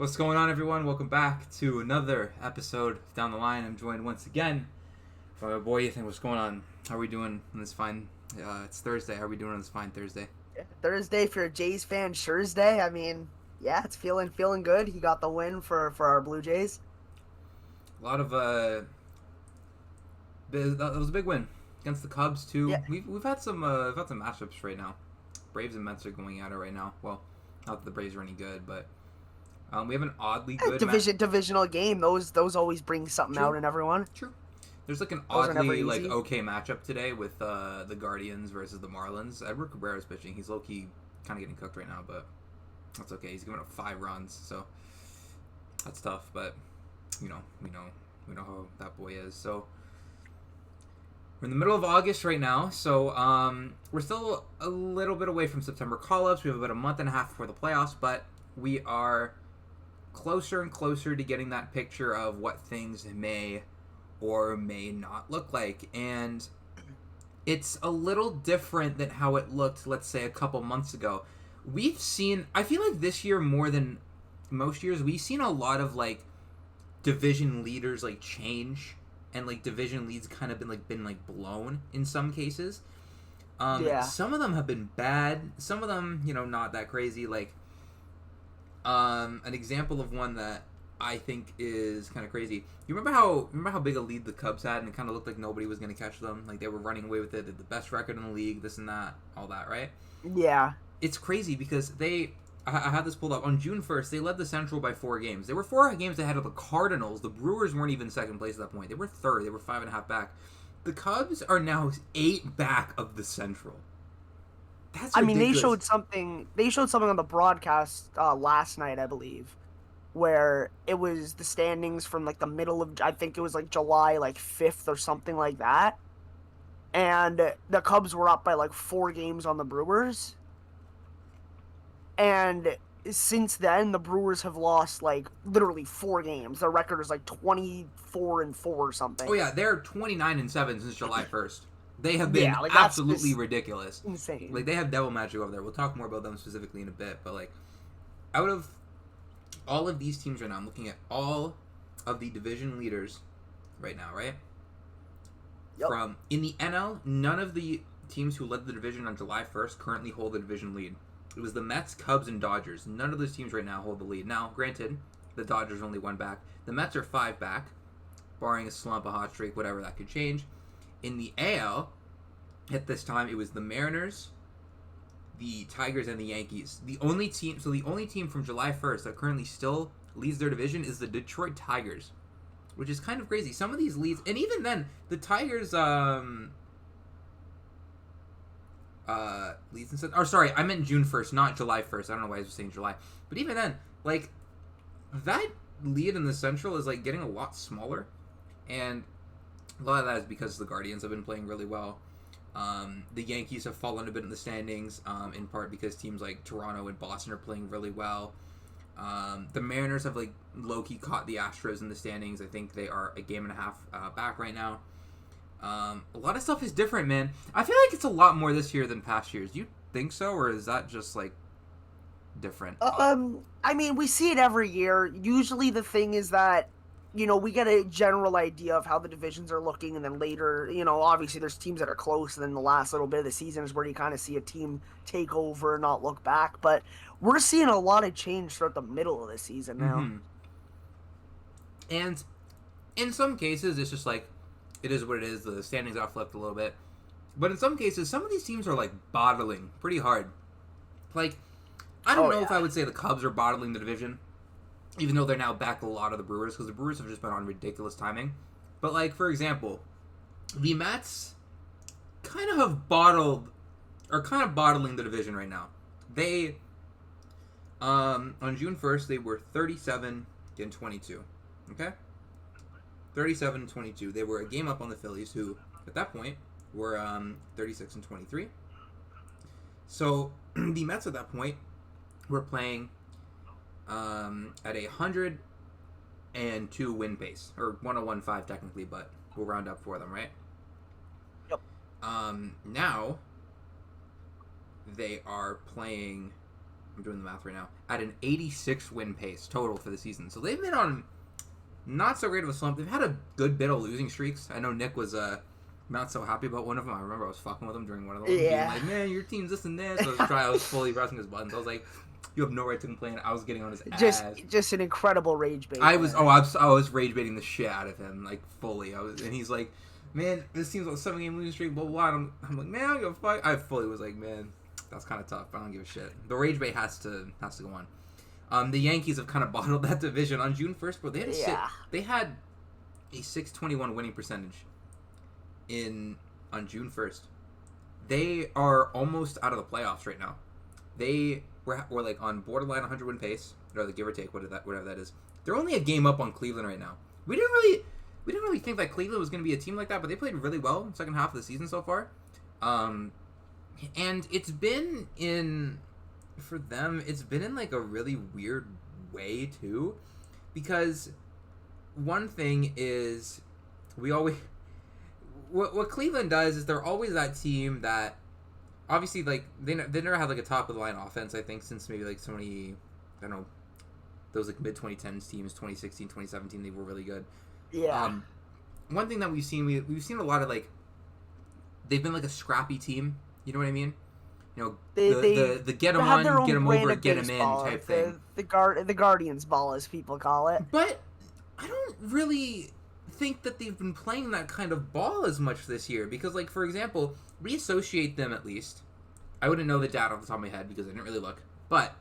What's going on, everyone? Welcome back to another episode of Down the Line. I'm joined once again by my boy Ethan. What's going on? How are we doing on this fine? It's Thursday. How are we doing on this fine Thursday? Thursday for a Jays fan, Thursday. I mean, yeah, it's feeling good. He got the win for our Blue Jays. A lot of that was a big win against the Cubs too. Yeah, We've had some matchups right now. Braves and Mets are going at it right now. Well, not that the Braves are any good, but we have an oddly good divisional game. Those always bring something True. out in everyone. True. There's like an Those are never oddly easy. okay matchup today with the Guardians versus the Marlins. Edward Cabrera's pitching. He's low key kind of getting cooked right now, but that's okay. He's giving up 5 runs, so that's tough. But we know how that boy is. So we're in the middle of August right now, so we're still a little bit away from September call-ups. We have about a month and a half before the playoffs, but we are closer and closer to getting that picture of what things may or may not look like. And it's a little different than how it looked, let's say, a couple months ago. I feel like this year more than most years, we've seen a lot of like division leaders like change, and like division leads kind of been blown in some cases. Yeah. Some of them have been bad. Some of them, not that crazy. Like an example of one that I think is kind of crazy. You remember how big a lead the Cubs had, and it kind of looked like nobody was going to catch them. Like they were running away with it. They had the best record in the league. This and that, all that, right? Yeah. It's crazy because I had this pulled up on June 1st. They led the Central by 4 games. They were 4 games ahead of the Cardinals. The Brewers weren't even second place at that point. They were third. They were 5.5 back. The Cubs are now 8 back of the Central. That's I mean, ridiculous. They showed something on the broadcast last night, I believe, where it was the standings from like the middle of, I think it was like July like 5th or something like that, and the Cubs were up by like 4 games on the Brewers. And since then, the Brewers have lost like literally 4 games. Their record is like 24-4 or Oh something. yeah, they're 29-7 since July 1st. They have been Yeah, like that's absolutely just ridiculous. insane. Like they have devil magic over there. We'll talk more about them specifically in a bit, but like out of all of these teams right now, I'm looking at all of the division leaders right now, right? Yep. From in the NL, none of the teams who led the division on July 1st currently hold the division lead. It was the Mets, Cubs, and Dodgers. None of those teams right now hold the lead. Now, granted, the Dodgers are only 1 back. The Mets are 5 back, barring a slump, a hot streak, whatever, that could change. In the AL, at this time, it was the Mariners, the Tigers, and the Yankees. The only team from July 1st that currently still leads their division is the Detroit Tigers, which is kind of crazy. Some of these leads, and even then, the Tigers, leads and or sorry, I meant June 1st, not July 1st. I don't know why I was saying July. But even then, like, that lead in the Central is, like, getting a lot smaller. And a lot of that is because the Guardians have been playing really well. The Yankees have fallen a bit in the standings, in part because teams like Toronto and Boston are playing really well. The Mariners have, like, low-key caught the Astros in the standings. I think they are a game and a half back right now. A lot of stuff is different, man. I feel like it's a lot more this year than past years. Do you think so, or is that just like different? I mean, we see it every year. Usually, the thing is that we get a general idea of how the divisions are looking, and then later, obviously there's teams that are close, and then the last little bit of the season is where you kind of see a team take over, not look back. But we're seeing a lot of change throughout the middle of the season now. Mm-hmm. And in some cases, it's just like it is what it is. The standings are flipped a little bit, but in some cases, some of these teams are like bottling pretty hard. Like, I don't know if I would say the Cubs are bottling the division, even though they're now back a lot of the Brewers, because the Brewers have just been on ridiculous timing. But, like, for example, the Mets kind of have bottling the division right now. They, on June 1st, they were 37-22. Okay? 37-22. They were a game up on the Phillies, who, at that point, were 36-23. So, the Mets at that point were playing at a 102 win pace, or 101.5 technically, but we'll round up for them, right? Yep. Now they are playing I'm doing the math right now, at an 86 win pace total for the season. So they've been on not so great of a slump. They've had a good bit of losing streaks. I know Nick was not so happy about one of them. I remember I was fucking with him during one of them, being like, "Man, your team's this and this." I was fully pressing his buttons. I was like, "You have no right to complain." I was getting on his ass. Just an incredible rage bait. I was rage baiting the shit out of him, like fully. And he's like, "Man, this seems like a 7-game losing streak." Blah blah blah. And I'm like, "Man, I don't give a fuck." I fully was like, "Man, that's kind of tough. But I don't give a shit." The rage bait has to go on. The Yankees have kind of bottled that division on June 1st, but they had a 621 winning percentage on June 1st. They are almost out of the playoffs right now. They were like on borderline 100 win pace, or the give or take, whatever that is. They're only a game up on Cleveland right now. We didn't really think that Cleveland was going to be a team like that, but they played really well in the second half of the season so far. And it's been in like a really weird way too, because one thing is what Cleveland does is they're always that team that obviously like they never had like a top of the line offense, I think, since maybe like those like mid 2010s teams, 2016, 2017, they were really good. Yeah. One thing that we've seen a lot of like they've been like a scrappy team. You know what I mean? You know, the get them on, get them over, get them in type thing. The Guardians ball, as people call it. But I don't really think that they've been playing that kind of ball as much this year, because, like, for example, we associate them, at least. I wouldn't know the data off the top of my head because I didn't really look, but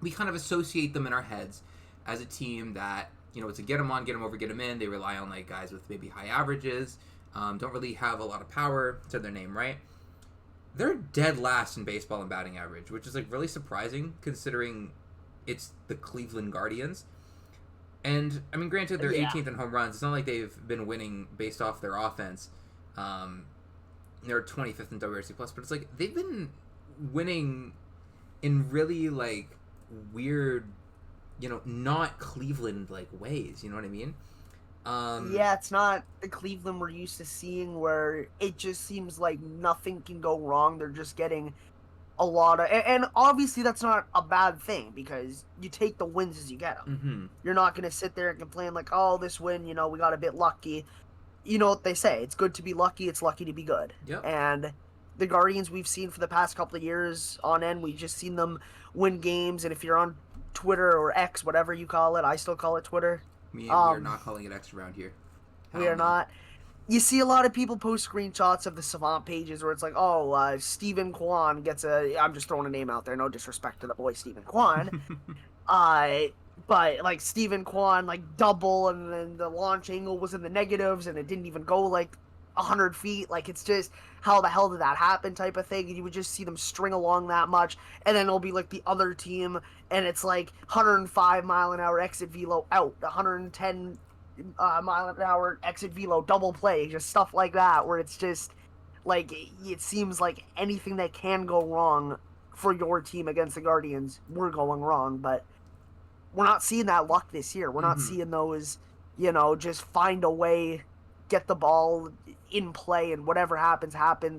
we kind of associate them in our heads as a team that, you know, it's a get them on, get them over, get them in. They rely on like guys with maybe high averages, don't really have a lot of power to their name, right? They're dead last in baseball and batting average, which is like really surprising considering it's the Cleveland Guardians. And I mean, granted, they're 18th in home runs. It's not like they've been winning based off their offense. They're 25th in WRC plus, but it's like they've been winning in really like weird, you know, not Cleveland like ways. You know what I mean? Yeah, it's not the Cleveland we're used to seeing, where it just seems like nothing can go wrong. They're just getting a lot of, and obviously that's not a bad thing, because you take the wins as you get them. Mm-hmm. You're not going to sit there and complain like, oh, this win, you know, we got a bit lucky. You know what they say, it's good to be lucky, it's lucky to be good. Yep. And the Guardians we've seen for the past couple of years on end, we've just seen them win games. And if you're on Twitter or X, whatever you call it, I still call it Twitter. We're not calling it X around here. We are not. You see a lot of people post screenshots of the Savant pages where it's like, oh, Stephen Kwan gets I'm just throwing a name out there, no disrespect to the boy Stephen Kwan. But like Stephen Kwan, like double, and then the launch angle was in the negatives, and it didn't even go like 100 feet. Like, it's just, how the hell did that happen type of thing. And you would just see them string along that much, and then it'll be like the other team, and it's like 105 mile an hour exit velo out, 110 mile an hour exit velo double play, just stuff like that, where it's just like, it seems like anything that can go wrong for your team against the Guardians, we're going wrong. But we're not seeing that luck this year. We're not seeing those, you know, just find a way, get the ball in play, and whatever happens,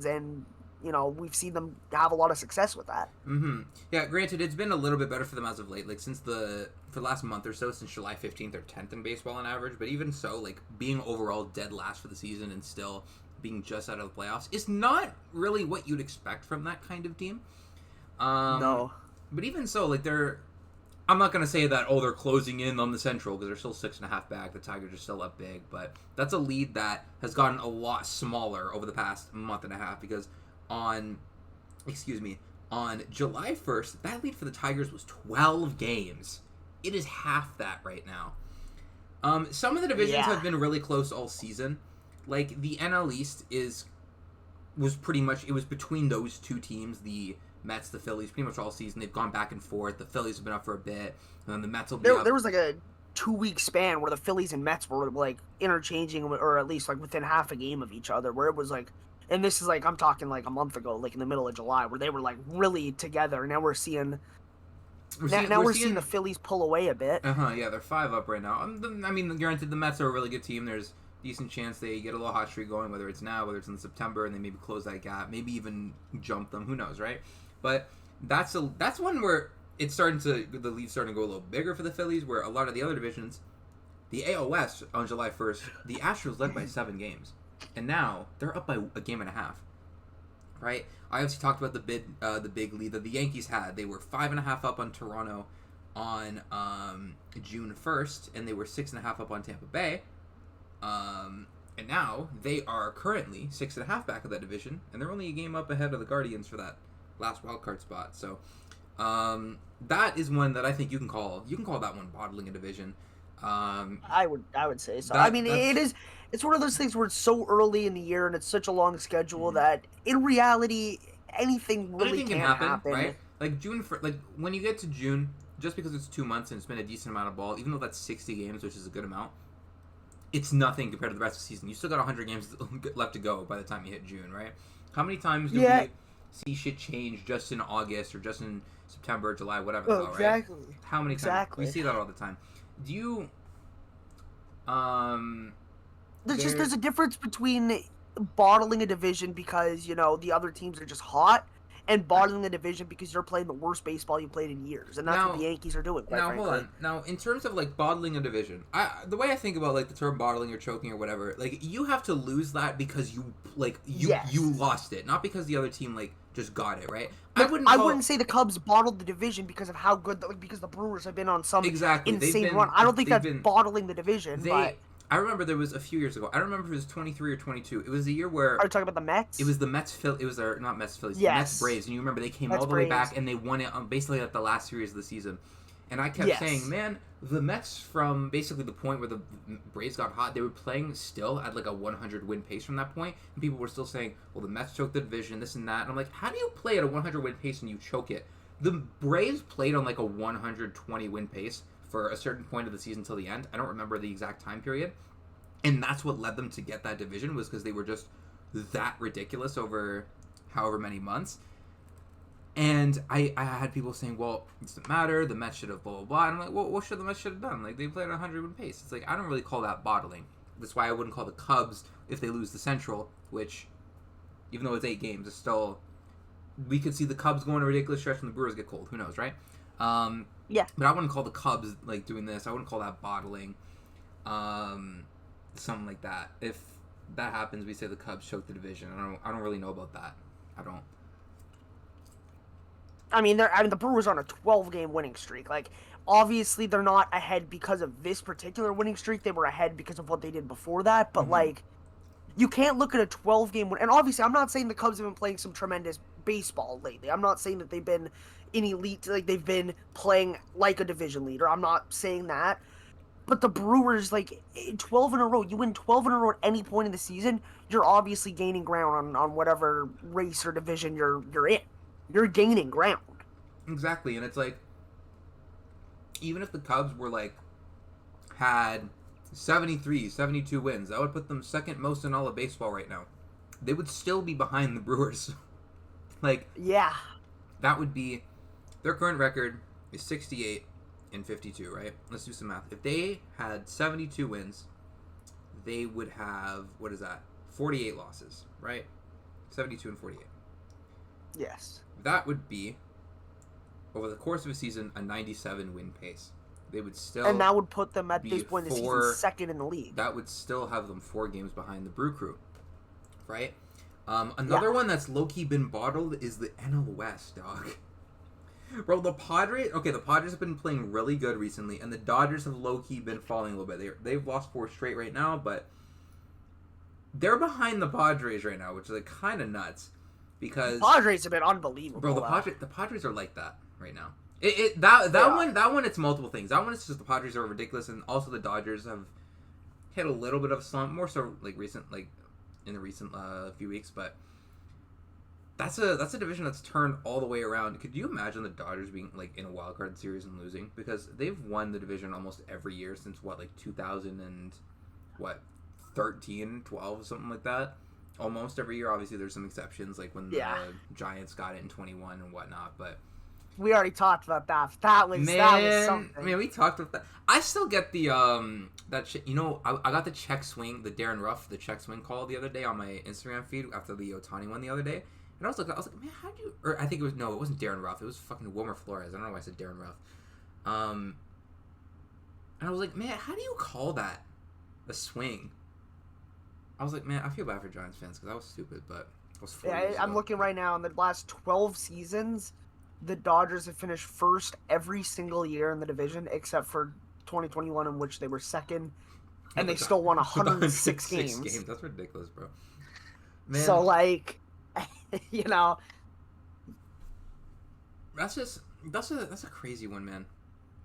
and, you know, we've seen them have a lot of success with that. Mm-hmm. Yeah, granted, it's been a little bit better for them as of late. Like, for the last month or so, since July 15th, they're 10th in baseball on average. But even so, like, being overall dead last for the season and still being just out of the playoffs is not really what you'd expect from that kind of team. No. But even so, like, I'm not going to say that, they're closing in on the Central, because they're still 6.5 back. The Tigers are still up big. But that's a lead that has gotten a lot smaller over the past month and a half, because on July 1st, that lead for the Tigers was 12 games. It is half that right now. Some of the divisions have been really close all season. Like, the NL East was between those two teams, the Mets, the Phillies, pretty much all season. They've gone back and forth. The Phillies have been up for a bit, and then the Mets will be up. There was like a 2-week span where the Phillies and Mets were like interchanging, or at least like within half a game of each other, where it was like, and this is like, I'm talking like a month ago, like in the middle of July, where they were like really together. Now we're seeing the Phillies pull away a bit. Yeah, they're 5 up right now. I mean, granted, the Mets are a really good team. There's a decent chance they get a little hot streak going, whether it's now, whether it's in September, and they maybe close that gap, maybe even jump them. Who knows, right? But that's one where the lead's starting to go a little bigger for the Phillies, where a lot of the other divisions, the AL West on July 1st, the Astros led by 7 games, and now they're up by a game and a half. Right? I obviously talked about the big lead that the Yankees had. They were 5.5 up on Toronto on June 1st, and they were 6.5 up on Tampa Bay. And now they are currently 6.5 back of that division, and they're only a game up ahead of the Guardians for that last wild card spot. So that is one that I think you can call. You can call that one bottling a division. I would say so. I mean, it's one of those things where it's so early in the year and it's such a long schedule that in reality anything really can happen. Right? Like like when you get to June, just because it's 2 months and it's been a decent amount of ball, even though that's 60 games, which is a good amount, it's nothing compared to the rest of the season. You still got 100 games left to go by the time you hit June, right? How many times do we see shit change just in August or just in September, July, whatever, exactly. Right? How many times? We see that all the time. Do you there's a difference between bottling a division because, you know, the other teams are just hot and bottling the division because you're playing the worst baseball you played in years, and that's what the Yankees are doing. Now, hold on. Now, in terms of like bottling a division, the way I think about like the term bottling or choking or whatever, like you have to lose that because you lost it, not because the other team like just got it, right? I wouldn't say the Cubs bottled the division because of how good, because the Brewers have been on some insane run. I don't think that's bottling the division. I remember there was a few years ago. I don't remember if it was 23 or 22. It was the year where... Are you talking about the Mets? It was the Mets... It was not Mets Phillies. Yes. The Mets Braves. And you remember they came all the way back and they won it on basically at the last series of the season. And I kept saying, man, the Mets from basically the point where the Braves got hot, they were playing still at like a 100 win pace from that point. And people were still saying, well, the Mets choked the division, this and that. And I'm like, how do you play at a 100 win pace and you choke it? The Braves played on like a 120 win pace for a certain point of the season till the end. I don't remember the exact time period. And that's what led them to get that division, was because they were just that ridiculous over however many months. And I had people saying, well, it doesn't matter, the Mets should have blah, blah, blah. And I'm like, well, what should the Mets should have done? Like, they played at 100 win pace. It's like, I don't really call that bottling. That's why I wouldn't call the Cubs, if they lose the Central, which, even though it's 8 games, it's still... We could see the Cubs go on a ridiculous stretch when the Brewers get cold. Who knows, right? Yeah. But I wouldn't call the Cubs, like, doing this. I wouldn't call that bottling. Something like that. If that happens, we say the Cubs choke the division. I don't really know about that. I don't. I mean, the Brewers are on a 12-game winning streak. Like, obviously, they're not ahead because of this particular winning streak. They were ahead because of what they did before that. But like, you can't look at a 12-game win. And obviously, I'm not saying the Cubs have been playing some tremendous baseball lately. I'm not saying that they've been an elite, like they've been playing like a division leader. I'm not saying that. But the Brewers, like, 12 in a row, you win 12 in a row at any point in the season, you're obviously gaining ground on whatever race or division you're in. You're gaining ground. Exactly, and it's like, even if the Cubs were, like, had 73, 72 wins, that would put them second most in all of baseball right now. They would still be behind the Brewers. Like, yeah. That would be, their current record is 68. In 52, right? Let's do some math. If they had 72 wins, they would have, 48 losses, right? 72 and 48. Yes. That would be, over the course of a season, a 97 win pace. They would still... And that would put them at this point in the season second in the league. That would still have them 4 games behind the Brew Crew, right? Another one that's low-key been bottled is the NL West, dog. Bro, the Padres have been playing really good recently, and the Dodgers have low-key been falling a little bit. They've lost 4 straight right now, but they're behind the Padres right now, which is like kind of nuts, because the Padres have been unbelievable. Bro, the Padres are like that right now. That one, it's multiple things. That one is just the Padres are ridiculous, and also the Dodgers have hit a little bit of a slump, more so in the recent few weeks, but. That's a division that's turned all the way around. Could you imagine the Dodgers being like in a wild card series and losing? Because they've won the division almost every year since 2013, 12, something like that. Almost every year. Obviously, there's some exceptions, like when the Giants got it in 21 and whatnot. But we already talked about that. That was something. Man, we talked about that. I still get the that shit. You know, I got the check swing, the Darren Ruff, the check swing call the other day on my Instagram feed after the Ohtani one the other day. And I was like, man, how'd you? Or I think it wasn't Darren Ruff. It was fucking Wilmer Flores. I don't know why I said Darren Ruff. And I was like, man, how do you call that a swing? I was like, man, I feel bad for Giants fans because I was stupid, but I was 4 years I'm ago. looking right now in the last 12 seasons, the Dodgers have finished first every single year in the division except for 2021, in which they were second, and they still won 106 games. That's ridiculous, bro. Man. So like, you know, that's a crazy one, man.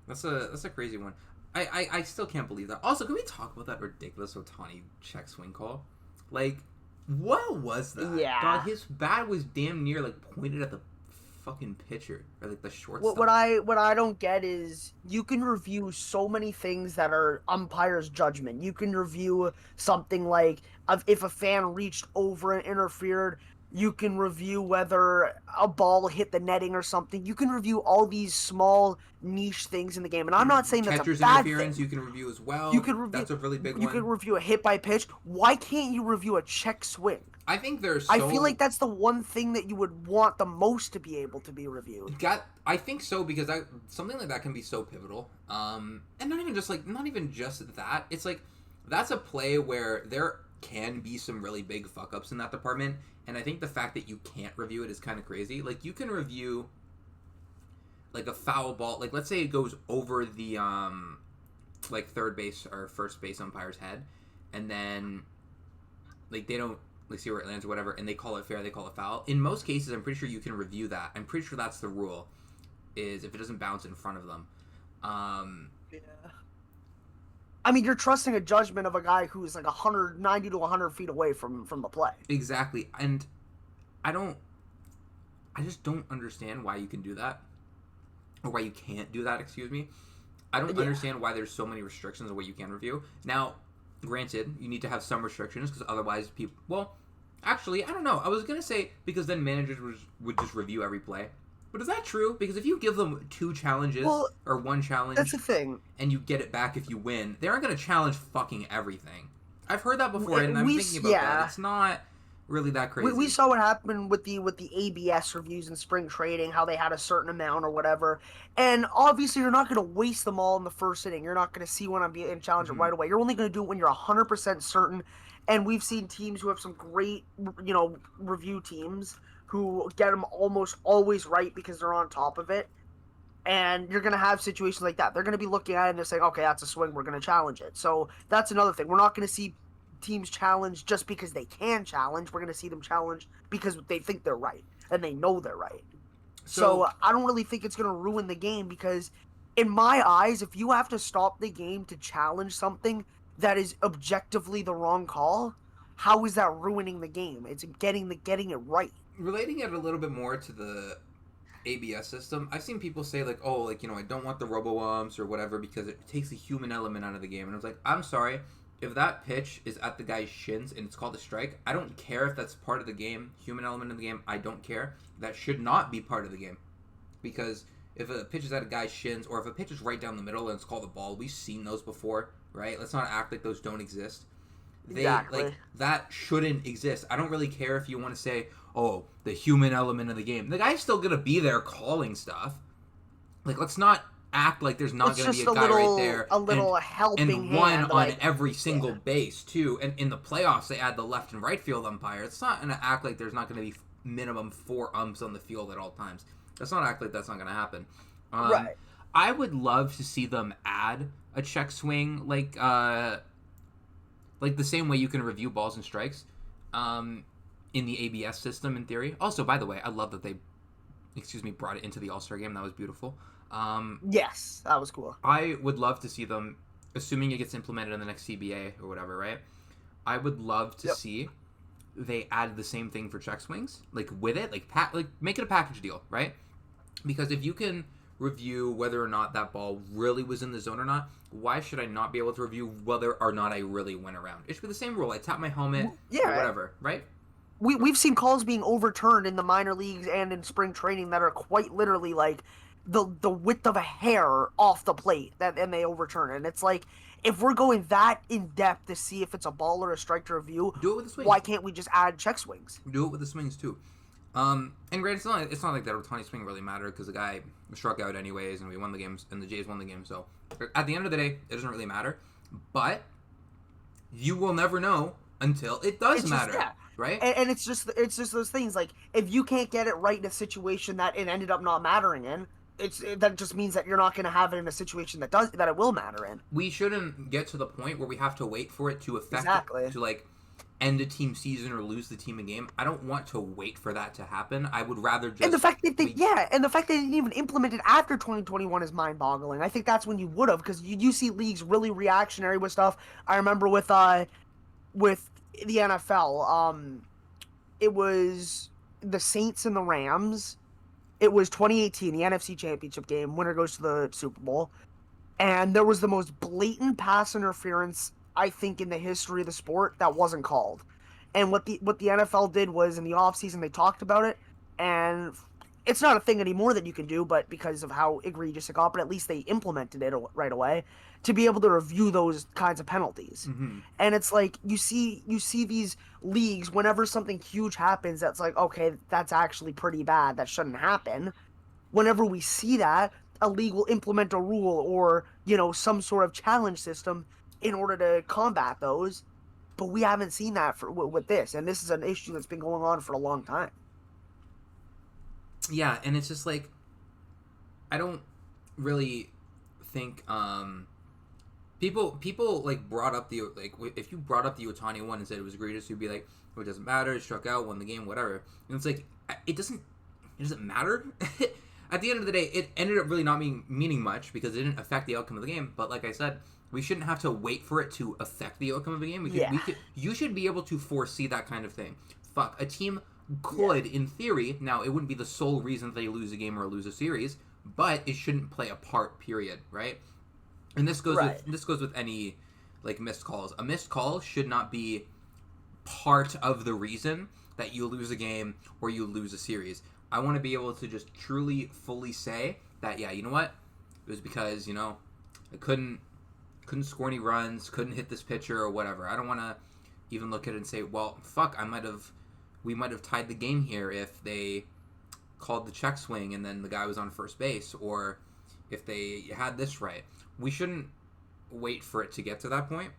That's a crazy one. I still can't believe that. Also, can we talk about that ridiculous Ohtani check swing call? Like, what was that? Yeah. Dog, his bat was damn near like pointed at the fucking pitcher or like the shortstop. What I don't get is you can review so many things that are umpire's judgment. You can review something like if a fan reached over and interfered. You can review whether a ball hit the netting or something. You can review all these small niche things in the game, and I'm not saying that's a bad interference. thing. You can review as well. You can review, that's a really big one. You can review a hit by pitch. Why can't you review a check swing? I think I feel like that's the one thing that you would want the most to be able to be reviewed. I think so because something like that can be so pivotal. And not even just that. It's like that's a play where there can be some really big fuck ups in that department. And I think the fact that you can't review it is kind of crazy. Like, you can review, like, a foul ball. Like, let's say it goes over the, like, third base or first base umpire's head. And then, like, they don't, like, see where it lands or whatever. And they call it fair, they call it foul. In most cases, I'm pretty sure you can review that. I'm pretty sure that's the rule, is if it doesn't bounce in front of them. Yeah. I mean, you're trusting a judgment of a guy who's like 190 to 100 feet away from the play. Exactly. And I just don't understand why you can do that. Or why you can't do that, excuse me. I don't understand why there's so many restrictions on what you can review. Now, granted, you need to have some restrictions because otherwise people... Well, actually, I don't know. I was going to say because then managers would just review every play. But is that true? Because if you give them 2 challenges or 1 challenge, that's the thing, and you get it back if you win, they aren't going to challenge fucking everything. I've heard that before, and I'm thinking about that. It's not really that crazy. We saw what happened with the ABS reviews in spring training, how they had a certain amount or whatever, and obviously you're not going to waste them all in the first inning. You're not going to see one and challenge it right away. You're only going to do it when you're 100% certain. And we've seen teams who have some great, review teams who get them almost always right because they're on top of it. And you're going to have situations like that. They're going to be looking at it and they're saying, okay, that's a swing, we're going to challenge it. So that's another thing. We're not going to see teams challenge just because they can challenge. We're going to see them challenge because they think they're right and they know they're right. So I don't really think it's going to ruin the game because in my eyes, if you have to stop the game to challenge something that is objectively the wrong call, how is that ruining the game? It's getting it right. Relating it a little bit more to the ABS system, I've seen people say like, oh, like, I don't want the robo-umps or whatever because it takes the human element out of the game. And I was like, I'm sorry, if that pitch is at the guy's shins and it's called a strike, I don't care if that's part of the game, human element of the game, I don't care. That should not be part of the game. Because if a pitch is at a guy's shins or if a pitch is right down the middle and it's called a ball, we've seen those before, right? Let's not act like those don't exist. Exactly. Like, that shouldn't exist. I don't really care if you want to say, oh, the human element of the game. The guy's still going to be there calling stuff. Like, let's not act like there's not going to be a guy right there. A little helping and one hand, on every single base, too. And in the playoffs, they add the left and right field umpire. It's not going to act like there's not going to be minimum 4 umps on the field at all times. Let's not act like that's not going to happen. Right. I would love to see them add a check swing, like the same way you can review balls and strikes in the ABS system, in theory. Also, by the way, I love that they, brought it into the All-Star game. That was beautiful. Yes, that was cool. I would love to see them, assuming it gets implemented in the next CBA or whatever, right? I would love to see they add the same thing for check swings, like with it, like make it a package deal, right? Because if you can review whether or not that ball really was in the zone or not, why should I not be able to review whether or not I really went around? It should be the same rule. I tap my helmet or whatever, right? We've seen calls being overturned in the minor leagues and in spring training that are quite literally like the width of a hair off the plate, and they overturn it. And it's like, if we're going that in depth to see if it's a ball or a strike to review, do it with the swings. Why can't we just add check swings? Do it with the swings too. And granted, it's not like that Ohtani swing really mattered because the guy struck out anyways, and we won the games, and the Jays won the game. So at the end of the day, it doesn't really matter. But you will never know until it does matter, yeah. right? And it's just those things. Like, if you can't get it right in a situation that it ended up not mattering in, that just means that you're not going to have it in a situation that it will matter in. We shouldn't get to the point where we have to wait for it to affect Exactly. to like end a team season or lose the team a game. I don't want to wait for that to happen. I would rather just and the fact that they didn't even implement it after 2021 is mind-boggling. I think that's when you would have, because you see leagues really reactionary with stuff. I remember with the NFL, it was the Saints and the Rams. It was 2018, the NFC Championship game. Winner goes to the Super Bowl. And there was the most blatant pass interference, I think, in the history of the sport that wasn't called. And what the NFL did was, in the offseason, they talked about it. And it's not a thing anymore that you can do, but because of how egregious it got, but at least they implemented it right away to be able to review those kinds of penalties. Mm-hmm. And it's like, you see these leagues, whenever something huge happens that's like, okay, that's actually pretty bad, that shouldn't happen. Whenever we see that, a league will implement a rule or, some sort of challenge system in order to combat those. But we haven't seen that with this, and this is an issue that's been going on for a long time. Yeah, and it's just like, I don't really think people like brought up the, like, if you brought up the Ohtani one and said it was egregious, you'd be like, well, it doesn't matter, it struck out, won the game, whatever. And it's like, it doesn't matter. At the end of the day, it ended up really not meaning much because it didn't affect the outcome of the game. But like I said, we shouldn't have to wait for it to affect the outcome of the game. You should be able to foresee that kind of thing. Fuck, a team could, in theory, now it wouldn't be the sole reason they lose a game or lose a series, but it shouldn't play a part, period, right? And this goes with any like missed calls. A missed call should not be part of the reason that you lose a game or you lose a series. I want to be able to just truly, fully say that, yeah, you know what? It was because, I couldn't score any runs, couldn't hit this pitcher or whatever. I don't want to even look at it and say, well, fuck, we might have tied the game here if they called the check swing and then the guy was on first base, or if they had this right. We shouldn't wait for it to get to that point.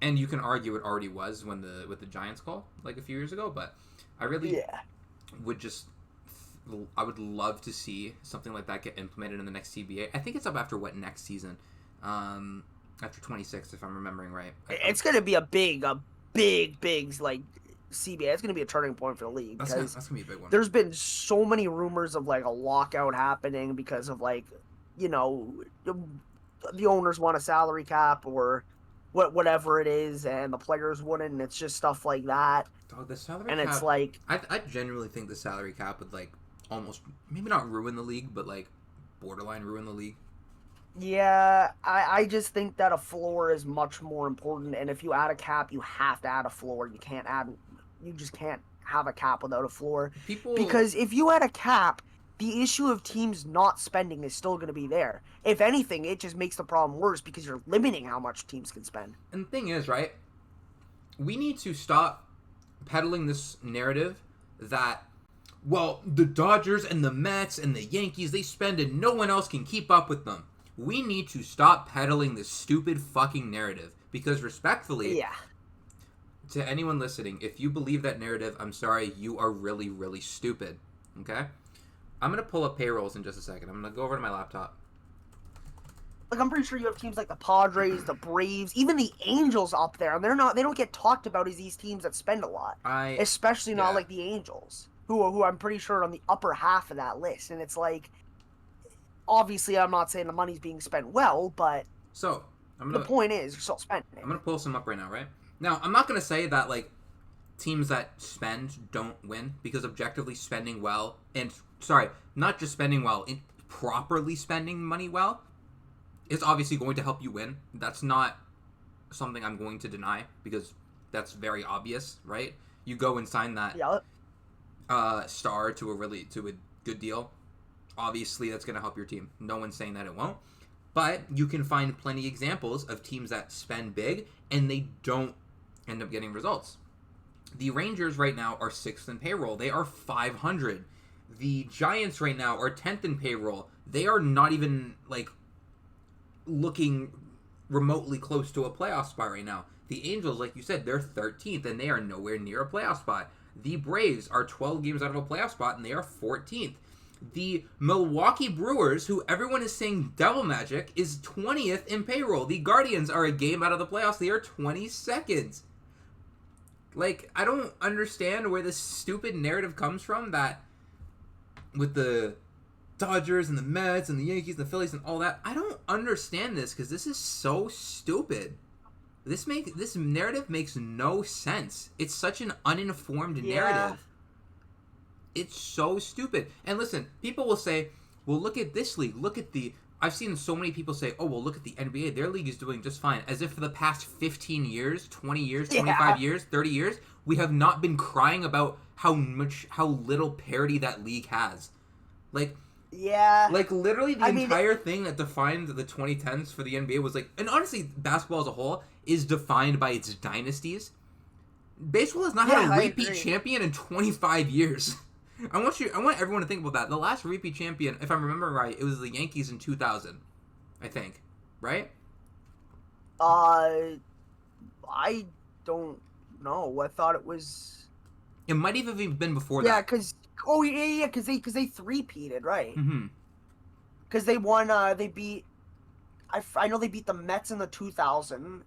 And you can argue it already was with the Giants call like a few years ago, but I really I would love to see something like that get implemented in the next CBA. I think it's up after next season? After 26, if I'm remembering right. It's going to be a big like CBA. It's going to be a turning point for the league. That's going to be a big one. There's been so many rumors of like a lockout happening because of like, the owners want a salary cap or whatever it is, and the players wouldn't, and it's just stuff like that. Oh, the salary and cap, it's like, I genuinely think the salary cap would like almost, maybe not ruin the league, but like borderline ruin the league. Yeah, I just think that a floor is much more important, and if you add a cap, you have to add a floor. You just can't have a cap without a floor. Because if you add a cap, the issue of teams not spending is still going to be there. If anything, it just makes the problem worse because you're limiting how much teams can spend. And the thing is, right, we need to stop peddling this narrative that, well, the Dodgers and the Mets and the Yankees, they spend and no one else can keep up with them. We need to stop peddling this stupid fucking narrative because, respectfully, to anyone listening, if you believe that narrative, I'm sorry, you are really, really stupid, okay? I'm going to pull up payrolls in just a second. I'm going to go over to my laptop. Like, I'm pretty sure you have teams like the Padres, the Braves, even the Angels up there, and they don't get talked about as these teams that spend a lot. Especially not like the Angels, who I'm pretty sure are on the upper half of that list. And it's like, obviously, I'm not saying the money's being spent well, but the point is, you're still spending it. I'm going to pull some up right now, right? Now, I'm not going to say that, like, teams that spend don't win, because objectively spending well, and, sorry, not just spending well, properly spending money well, is obviously going to help you win. That's not something I'm going to deny, because that's very obvious, right? You go and sign that star to a good deal. Obviously, that's going to help your team. No one's saying that it won't. But you can find plenty examples of teams that spend big and they don't end up getting results. The Rangers right now are 6th in payroll. They are 500. The Giants right now are 10th in payroll. They are not even, like, looking remotely close to a playoff spot right now. The Angels, like you said, they're 13th, and they are nowhere near a playoff spot. The Braves are 12 games out of a playoff spot, and they are 14th. The Milwaukee Brewers, who everyone is saying devil magic, is 20th in payroll. The Guardians are a game out of the playoffs. They are 22nd. Like, I don't understand where this stupid narrative comes from that with the Dodgers and the Mets and the Yankees and the Phillies and all that. I don't understand this because this is so stupid. This narrative makes no sense. It's such an uninformed narrative. It's so stupid. And listen, people will say, well, look at this league. Look at the... I've seen so many people say, oh, well, look at the NBA. Their league is doing just fine. As if for the past 15 years, 20 years, 25 years, 30 years, we have not been crying about how little parity that league has. Like... Yeah. Like, literally, the entire thing that defined the 2010s for the NBA was, like... And honestly, basketball as a whole is defined by its dynasties. Baseball has not had a repeat champion in 25 years. I want everyone to think about that. The last repeat champion, if I remember right, it was the Yankees in 2000, I think. Right? I don't know. I thought it was... It might even have been before that. Yeah, because... Oh, yeah, because they three-peated, right? Mm-hmm. Because they won, they beat... I know they beat the Mets in the 2000.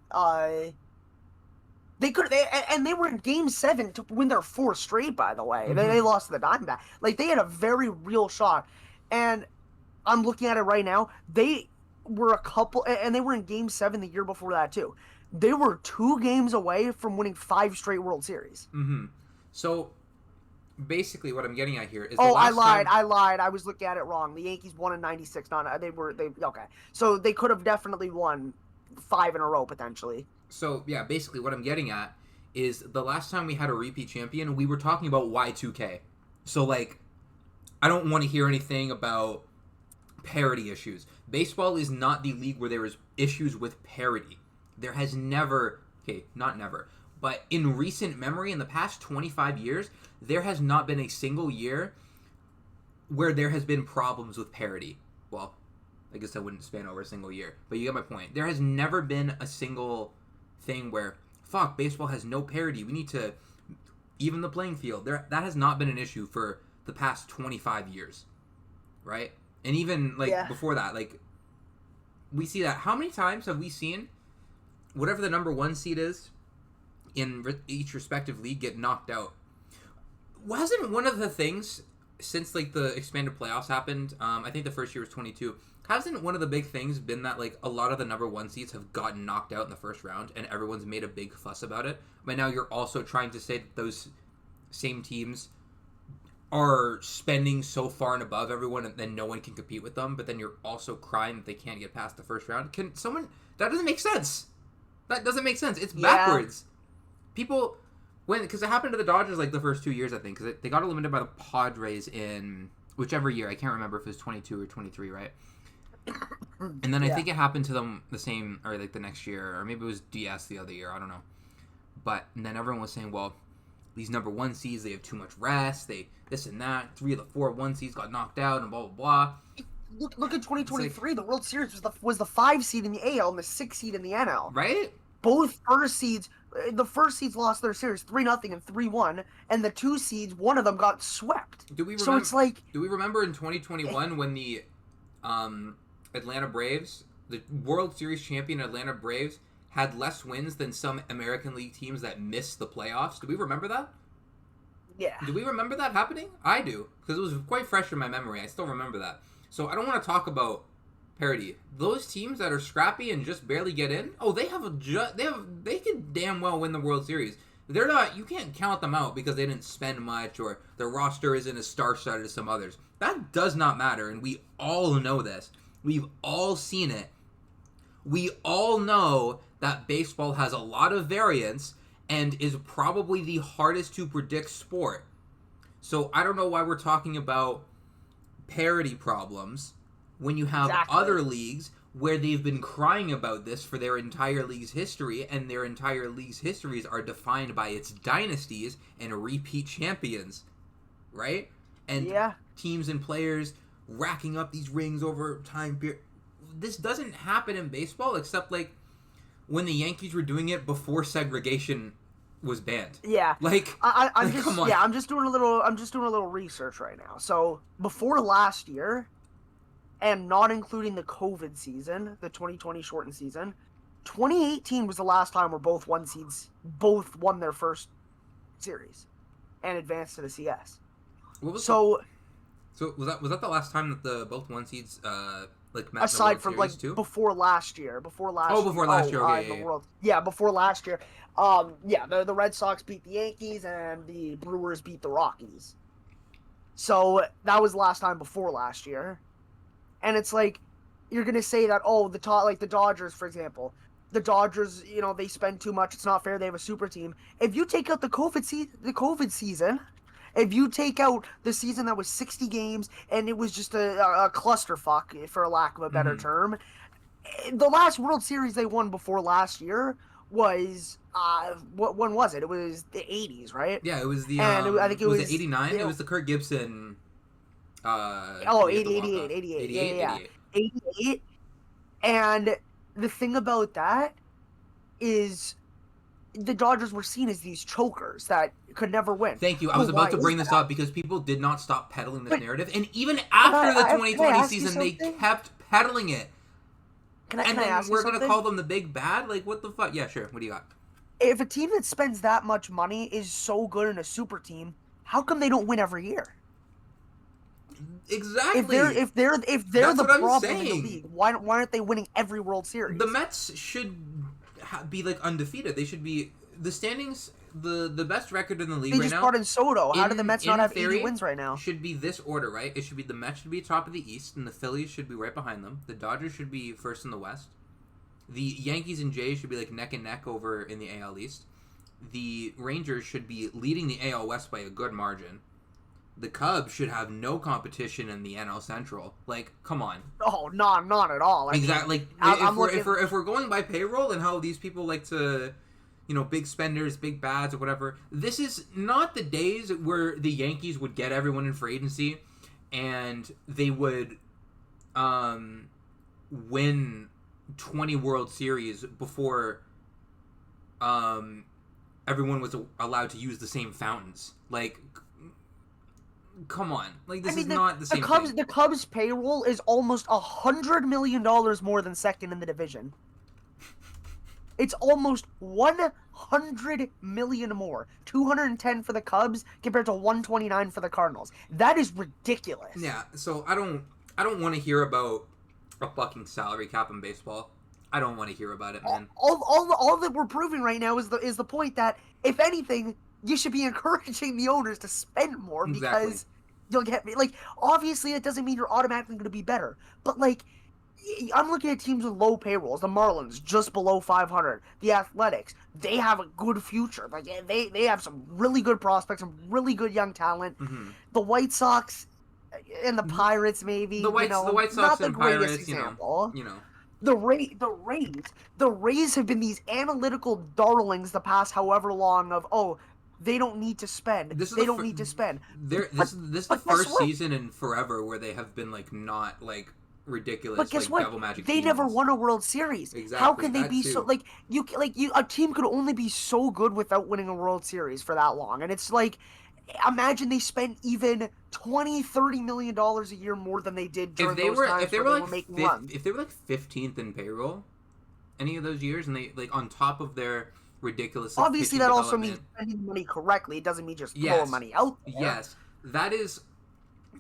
They were in Game 7 to win their 4th straight, by the way. Mm-hmm. They lost to the Diamondbacks. Like, they had a very real shot. And I'm looking at it right now. They were and they were in Game 7 the year before that, too. They were 2 games away from winning 5 straight World Series. Mm-hmm. So... Basically, what I'm getting at here is. I lied. I was looking at it wrong. The Yankees won in '96. Okay. So they could have definitely won 5 in a row potentially. So yeah, basically, what I'm getting at is the last time we had a repeat champion, we were talking about Y2K. So like, I don't want to hear anything about parity issues. Baseball is not the league where there is issues with parity. There has never. Okay, not never. But in recent memory, in the past 25 years, there has not been a single year where there has been problems with parity. Well, I guess that wouldn't span over a single year, but you get my point. There has never been a single thing where, fuck, baseball has no parity. We need to even the playing field. That has not been an issue for the past 25 years, right? And even, before that, we see that. How many times have we seen whatever the number 1 seed is in each respective league get knocked out? Wasn't one of the things since the expanded playoffs happened, I think the first year was 22, hasn't one of the big things been that a lot of the number 1 seeds have gotten knocked out in the first round and everyone's made a big fuss about it? But now you're also trying to say that those same teams are spending so far and above everyone and then no one can compete with them, but then you're also crying that they can't get past the first round. That doesn't make sense. That doesn't make sense. It's backwards. People, because it happened to the Dodgers the first 2 years, I think, because they got eliminated by the Padres in whichever year. I can't remember if it was 22 or 23, right? And then I think it happened to them the same, or the next year, or maybe it was DS the other year, I don't know. But and then everyone was saying, well, these number 1 seeds, they have too much rest, they this and that. 3 of the 4 1 seeds got knocked out, and blah blah blah. Look at 2023. The World Series was the 5 seed in the AL and the 6 seed in the NL. Right. Both first seeds. The first seeds lost their series 3-0 and 3-1, and the 2 seeds, one of them got swept. Do we remember, so it's do we remember in 2021 when the Atlanta Braves, the World Series champion Atlanta Braves, had less wins than some American League teams that missed the playoffs? Do we remember that? Yeah. Do we remember that happening? I do, because it was quite fresh in my memory. I still remember that. So I don't want to talk about parity. Those teams that are scrappy and just barely get in, they can damn well win the World Series. They're not. You can't count them out because they didn't spend much or their roster isn't as star-studded as some others. That does not matter, and we all know this. We've all seen it. We all know that baseball has a lot of variance and is probably the hardest to predict sport. So I don't know why we're talking about parity problems when you have other leagues where they've been crying about this for their entire league's history, and their entire league's histories are defined by its dynasties and repeat champions, right? And teams and players racking up these rings over time. This doesn't happen in baseball except like when the Yankees were doing it before segregation was banned. Yeah, like I'm just come on. Yeah, I'm just doing a little research right now. So before last year, and not including the COVID season, the 2020 shortened season, 2018 was the last time where both won their first series and advanced to the CS. What was so was that the last time that the both one seeds met aside in the World from Series too? before last year? Before last year. Okay, the World. Yeah, before last year. The Red Sox beat the Yankees and the Brewers beat the Rockies. So that was the last time before last year. And it's like, you're going to say that, the Dodgers, for example. The Dodgers, they spend too much. It's not fair. They have a super team. If you take out the COVID season, if you take out the season that was 60 games and it was just a clusterfuck, for a lack of a better term, the last World Series they won before last year was, when was it? It was the 80s, right? Yeah, it was the, I think it was 89? It was the Kirk Gibson... 88. And the thing about that is the Dodgers were seen as these chokers that could never win. Thank you. I was about to bring this up because people did not stop peddling this narrative. And even after the 2020 season, they kept peddling it. Can I ask you we're something? going to call them the big bad? Like, what the fuck? Yeah, sure. What do you got? If a team that spends that much money is so good in a super team, how come they don't win every year? Exactly. If they're the problem in the league, why aren't they winning every World Series? The Mets should be undefeated. They should be the standings. The best record in the league right now. They just brought in Soto. How do the Mets not have 80 wins right now? Should be this order, right? It should be the Mets should be top of the East, and the Phillies should be right behind them. The Dodgers should be first in the West. The Yankees and Jays should be neck and neck over in the AL East. The Rangers should be leading the AL West by a good margin. The Cubs should have no competition in the NL Central. Come on. Oh, not at all. Exactly. If we're going by payroll and how these people like to, big spenders, big bads, or whatever, this is not the days where the Yankees would get everyone in free agency and they would win 20 World Series before everyone was allowed to use the same fountains. Come on, this is not the same thing. The Cubs' payroll is almost $100 million more than second in the division. It's almost $100 million more. 210 for the Cubs compared to 129 for the Cardinals. That is ridiculous. Yeah, so I don't want to hear about a fucking salary cap in baseball. I don't want to hear about it, man. All that we're proving right now is the point that, if anything, you should be encouraging the owners to spend more because you'll get obviously it doesn't mean you're automatically going to be better, but I'm looking at teams with low payrolls. The Marlins just below 500. The Athletics, they have a good future. They have some really good prospects, some really good young talent. Mm-hmm. The White Sox and the Pirates, maybe. The White Sox not and the Pirates, example. The Rays have been these analytical darlings the past however long of they don't need to spend. They don't need to spend. This is the first season in forever where they have been not ridiculous. But guess what? Devil Magic they never won a World Series. Exactly. How can they be so a team could only be so good without winning a World Series for that long? And it's imagine they spent even $20-30 million a year more than they did during those times if they were making runs. If they were 15th in payroll, any of those years, and they on top of their ridiculous. Obviously, that also means spending money correctly. It doesn't mean just throwing money out there. Yes, that is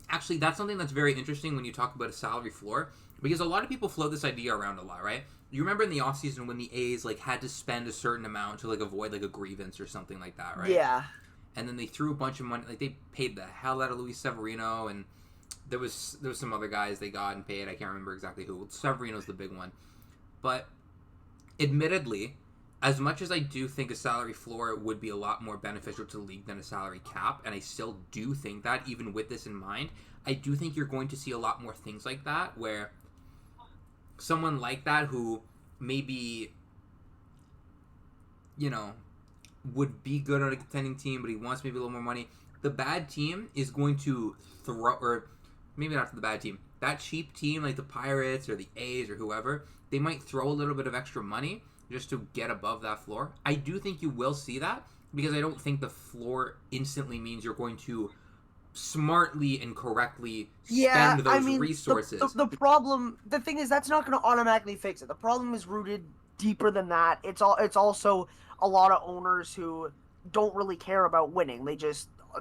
actually that's something that's very interesting when you talk about a salary floor, because a lot of people float this idea around a lot, right? You remember in the offseason when the A's had to spend a certain amount to avoid a grievance or something like that, right? Yeah. And then they threw a bunch of money. They paid the hell out of Luis Severino, and there was some other guys they got and paid. I can't remember exactly who. Severino's the big one. But admittedly, as much as I do think a salary floor would be a lot more beneficial to the league than a salary cap, and I still do think that, even with this in mind, I do think you're going to see a lot more things like that, where someone like that who maybe, would be good on a contending team, but he wants maybe a little more money. The bad team is going to throw, or maybe not the bad team. That cheap team, like the Pirates or the A's or whoever, they might throw a little bit of extra money just to get above that floor. I do think you will see that because I don't think the floor instantly means you're going to smartly and correctly spend those resources. The problem, the thing is, that's not going to automatically fix it. The problem is rooted deeper than that. It's also a lot of owners who don't really care about winning.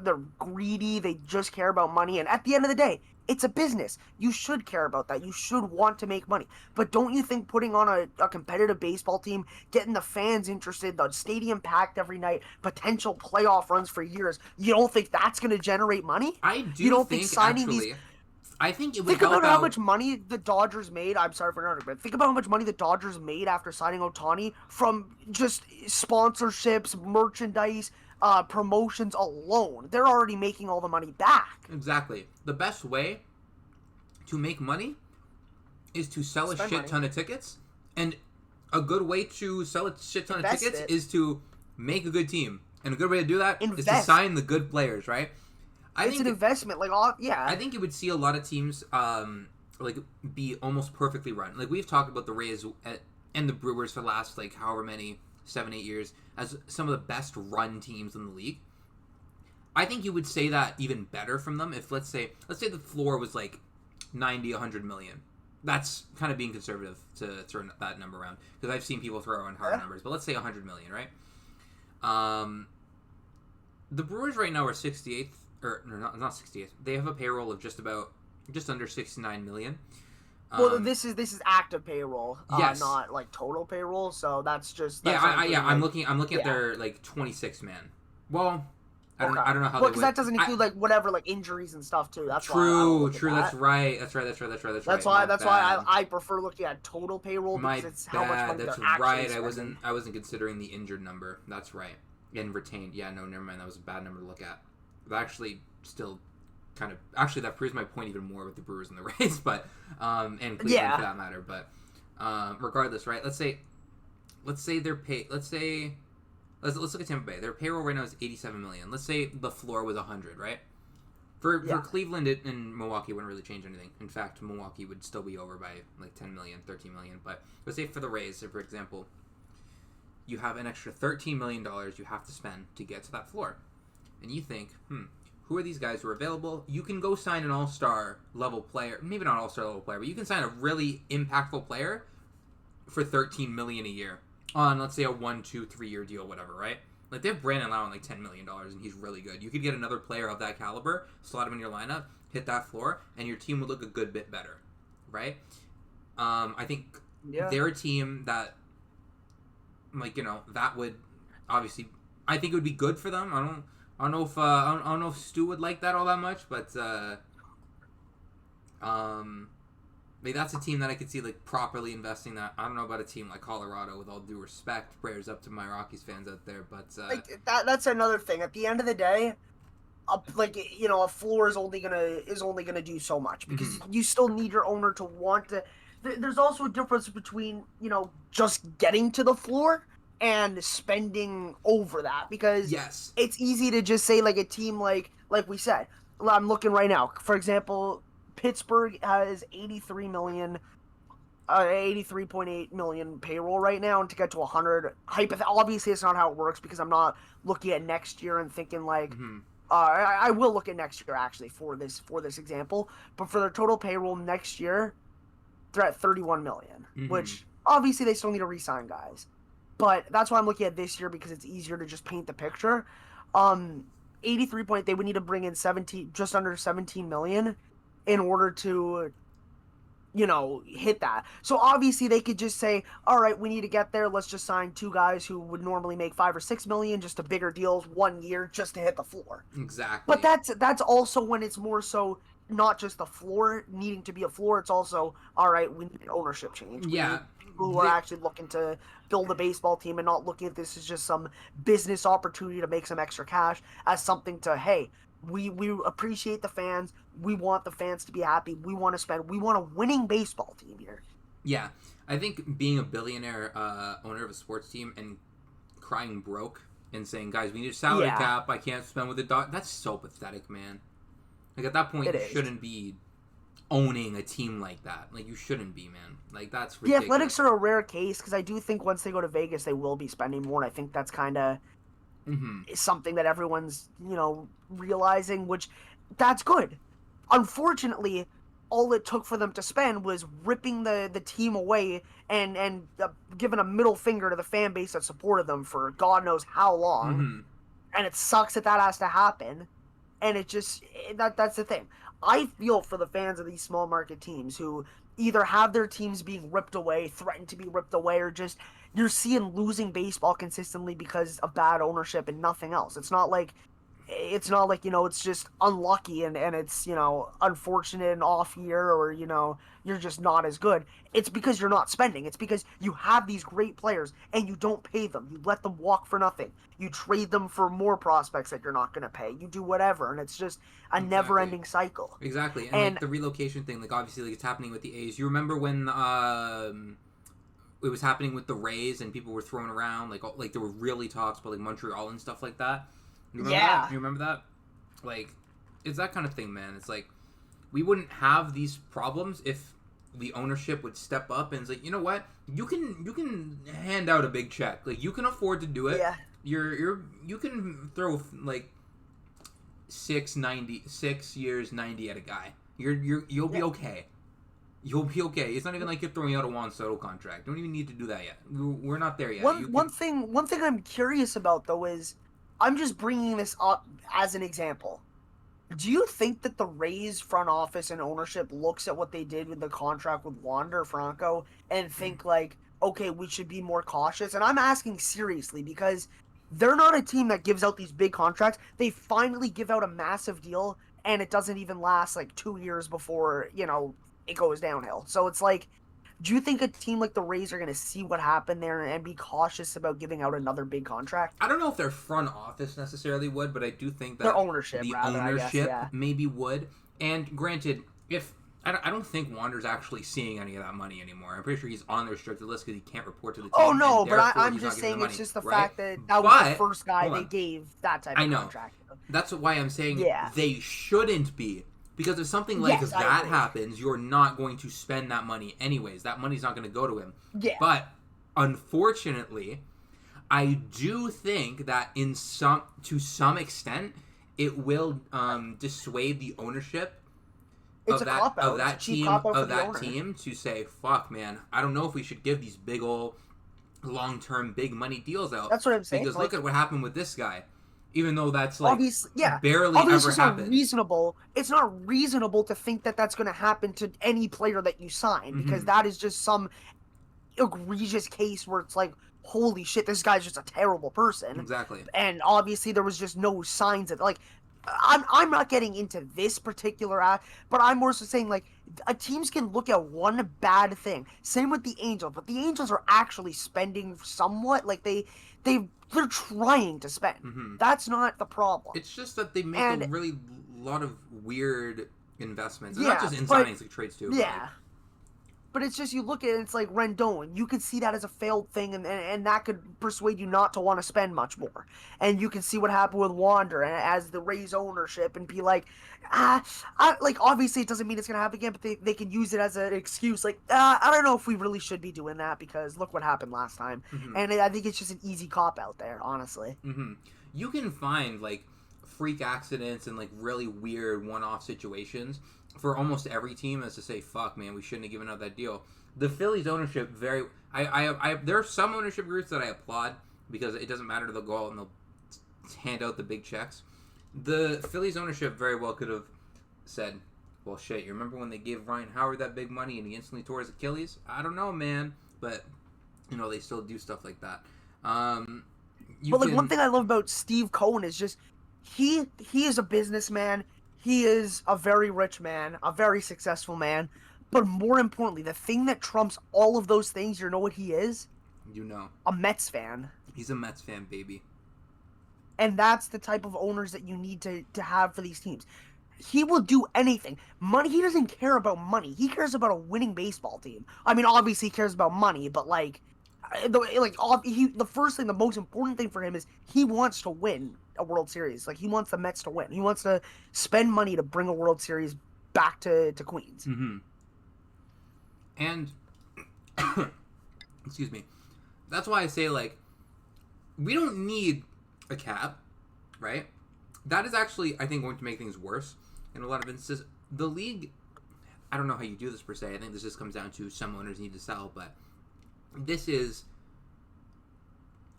They're greedy. They just care about money. And at the end of the day, it's a business. You should care about that. You should want to make money. But don't you think putting on a competitive baseball team, getting the fans interested, the stadium packed every night, potential playoff runs for years, you don't think that's going to generate money? I do. You don't think signing actually, these... I think it would Think about how much money the Dodgers made. I'm sorry for interrupting, but think about how much money the Dodgers made after signing Ohtani from just sponsorships, merchandise, promotions alone. They're already making all the money back. Exactly. The best way to make money is to sell a shit ton of tickets, and a good way to sell a shit ton of tickets is to make a good team, and a good way to do that is to sign the good players, right? It's an investment, I think you would see a lot of teams be almost perfectly run. Like we've talked about the Rays and the Brewers for the last however many 7-8 years as some of the best run teams in the league. I think you would say that even better from them if let's say the floor was 90, 100 million. That's kind of being conservative to throw that number around because I've seen people throw around hard numbers, but let's say 100 million, right? The Brewers right now are 68th. Or no, not 68th. They have a payroll of just under 69 million. Well, this is active payroll, yes. Not total payroll. So that's I'm looking at their 26 man. Well, I don't know how. Well, because that doesn't include whatever injuries and stuff too. That's true. That's right. That's why I prefer looking at total payroll because it's how much money that's they're actually right. spending. I wasn't considering the injured number. That's right. And retained. Yeah, no, never mind. That was a bad number to look at. But actually, still that proves my point even more with the Brewers and the Rays, but and Cleveland for that matter. But regardless, right? Let's say their pay. Let's look at Tampa Bay. Their payroll right now is 87 million. Let's say the floor was 100, right? For Cleveland and Milwaukee, it wouldn't really change anything. In fact, Milwaukee would still be over by 10 million, 13 million. But let's say for the Rays, for example, you have an extra $13 million you have to spend to get to that floor. And you think, who are these guys who are available? You can go sign an all-star level player. Maybe not all-star level player, but you can sign a really impactful player for $13 million a year on, let's say, a 1, 2, 3 year deal, whatever, right? They have Brandon Lau on $10 million, and he's really good. You could get another player of that caliber, slot him in your lineup, hit that floor, and your team would look a good bit better, right? I think they're a team that, that would obviously, I think it would be good for them. I don't know if Stu would like that all that much, but that's a team that I could see properly investing that. I don't know about a team like Colorado, with all due respect. Prayers up to my Rockies fans out there, but that's another thing. At the end of the day, a floor is only gonna do so much because you still need your owner to want to. There's also a difference between just getting to the floor and spending over that, because it's easy to just say a team like we said. I'm looking right now. For example, Pittsburgh has 83.8 million payroll right now, and to get to 100, obviously it's not how it works because I'm not looking at next year and thinking I will look at next year actually for this example, but for their total payroll next year, they're at 31 million, which obviously they still need to re-sign guys. But that's why I'm looking at this year because it's easier to just paint the picture. 83 point, they would need to bring in just under 17 million in order to, hit that. So obviously they could just say, all right, we need to get there. Let's just sign 2 guys who would normally make 5 or 6 million, just to bigger deals 1 year just to hit the floor. Exactly. But that's also when it's more so not just the floor needing to be a floor. It's also, all right, we need an ownership change. Who are actually looking to build a baseball team and not looking at this as just some business opportunity to make some extra cash, as something to, hey, we appreciate the fans. We want the fans to be happy. We want to spend. We want a winning baseball team here. Yeah, I think being a billionaire owner of a sports team and crying broke and saying, "Guys, we need a salary Yeah, cap. I can't spend with the dog." That's so pathetic, man. Like at that point, it you is. shouldn't be owning a team like that. Like you shouldn't be, man. Like that's The Athletics ridiculous. are a rare case because I do think once they go to Vegas, they will be spending more. And I think that's kind of Mm-hmm. something that everyone's realizing, which that's good. Unfortunately, all it took for them to spend was ripping the team away and giving a middle finger to the fan base that supported them for God knows how long. Mm-hmm. And it sucks that that has to happen. And it just that's the thing. I feel for the fans of these small market teams who either have their teams being ripped away, threatened to be ripped away, or just you're seeing losing baseball consistently because of bad ownership and nothing else. It's not like it's just unlucky and it's unfortunate and off year, or you're just not as good. It's because you're not spending. It's because you have these great players and you don't pay them. You let them walk for nothing. You trade them for more prospects that you're not going to pay. You do whatever, and it's just a never Exactly. ending cycle. Exactly. And like And the relocation thing, like obviously like it's happening with the A's. You remember when it was happening with the Rays and people were throwing around like there were really talks about like Montreal and stuff like that. You remember yeah, that? You remember that? Like it's that kind of thing, man. It's like we wouldn't have these problems if the ownership would step up and it's like, you know what? You can hand out a big check. Like you can afford to do it. yeah, You can throw like 6 years 90 at a guy. You'll be yeah. okay. You'll be okay. It's not even like you're throwing out a Juan Soto contract. Don't even need to do that yet. We're not there yet. One You one can. thing one thing I'm curious about though is I'm just bringing this up as an example. Do you think that the Rays front office and ownership looks at what they did with the contract with Wander Franco and think like, okay, we should be more cautious? And I'm asking seriously because they're not a team that gives out these big contracts. They finally give out a massive deal and it doesn't even last like 2 years before, it goes downhill. So it's like, do you think a team like the Rays are going to see what happened there and be cautious about giving out another big contract? I don't know if their front office necessarily would, but I do think Their that ownership, the rather, I guess, ownership yeah. maybe would. And granted, if I don't think Wander's actually seeing any of that money anymore. I'm pretty sure he's on the restricted list because he can't report to the Oh team, and no, but therefore I'm he's not just getting the saying it's money, just the right? fact that that was the But first guy hold they on, gave that type I of know. contract. That's why I'm saying Yeah. they shouldn't be. Because if something like Yes, I that agree. happens, you're not going to spend that money anyways. That money's not going to go to him. Yeah. But unfortunately, I do think that to some extent, it will dissuade the ownership It's a cop of out. It's a that cheap team cop out for the owner. to say, "Fuck, man, I don't know if we should give these big old long-term big money deals out That's what I'm saying. because look Like, at what happened with this guy." Even though that's like obviously, yeah. barely Obviously, ever it's not happens. reasonable. It's not reasonable to think that that's going to happen to any player that you sign because Hmm. that is just some egregious case where it's like, holy shit, this guy's just a terrible person. Exactly. And obviously there was just no signs of like I'm not getting into this particular act, but I'm more so saying like teams can look at one bad thing. Same with the Angels, but the Angels are actually spending somewhat. Like they're trying to spend. Hmm. That's not the problem. It's just that they make a And really lot of weird investments. And not yeah, just in but signings, like trades too. But like, yeah. But it's just you look at it, it's like Rendon. You could see that as a failed thing, and that could persuade you not to want to spend much more. And you can see what happened with Wander and as the Rays ownership, and be like, like obviously it doesn't mean it's gonna happen again, but they can use it as an excuse. Like, I don't know if we really should be doing that because look what happened last time. hmm And I think it's just an easy cop out there, honestly. hmm you can find like freak accidents and like really weird one-off situations for almost every team as to say, "Fuck, man, we shouldn't have given out that deal." The Phillies ownership there are some ownership groups that I applaud because it doesn't matter to the goal and they'll hand out the big checks. The Phillies ownership very well could have said, "Well, shit, you remember when they gave Ryan Howard that big money and he instantly tore his Achilles? I don't know, man," but they still do stuff like that. You But like one can. thing I love about Steve Cohen is just he is a businessman. He is a very rich man, a very successful man. But more importantly, the thing that trumps all of those things, you know what he is? You know, A Mets fan. he's a Mets fan, baby. And that's the type of owners that you need to have for these teams. he will do anything. Money, he doesn't care about money. He cares about a winning baseball team. I mean, obviously he cares about money, but the first thing, the most important thing for him is he wants to win a World Series. Like, he wants the Mets to win. He wants to spend money to bring a World Series back to Queens. Mm-hmm. And, excuse me, that's why I say, like, we don't need a cap, right? That is actually, I think, going to make things worse in a lot of instances. The league, I don't know how you do this per se. I think this just comes down to some owners need to sell, but this is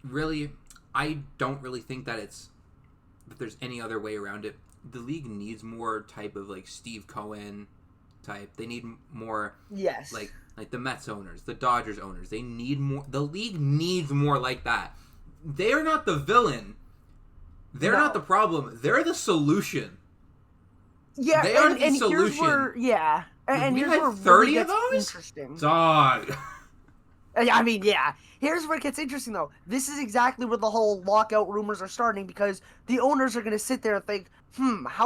really, I don't really think that there's any other way around it. The league needs more type of, like, Steve Cohen type. They need more, yes, like the Mets owners, the Dodgers owners. They need more. The league needs more like that. They are not the villain. They're not the problem. They're the solution. Yeah, they are the and solution. Here's where, yeah, and we here's had where 30 really of those. Interesting. Dog. I mean, yeah. Here's where it gets interesting, though. This is exactly where the whole lockout rumors are starting, because the owners are going to sit there and think,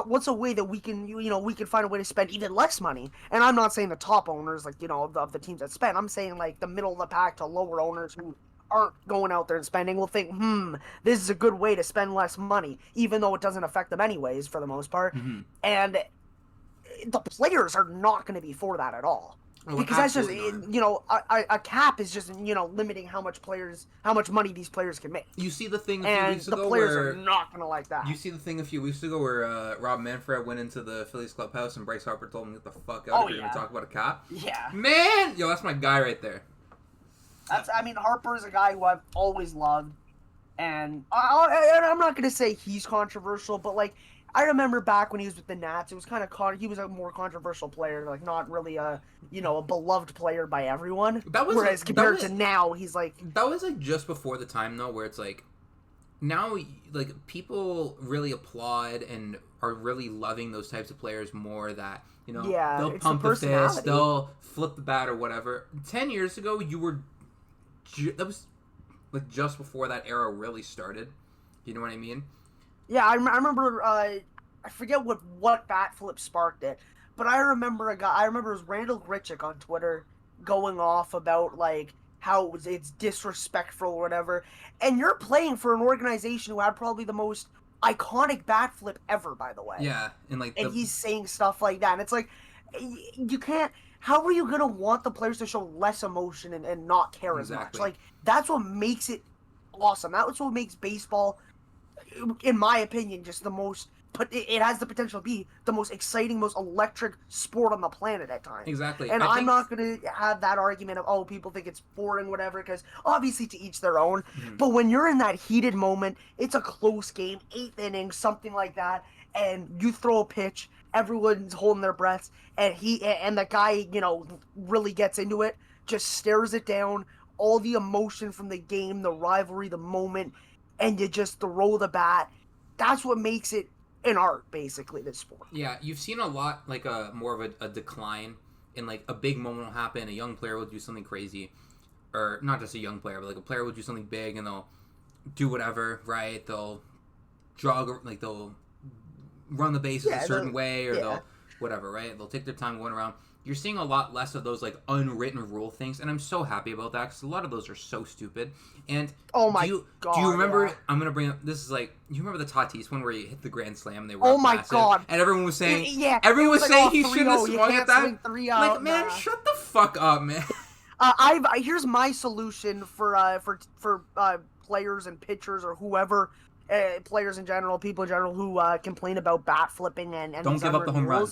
what's a way that we can, we can find a way to spend even less money? And I'm not saying the top owners, like, of the teams that spend. I'm saying, like, the middle of the pack to lower owners who aren't going out there and spending will think, this is a good way to spend less money, even though it doesn't affect them anyways, for the most part. Mm-hmm. And the players are not going to be for that at all. Oh, because that's just, a cap is just, limiting how much money these players can make. You see the thing a few weeks ago the players where are not going to like that. You see the thing a few weeks ago where Rob Manfred went into the Phillies clubhouse and Bryce Harper told him to get the fuck out if you're going to talk about a cap. Yeah. Man! Yo, that's my guy right there. Harper is a guy who I've always loved. And I'm not going to say he's controversial, but, like, I remember back when he was with the Nats, it was kind of he was a more controversial player, like not really a beloved player by everyone. Whereas compared to now, he's like, that was like just before the time though, where it's like now like people really applaud and are really loving those types of players more. That they'll pump the fist, they'll flip the bat or whatever. 10 years ago, that was like just before that era really started. You know what I mean? Yeah, I remember, I forget what bat flip sparked it, but I remember it was Randall Grichuk on Twitter going off about, like, how it's disrespectful or whatever, and you're playing for an organization who had probably the most iconic bat flip ever, by the way. Yeah, and he's saying stuff like that, and it's like, you can't, how are you going to want the players to show less emotion and not care as much? Like, that's what makes it awesome. That's what makes baseball, in my opinion, just the most, but it has the potential to be the most exciting, most electric sport on the planet at times. Exactly. And I'm not going to have that argument of, people think it's boring, whatever, because obviously to each their own. Mm-hmm. But when you're in that heated moment, it's a close game, 8th inning, something like that, and you throw a pitch, everyone's holding their breaths, and the guy, really gets into it, just stares it down, all the emotion from the game, the rivalry, the moment, and you just throw the bat. That's what makes it an art, basically, this sport. Yeah, you've seen a lot, like, more of a decline in, like, a big moment will happen, a young player will do something crazy, or not just a young player, but, like, a player will do something big, and they'll do whatever, right? They'll jog, like, they'll run the bases a certain way, or they'll whatever, right? They'll take their time going around. You're seeing a lot less of those, like, unwritten rule things, and I'm so happy about that, because a lot of those are so stupid. And God, do you remember, I'm going to bring up, this is like, you remember the Tatis one where he hit the grand slam, and they were God. And everyone was saying, everyone was saying he shouldn't have swung at that. Like, man, shut the fuck up, man. Here's my solution for players and pitchers or whoever, players in general, people in general who complain about bat flipping and don't give up the home run.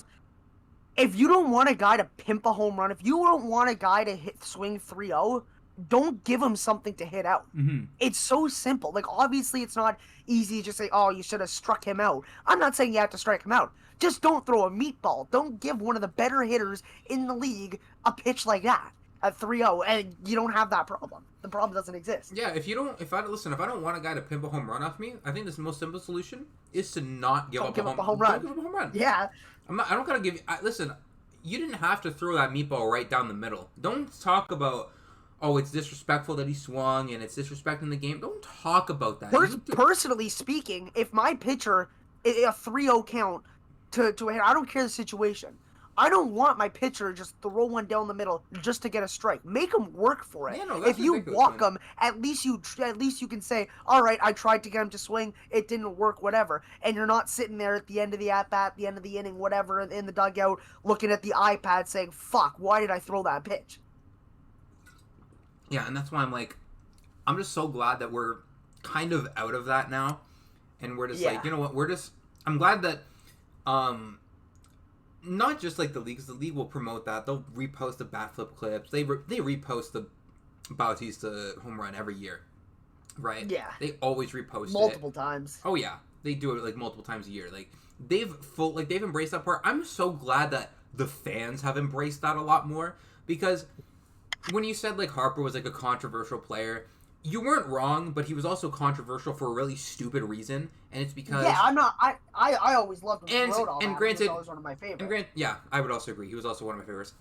If you don't want a guy to pimp a home run, if you don't want a guy to swing 3-0, don't give him something to hit out. Mm-hmm. It's so simple. Like, obviously, it's not easy to just say, oh, you should have struck him out. I'm not saying you have to strike him out. Just don't throw a meatball. Don't give one of the better hitters in the league a pitch like that at 3-0, and you don't have that problem. The problem doesn't exist. Yeah, if I don't want a guy to pimp a home run off me, I think the most simple solution is to not give up a home run. Don't give up a home run. Yeah. I don't gotta give you. Listen, you didn't have to throw that meatball right down the middle. Don't talk about, oh, it's disrespectful that he swung and it's disrespecting the game. Don't talk about that. Personally speaking, if my pitcher, a 3-0 count, to a hitter. I don't care the situation. I don't want my pitcher to just throw one down the middle just to get a strike. Make them work for it. Yeah, no, that's if you ridiculous, walk man. them, at least you can say, all right, I tried to get him to swing, it didn't work, whatever. And you're not sitting there at the end of the at bat, the end of the inning, whatever, in the dugout, looking at the iPad saying, "Fuck, why did I throw that pitch?" Yeah, and that's why I'm just so glad that we're kind of out of that now, and we're just like, you know what, I'm glad that not just like the league, 'cause the league will promote that. They'll repost the bat flip clips. They repost the Bautista home run every year, right? Yeah. They always repost multiple times. Oh yeah, they do it like multiple times a year. Like they've embraced that part. I'm so glad that the fans have embraced that a lot more, because when you said like Harper was like a controversial player, you weren't wrong, but he was also controversial for a really stupid reason, and it's because I always loved him. And granted, he was always one of my favorites. I would also agree. He was also one of my favorites.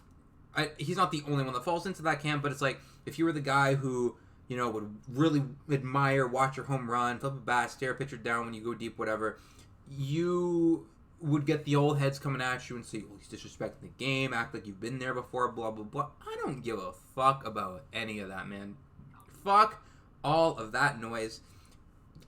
He's not the only one that falls into that camp, but it's like if you were the guy who would really admire, watch your home run, flip a bat, stare a pitcher down when you go deep, whatever, you would get the old heads coming at you and say, "Well, he's disrespecting the game, act like you've been there before, blah blah blah." I don't give a fuck about any of that, man. Fuck all of that noise.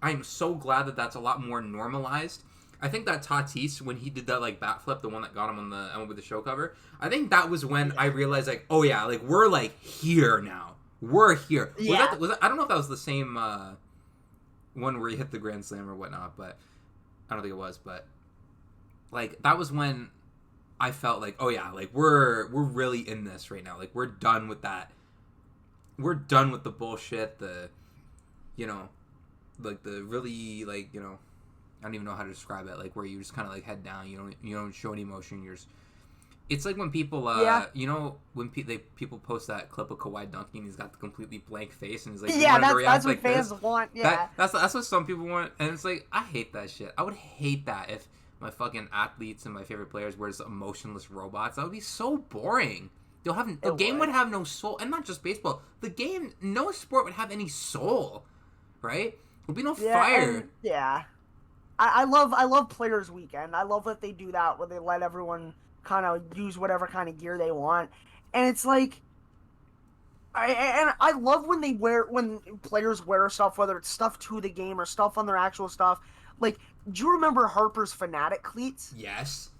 I'm so glad that that's a lot more normalized. I think that Tatis, when he did that like bat flip, the one that got him on the with the show cover, I think that was when I realized like, oh yeah, like we're like here now. We're here. Yeah. Was that, I don't know if that was the same one where he hit the grand slam or whatnot, but I don't think it was. But like that was when I felt like, oh yeah, like we're really in this right now. Like we're done with that. We're done with the bullshit. Like the really like I don't even know how to describe it. Like where you just kind of like head down. You don't show any emotion. You're just. It's like when people when people post that clip of Kawhi dunking, he's got the completely blank face and he's like, that's what fans want. Yeah, that's what some people want, and it's like I hate that shit. I would hate that if my fucking athletes and my favorite players were just emotionless robots. That would be so boring. The game would have no soul, and not just baseball. The game, no sport would have any soul, right? There'd be no fire. I love Players Weekend. I love that they do that, where they let everyone kind of use whatever kind of gear they want, and it's like, I love when players wear stuff, whether it's stuff to the game or stuff on their actual stuff. Like, do you remember Harper's Fanatic cleats? Yes.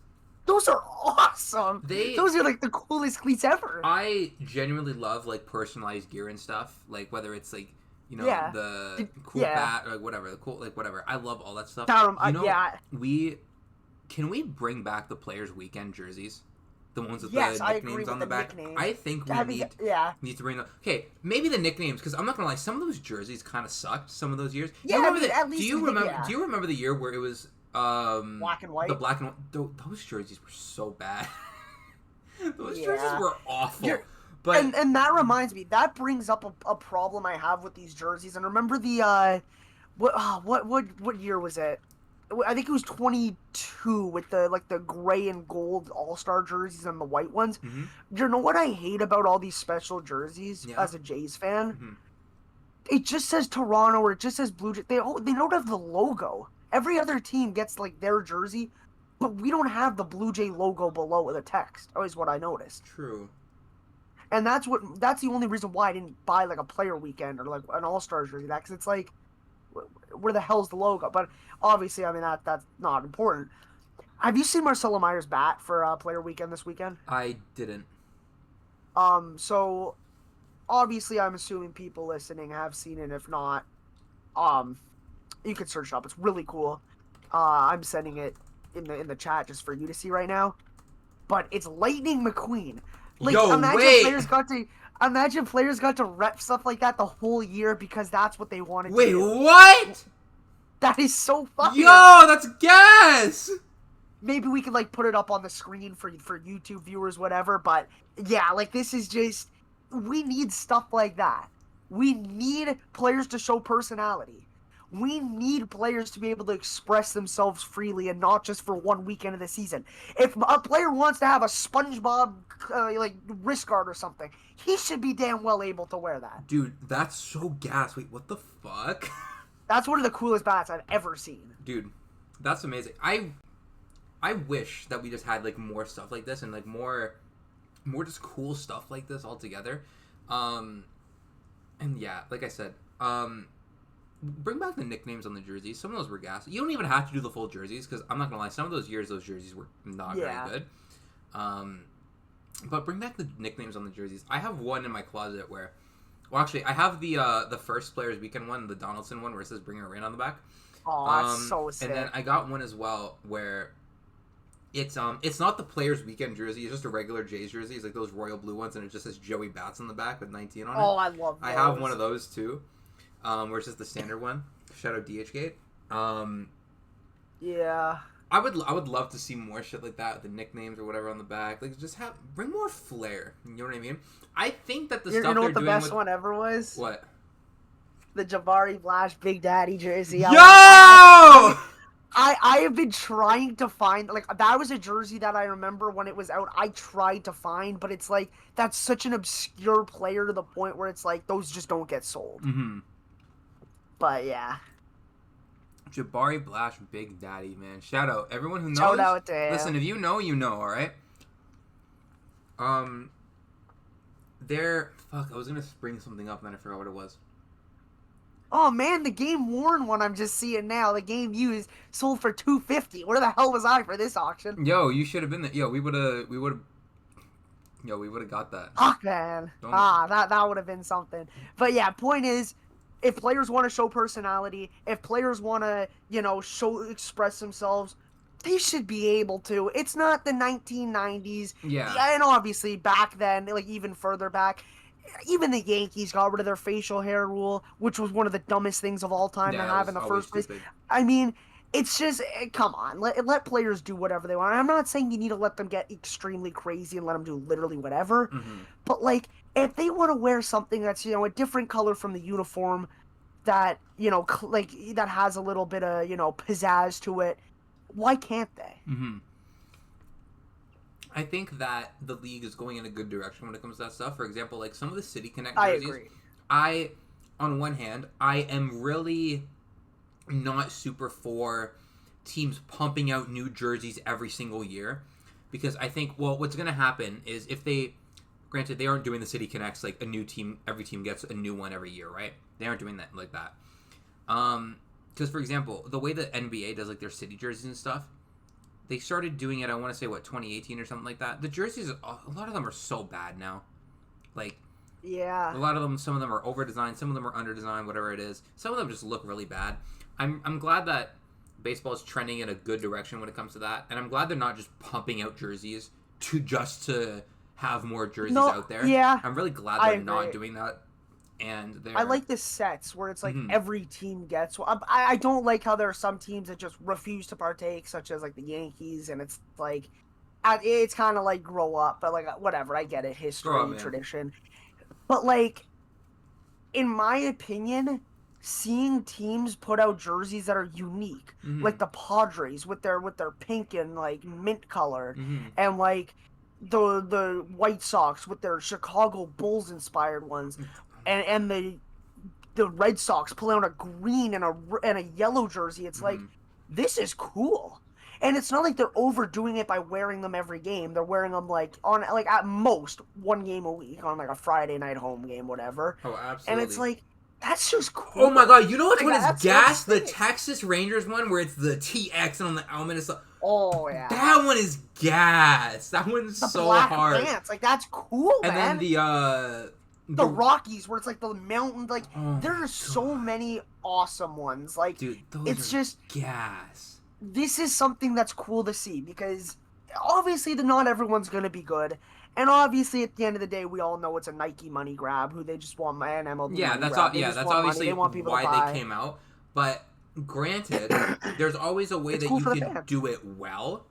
Those are awesome. Those are like the coolest cleats ever. I genuinely love like personalized gear and stuff. Like whether it's like the cool bat or like whatever, the cool like whatever. I love all that stuff. Can we bring back the Players Weekend jerseys? The ones with the nicknames on the back. I think we need to bring them. Okay, maybe the nicknames, because I'm not gonna lie, some of those jerseys kind of sucked. Some of those years. Yeah, do you remember the year where it was black and white? The black and white. Those jerseys were so bad. Those jerseys were awful. But and that reminds me, that brings up a problem I have with these jerseys. And remember the what year was it? I think it was 22 with the gray and gold All-Star jerseys and the white ones. Mm-hmm. You know what I hate about all these special jerseys as a Jays fan? Mm-hmm. It just says Toronto or it just says Blue Jays. They don't have the logo. Every other team gets like their jersey, but we don't have the Blue Jay logo below the text. Always what I noticed. True. And that's the only reason why I didn't buy like a Player Weekend or like an All-Star jersey. Because it's like, where the hell's the logo? But obviously, I mean that's not important. Have you seen Marcelo Meyer's bat for Player Weekend this weekend? I didn't. So obviously, I'm assuming people listening have seen it. If not, you can search it up. It's really cool. I'm sending it in the chat just for you to see right now. But it's Lightning McQueen. Like, imagine players got to rep stuff like that the whole year because that's what they wanted to do. Wait, what? That is so funny. Yo, that's gas! Maybe we could, like, put it up on the screen for YouTube viewers, whatever, but, yeah, like, this is just... We need stuff like that. We need players to show personality. We need players to be able to express themselves freely and not just for one weekend of the season. If a player wants to have a SpongeBob wrist guard or something, he should be damn well able to wear that. Dude, that's so gas. Wait, what the fuck? That's one of the coolest bats I've ever seen. Dude, that's amazing. I I wish that we just had like more stuff like this and like more just cool stuff like this altogether. And yeah, like I said, bring back the nicknames on the jerseys. Some of those were gas. You don't even have to do the full jerseys because I'm not gonna lie, some of those years those jerseys were not very good. But bring back the nicknames on the jerseys. I have one in my closet where, well, actually, I have the first Players Weekend one, the Donaldson one, where it says "Bring Her In" on the back. Oh, that's so sick. And then I got one as well where it's not the Players Weekend jersey. It's just a regular Jays jersey. It's like those royal blue ones, and it just says Joey Bats on the back with 19 on it. Oh, I love those. I have one of those too, where it's just the standard one. Shout out DHgate. Yeah. I would love to see more shit like that, the nicknames or whatever on the back. Like, just bring more flair. You know what I mean? I think that the stuff they're doing. You know what the best one ever was? What? The Jabari Blash Big Daddy jersey. Yo! I have been trying to find, like, that was a jersey that I remember when it was out. I tried to find, but it's like that's such an obscure player to the point where it's like those just don't get sold. Mm-hmm. But yeah. Jabari Blash, Big Daddy, man. Shout out. Everyone who knows. Shout out to him. Listen, if you know, you know, alright? Fuck, I was gonna bring something up and then I forgot what it was. Oh man, the game worn one I'm just seeing now. The game used sold for $250. Where the hell was I for this auction? Yo, you should have been there. Yo, we would have got that. Fuck, man. That would have been something. But yeah, point is, if players want to show personality, if players want to, express themselves, they should be able to. It's not the 1990s. Yeah. And obviously back then, like even further back, even the Yankees got rid of their facial hair rule, which was one of the dumbest things of all time to have in the first place. I mean, it's just, come on, let players do whatever they want. I'm not saying you need to let them get extremely crazy and let them do literally whatever, but like, if they want to wear something that's, a different color from the uniform that, that has a little bit of, pizzazz to it, why can't they? Mm-hmm. I think that the league is going in a good direction when it comes to that stuff. For example, like some of the City Connect jerseys. I agree. On one hand, I am really not super for teams pumping out new jerseys every single year. Because I think, what's going to happen is if granted, they aren't doing the City Connects like a new team, every team gets a new one every year, right? They aren't doing that like that. Because, for example, the way the NBA does like their city jerseys and stuff, they started doing it, I want to say, 2018 or something like that. The jerseys, a lot of them are so bad now. Like, yeah. A lot of them, some of them are over-designed, some of them are under-designed, whatever it is. Some of them just look really bad. I'm glad that baseball is trending in a good direction when it comes to that. And I'm glad they're not just pumping out jerseys to have more jerseys out there. Yeah. I'm really glad they're not doing that. And I like the sets where it's like every team gets. I don't like how there are some teams that just refuse to partake, such as like the Yankees, and it's like it's kind of like grow up, but like whatever. I get it, history, tradition, but like in my opinion, seeing teams put out jerseys that are unique, like the Padres with their pink and like mint color, and like the White Sox with their Chicago Bulls inspired ones. And the Red Sox pulling out a green and a yellow jersey. It's like, this is cool. And it's not like they're overdoing it by wearing them every game. They're wearing them like at most one game a week on like a Friday night home game, whatever. Oh, absolutely. And it's like, that's just cool. Oh my god, you know which one is gas? The Texas Rangers one where it's the TX and on the helmet is. Oh yeah. That one is gas. That one's the so black hard. Pants. Like that's cool, and man. And then the Rockies, where it's like the mountain, like there are so many awesome ones. Like, dude, it's just gas. This is something that's cool to see because obviously not everyone's gonna be good, and obviously at the end of the day, we all know it's a Nike money grab. Who they just want an MLB. Yeah, that's obviously why they came out. But granted, there's always a way that you can do it well.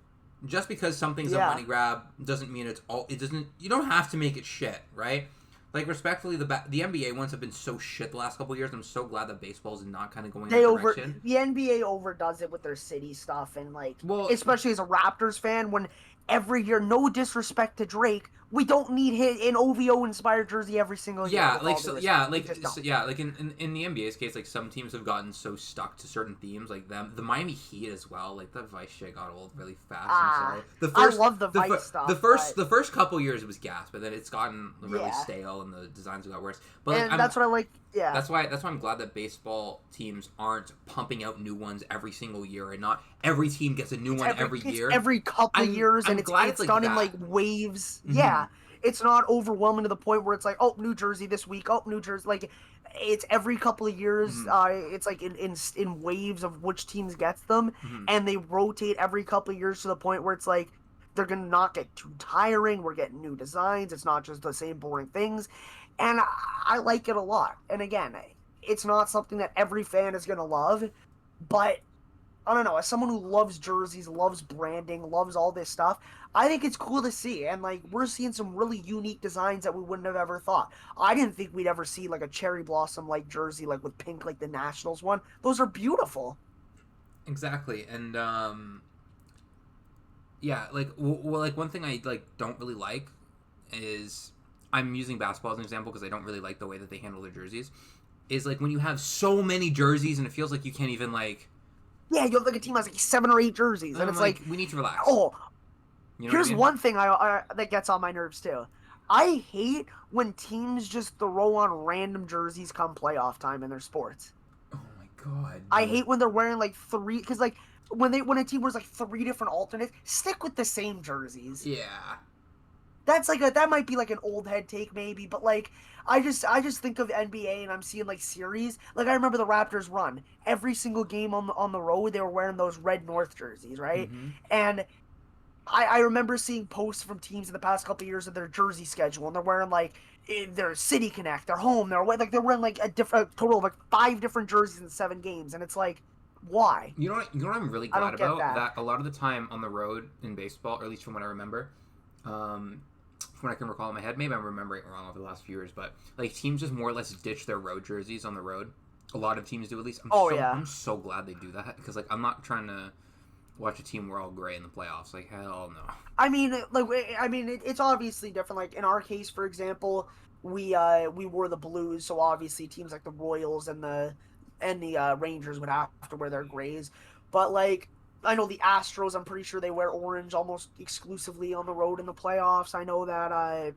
Just because something's a money grab doesn't mean it's all. It doesn't. You don't have to make it shit, right? Like, respectfully, the NBA ones have been so shit the last couple of years. I'm so glad that baseball's not kind of going in that direction. The NBA overdoes it with their city stuff. And, like, especially as a Raptors fan, when every year, no disrespect to Drake, we don't need an OVO inspired jersey every single year. Yeah, like like in the NBA's case, like some teams have gotten so stuck to certain themes, like the Miami Heat as well. Like that Vice shit got old really fast. I'm sorry. I love the Vice stuff. The first couple years it was gas, but then it's gotten really stale and the designs have got worse. But like, that's what I like. Yeah, that's why I'm glad that baseball teams aren't pumping out new ones every single year, and not every team gets a new one every year. Every couple of years, and it's like done in like waves. Mm-hmm. Yeah, it's not overwhelming to the point where it's like, oh, New Jersey this week, oh, New Jersey. Like, it's every couple of years. Mm-hmm. It's like in waves of which teams gets them, and they rotate every couple of years to the point where it's like they're gonna not get too tiring. We're getting new designs. It's not just the same boring things. And I like it a lot. And again, it's not something that every fan is going to love. But, I don't know, as someone who loves jerseys, loves branding, loves all this stuff, I think it's cool to see. And, like, we're seeing some really unique designs that we wouldn't have ever thought. I didn't think we'd ever see, like, a cherry blossom-like jersey, like, with pink, like the Nationals one. Those are beautiful. Exactly. And, yeah, like, well, like, one thing I, like, don't really like is... I'm using basketball as an example because I don't really like the way that they handle their jerseys. Is like when you have so many jerseys and it feels like you can't even like. Yeah, you have like a team has like 7 or 8 jerseys, and it's like we need to relax. Oh, you know here's one thing I that gets on my nerves too. I hate when teams just throw on random jerseys come playoff time in their sports. Oh my god! I hate when they're wearing like 3 because like when a team wears like 3 different alternates, stick with the same jerseys. Yeah. That's like that might be like an old head take maybe, but like I just think of NBA and I'm seeing like series. Like I remember the Raptors run every single game on the road. They were wearing those red North jerseys, right? Mm-hmm. And I remember seeing posts from teams in the past couple of years of their jersey schedule, and they're wearing like their City Connect, their home, they're wearing like a total of like 5 different jerseys in 7 games, and it's like, why? You know what I'm really glad about? That a lot of the time on the road in baseball, or at least from what I remember, from what I can recall in my head, maybe I'm remembering it wrong over the last few years, but like teams just more or less ditch their road jerseys on the road. A lot of teams do, at least. I'm so glad they do that because like I'm not trying to watch a team wear all gray in the playoffs. Like hell no. I mean, it's obviously different. Like in our case, for example, we wore the blues, so obviously teams like the Royals and the Rangers would have to wear their grays. But like I know the Astros, I'm pretty sure they wear orange almost exclusively on the road in the playoffs. I know that I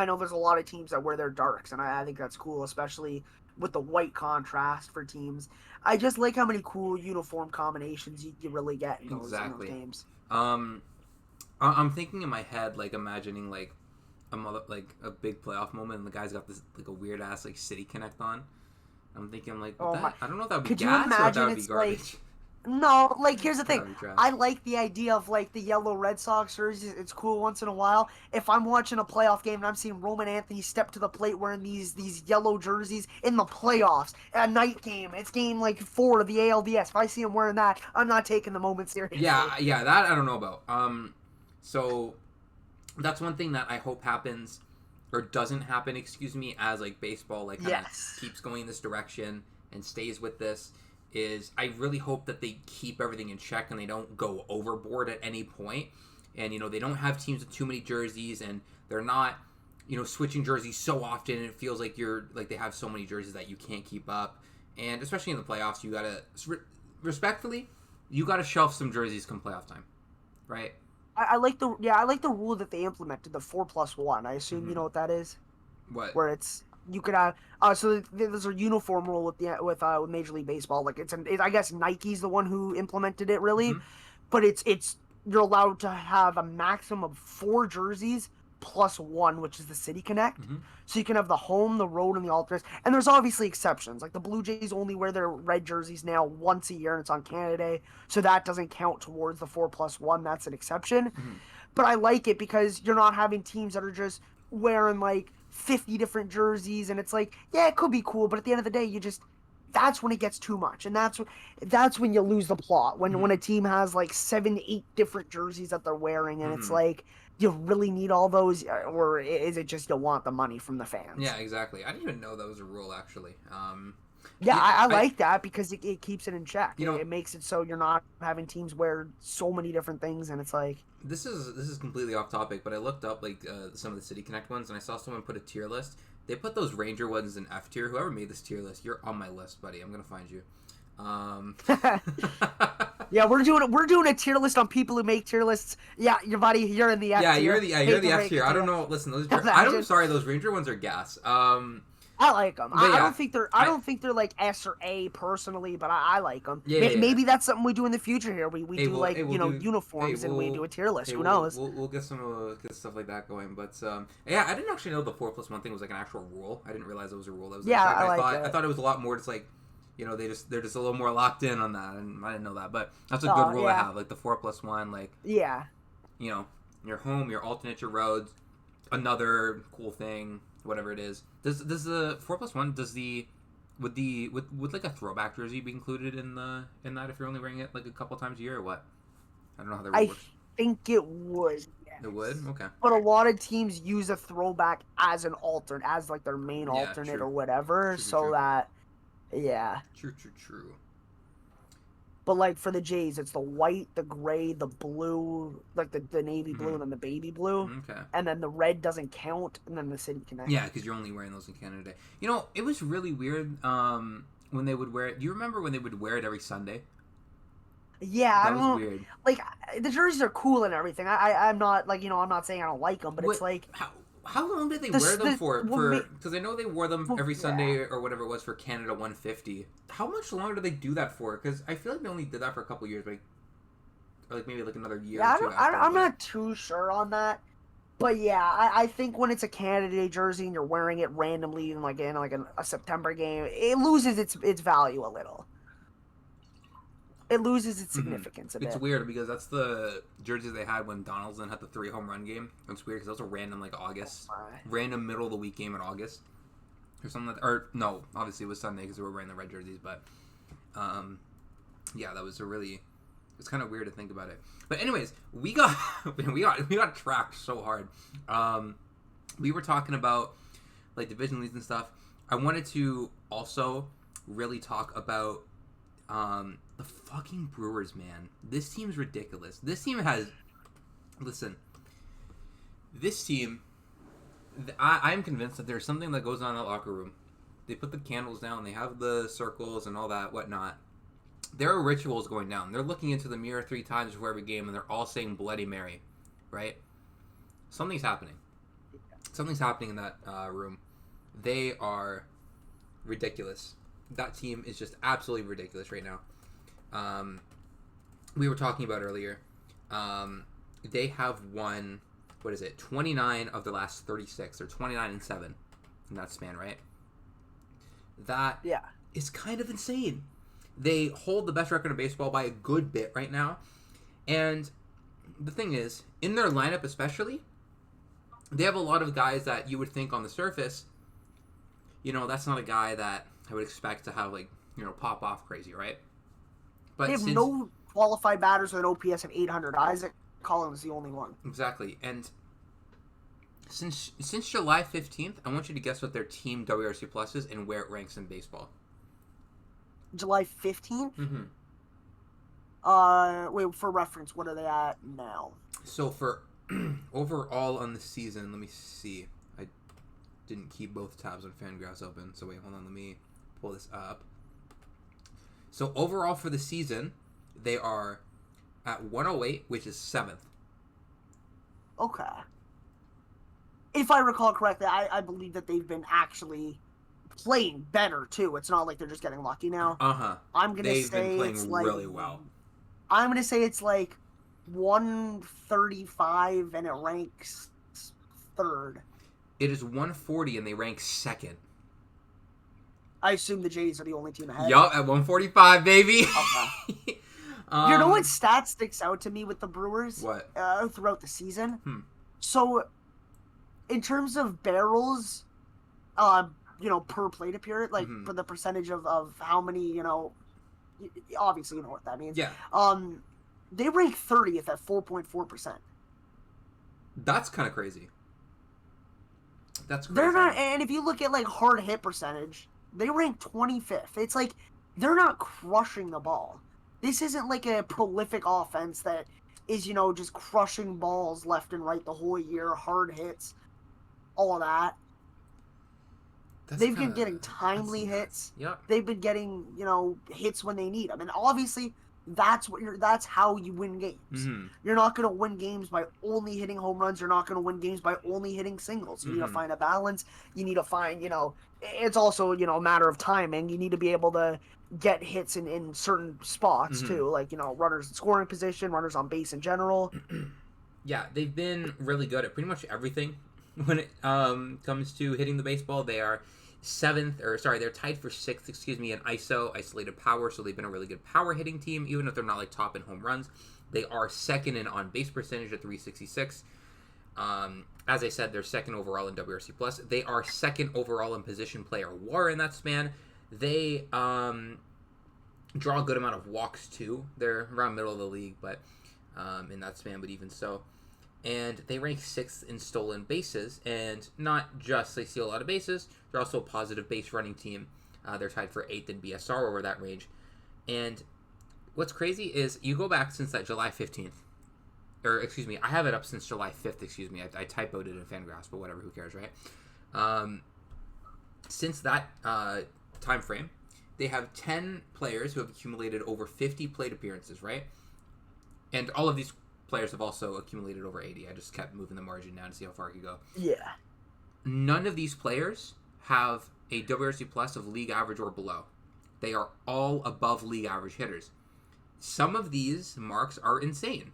know there's a lot of teams that wear their darks, and I think that's cool, especially with the white contrast for teams. I just like how many cool uniform combinations you really get in those games. I'm thinking in my head, like imagining like a big playoff moment, and the guy's got this like a weird ass like City Connect on. I'm thinking like, I don't know if that would be gas or if that would be garbage. Like, no, like here's the thing. I like the idea of like the yellow Red Sox jerseys. It's cool once in a while. If I'm watching a playoff game and I'm seeing Roman Anthony step to the plate wearing these yellow jerseys in the playoffs, a night game, it's game like 4 of the ALDS. If I see him wearing that, I'm not taking the moment seriously. Yeah, that I don't know about. So that's one thing that I hope happens or doesn't happen. Excuse me, as like baseball like kind of keeps going in this direction and stays with this. Is I really hope that they keep everything in check and they don't go overboard at any point. And, they don't have teams with too many jerseys and they're not, switching jerseys so often and it feels like they have so many jerseys that you can't keep up. And especially in the playoffs, you gotta, respectfully, you gotta shelf some jerseys come playoff time, right? I like the rule that they implemented, the 4+1. I assume you know what that is? What? Where it's... You could have so there's a uniform rule with Major League Baseball. Like I guess Nike's the one who implemented it really, but it's you're allowed to have a maximum of 4 jerseys plus 1, which is the City Connect. So you can have the home, the road, and the alternates. And there's obviously exceptions. Like the Blue Jays only wear their red jerseys now once a year, and it's on Canada Day, so that doesn't count towards the 4+1. That's an exception. But I like it because you're not having teams that are just wearing like 50 different jerseys, and it's like, yeah, it could be cool, but at the end of the day, that's when it gets too much, and that's when you lose the plot, when a team has like 7-8 different jerseys that they're wearing, and it's like, you really need all those, or is it just you want the money from the fans? Yeah, exactly. I didn't even know that was a rule, actually. Yeah, I like that because it keeps it in check. You know, It makes it so you're not having teams wear so many different things, and it's like this is completely off topic, but I looked up like some of the City Connect ones, and I saw someone put a tier list. They put those Ranger ones in F tier. Whoever made this tier list, you're on my list, buddy. I'm gonna find you. Yeah, we're doing a tier list on people who make tier lists. Yeah, your buddy, you're in the F yeah, tier. you're the F tier. I don't know. Listen, those I'm sorry, those Ranger ones are gas. I like them. Yeah, I don't think they're like S or A personally, but I like them. Yeah, Maybe that's something we do in the future here. We do like uniforms and we do a tier list. Who knows? We'll get some get stuff like that going. But yeah, I didn't actually know the 4+1 thing was like an actual rule. I didn't realize it was a rule. That was I thought it was a lot more. Just like they're just a little more locked in on that, and I didn't know that. But that's a good rule to have, like the 4+1. Like your home, your alternate, your roads. Another cool thing. Whatever it is, does the 4+1 would like a throwback jersey be included in that if you're only wearing it like a couple times a year or what? I don't know how that works. I think it would. Yes. It would, okay. But a lot of teams use a throwback as an alternate, as like their main alternate or whatever, that True. But like for the Jays, it's the white, the gray, the blue, like the navy blue, and then the baby blue. Okay. And then the red doesn't count, and then the City Connect. Yeah, because you're only wearing those in Canada. You know, it was really weird when they would wear it. Do you remember when they would wear it every Sunday? Yeah, that was weird. Like the jerseys are cool and everything. I'm not like I'm not saying I don't like them, but it's like how long did they wear them for? Because I know they wore them every Sunday or whatever it was for Canada 150. How much longer did they do that for? Because I feel like they only did that for a couple years, like maybe like another year. Yeah, or two I'm not too sure on that. But yeah, I think when it's a Canada Day jersey and you're wearing it randomly in a September game, it loses its value a little. It loses its significance a bit. It's weird because that's the jerseys they had when Donaldson had the 3 home run game. It's weird because that was a random random middle of the week game in August or something. No, obviously it was Sunday because we were wearing the red jerseys. But yeah, that was it's kind of weird to think about it. But anyways, we got tracked so hard. We were talking about like division leads and stuff. I wanted to also really talk about the fucking Brewers, man. This team's ridiculous. This team I'm convinced that there's something that goes on in that locker room. They put the candles down, they have the circles and all that, whatnot. There are rituals going down. They're looking into the mirror 3 times before every game, and they're all saying Bloody Mary, right? Something's happening. Something's happening in that room. They are ridiculous. That team is just absolutely ridiculous right now. We were talking about earlier. They have won, 29 of the last 36, or 29-7 in that span, right? That is kind of insane. They hold the best record in baseball by a good bit right now. And the thing is, in their lineup especially, they have a lot of guys that you would think on the surface, that's not a guy that I would expect to have, pop off crazy, right? But they have no qualified batters with an OPS of 800. Isaac Collins is the only one. Exactly. And since July 15th, I want you to guess what their team WRC Plus is and where it ranks in baseball. July 15th? Mm-hmm. Wait, for reference, what are they at now? So for overall on the season, let me see. I didn't keep both tabs on Fangraphs open, so wait, hold on, let me pull this up. So overall for the season, they are at 108, which is 7th. Okay. If I recall correctly, I believe that they've been actually playing better too. It's not like they're just getting lucky now. They've been playing really well. I'm gonna say it's like 135 and it ranks 3rd. It is 140 and they rank 2nd. I assume the Jays are the only team ahead. Yup, at 145, baby. Okay. You know what stat sticks out to me with the Brewers? What? Throughout the season? So, in terms of barrels, per plate appearance, for the percentage of how many, obviously you know what that means. Yeah. They rank 30th at 4.4%. That's kind of crazy. That's crazy. They're not, and if you look at hard hit percentage, They rank 25th. It's like they're not crushing the ball. This isn't like a prolific offense that is, just crushing balls left and right the whole year, hard hits, all of that. They've been getting timely hits. Yep. They've been getting, hits when they need them. And obviously, that's how you win games. Mm-hmm. You're not going to win games by only hitting home runs. You're not going to win games by only hitting singles. You need to find a balance. You need to find, it's also, a matter of timing. You need to be able to get hits in certain spots too, like, runners in scoring position, runners on base in general. Yeah, they've been really good at pretty much everything when it comes to hitting the baseball. They are they're tied for 6th, in isolated power, so they've been a really good power hitting team, even if they're not like top in home runs. They are second in on base percentage at 366. As I said, they're second overall in WRC plus. They are second overall in position player WAR in that span. They draw a good amount of walks too. They're around middle of the league, but in that span, but even so. And they rank 6th in stolen bases, and not just they steal a lot of bases, they're also a positive base running team. They're tied for 8th in BSR over that range. And what's crazy is you go back since that July 15th, or excuse me, I have it up since July 5th, I typoed it in Fangraphs, but whatever, who cares, right? Since that time frame, they have 10 players who have accumulated over 50 plate appearances, right? And all of these players have also accumulated over 80. I just kept moving the margin down to see how far I could go. Yeah. None of these players have a WRC plus of league average or below. They are all above league average hitters. Some of these marks are insane.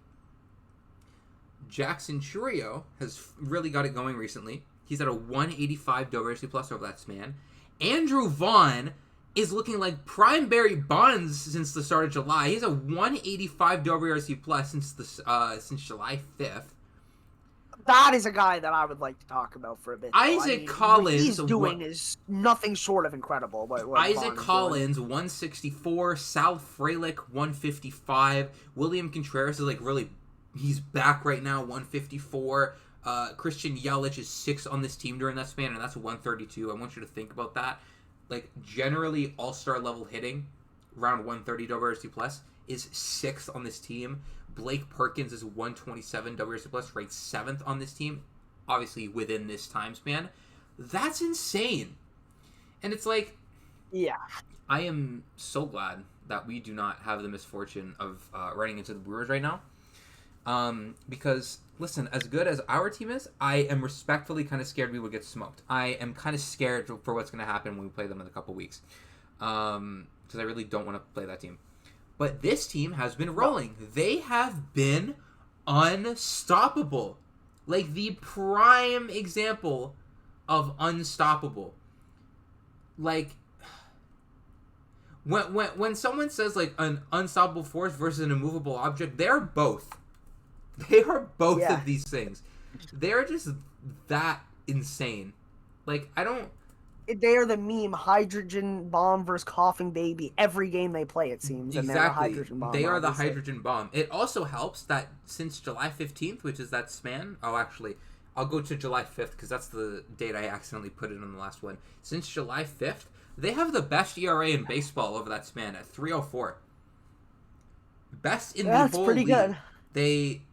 Jackson Churio has really got it going recently. He's at a 185 WRC plus over that span. Andrew Vaughn is looking like prime Barry Bonds since the start of July. He's a 185 WRC plus since July 5th. That is a guy that I would like to talk about for a bit. Isaac Collins, what he's doing is nothing short of incredible. What Isaac Collins, 164. Sal Frelick, 155. William Contreras is he's back right now, 154. Christian Yelich is 6th on this team during that span, and that's 132. I want you to think about that. Generally, all-star level hitting, around 130 WRC plus, is 6th on this team. Blake Perkins is 127 WRC plus, ranked 7th on this team, obviously within this time span. That's insane. And it's yeah. I am so glad that we do not have the misfortune of running into the Brewers right now. Because, listen, as good as our team is, I am respectfully kind of scared we would get smoked. I am kind of scared for what's going to happen when we play them in a couple weeks. Because I really don't want to play that team. But this team has been rolling. They have been unstoppable. The prime example of unstoppable. When someone says, an unstoppable force versus an immovable object, they're both. They are both of these things. They're just that insane. They are the meme hydrogen bomb versus coughing baby every game they play, it seems. Exactly. And they're the hydrogen bomb. They are the hydrogen bomb. It also helps that since July 15th, which is that span... Oh, actually, I'll go to July 5th because that's the date I accidentally put in on the last one. Since July 5th, they have the best ERA in baseball over that span at 3.04. Best in the whole league. That's pretty good. They...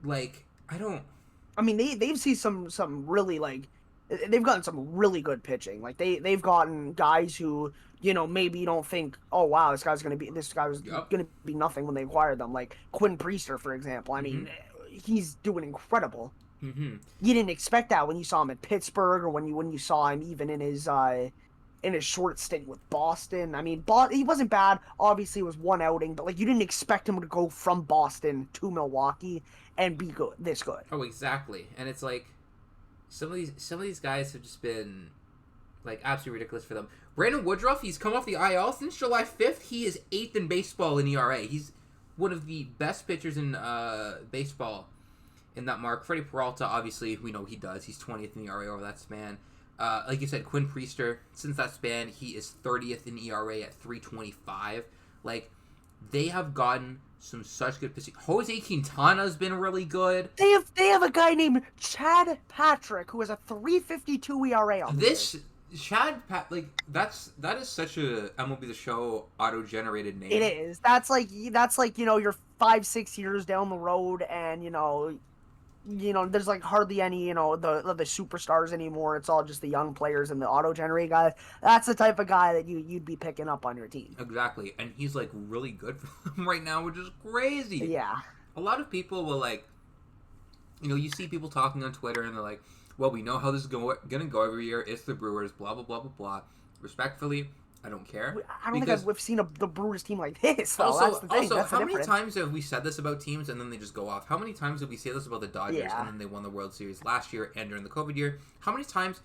I mean, they've seen some really, they've gotten some really good pitching. They've gotten guys who, maybe you don't think, oh, wow, this guy was going to be nothing when they acquired them. Like Quinn Priester, for example. I mean, he's doing incredible. Mm-hmm. You didn't expect that when you saw him in Pittsburgh or when you saw him even in his short stint with Boston. I mean, he wasn't bad. Obviously, it was one outing, but you didn't expect him to go from Boston to Milwaukee and be this good. Oh, exactly. And it's some of these guys have just been absolutely ridiculous for them. Brandon Woodruff, he's come off the IL since July 5th. He is 8th in baseball in ERA. He's one of the best pitchers in baseball in that mark. Freddie Peralta, obviously, we know he does. He's 20th in ERA over that span. Like you said, Quinn Priester, since that span, he is 30th in ERA at 3.25. They have gotten some such good pitching. Jose Quintana's been really good. They have a guy named Chad Patrick who has a 3.52 ERA on this. Like that is such a MLB The Show auto-generated It name. is. That's like you're 5-6 years down the road, and there's like hardly any the superstars anymore. It's all just the young players and the auto generate guys. That's the type of guy that you'd be picking up on your team. Exactly, and he's like really good for them right now, which is crazy. Yeah. A lot of people will like, you see people talking on Twitter, and they're like, "Well, we know how this is gonna go every year. It's the Brewers, blah blah blah blah blah." Respectfully, I don't care. I don't think we've seen the Brewers team like this. Though. Also, That's the thing. That's how the many difference. times have we said this about teams and then they just go off? How many times did we say this about the Dodgers and then they won the World Series last year and during the COVID year? How many times?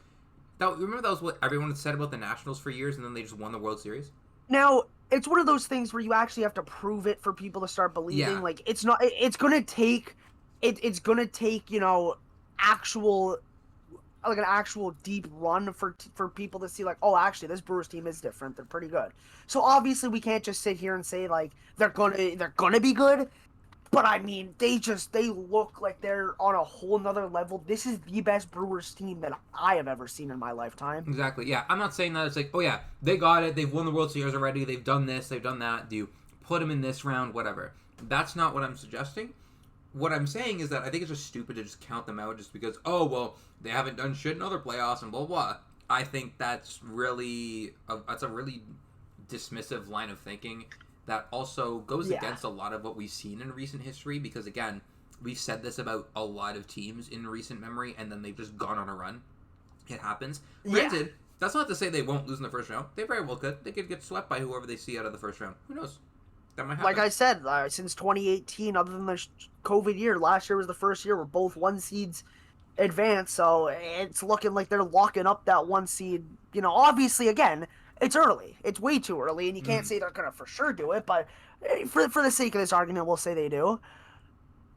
Remember that was what everyone said about the Nationals for years, and then they just won the World Series. Now, it's one of those things where you actually have to prove it for people to start believing. Yeah. Like, it's not. It's gonna take. It's gonna take actual, like an actual deep run for people to see like, oh, actually this Brewers team is different. They're pretty good. So obviously we can't just sit here and say like they're gonna be good. But I mean, they look like they're on a whole nother level. This is the best Brewers team that I have ever seen in my lifetime. Exactly. Yeah, I'm not saying that it's like, oh yeah, they got it. They've won the World Series already. They've done this. They've done that. Do you put them in this round? Whatever. That's not what I'm suggesting. What I'm saying is that I think it's just stupid to just count them out just because, oh, well, they haven't done shit in other playoffs and blah, blah. I think that's really a really dismissive line of thinking that also goes against a lot of what we've seen in recent history because, again, we've said this about a lot of teams in recent memory and then they've just gone on a run. It happens. Granted, that's not to say they won't lose in the first round. They very well could. They could get swept by whoever they see out of the first round. Who knows? That might happen. Like I said, since 2018, other than the COVID year, last year was the first year where both 1 seeds advanced, so it's looking like they're locking up that 1 seed. Obviously, again, it's early. It's way too early, and you can't say they're gonna for sure do it. But for the sake of this argument, we'll say they do.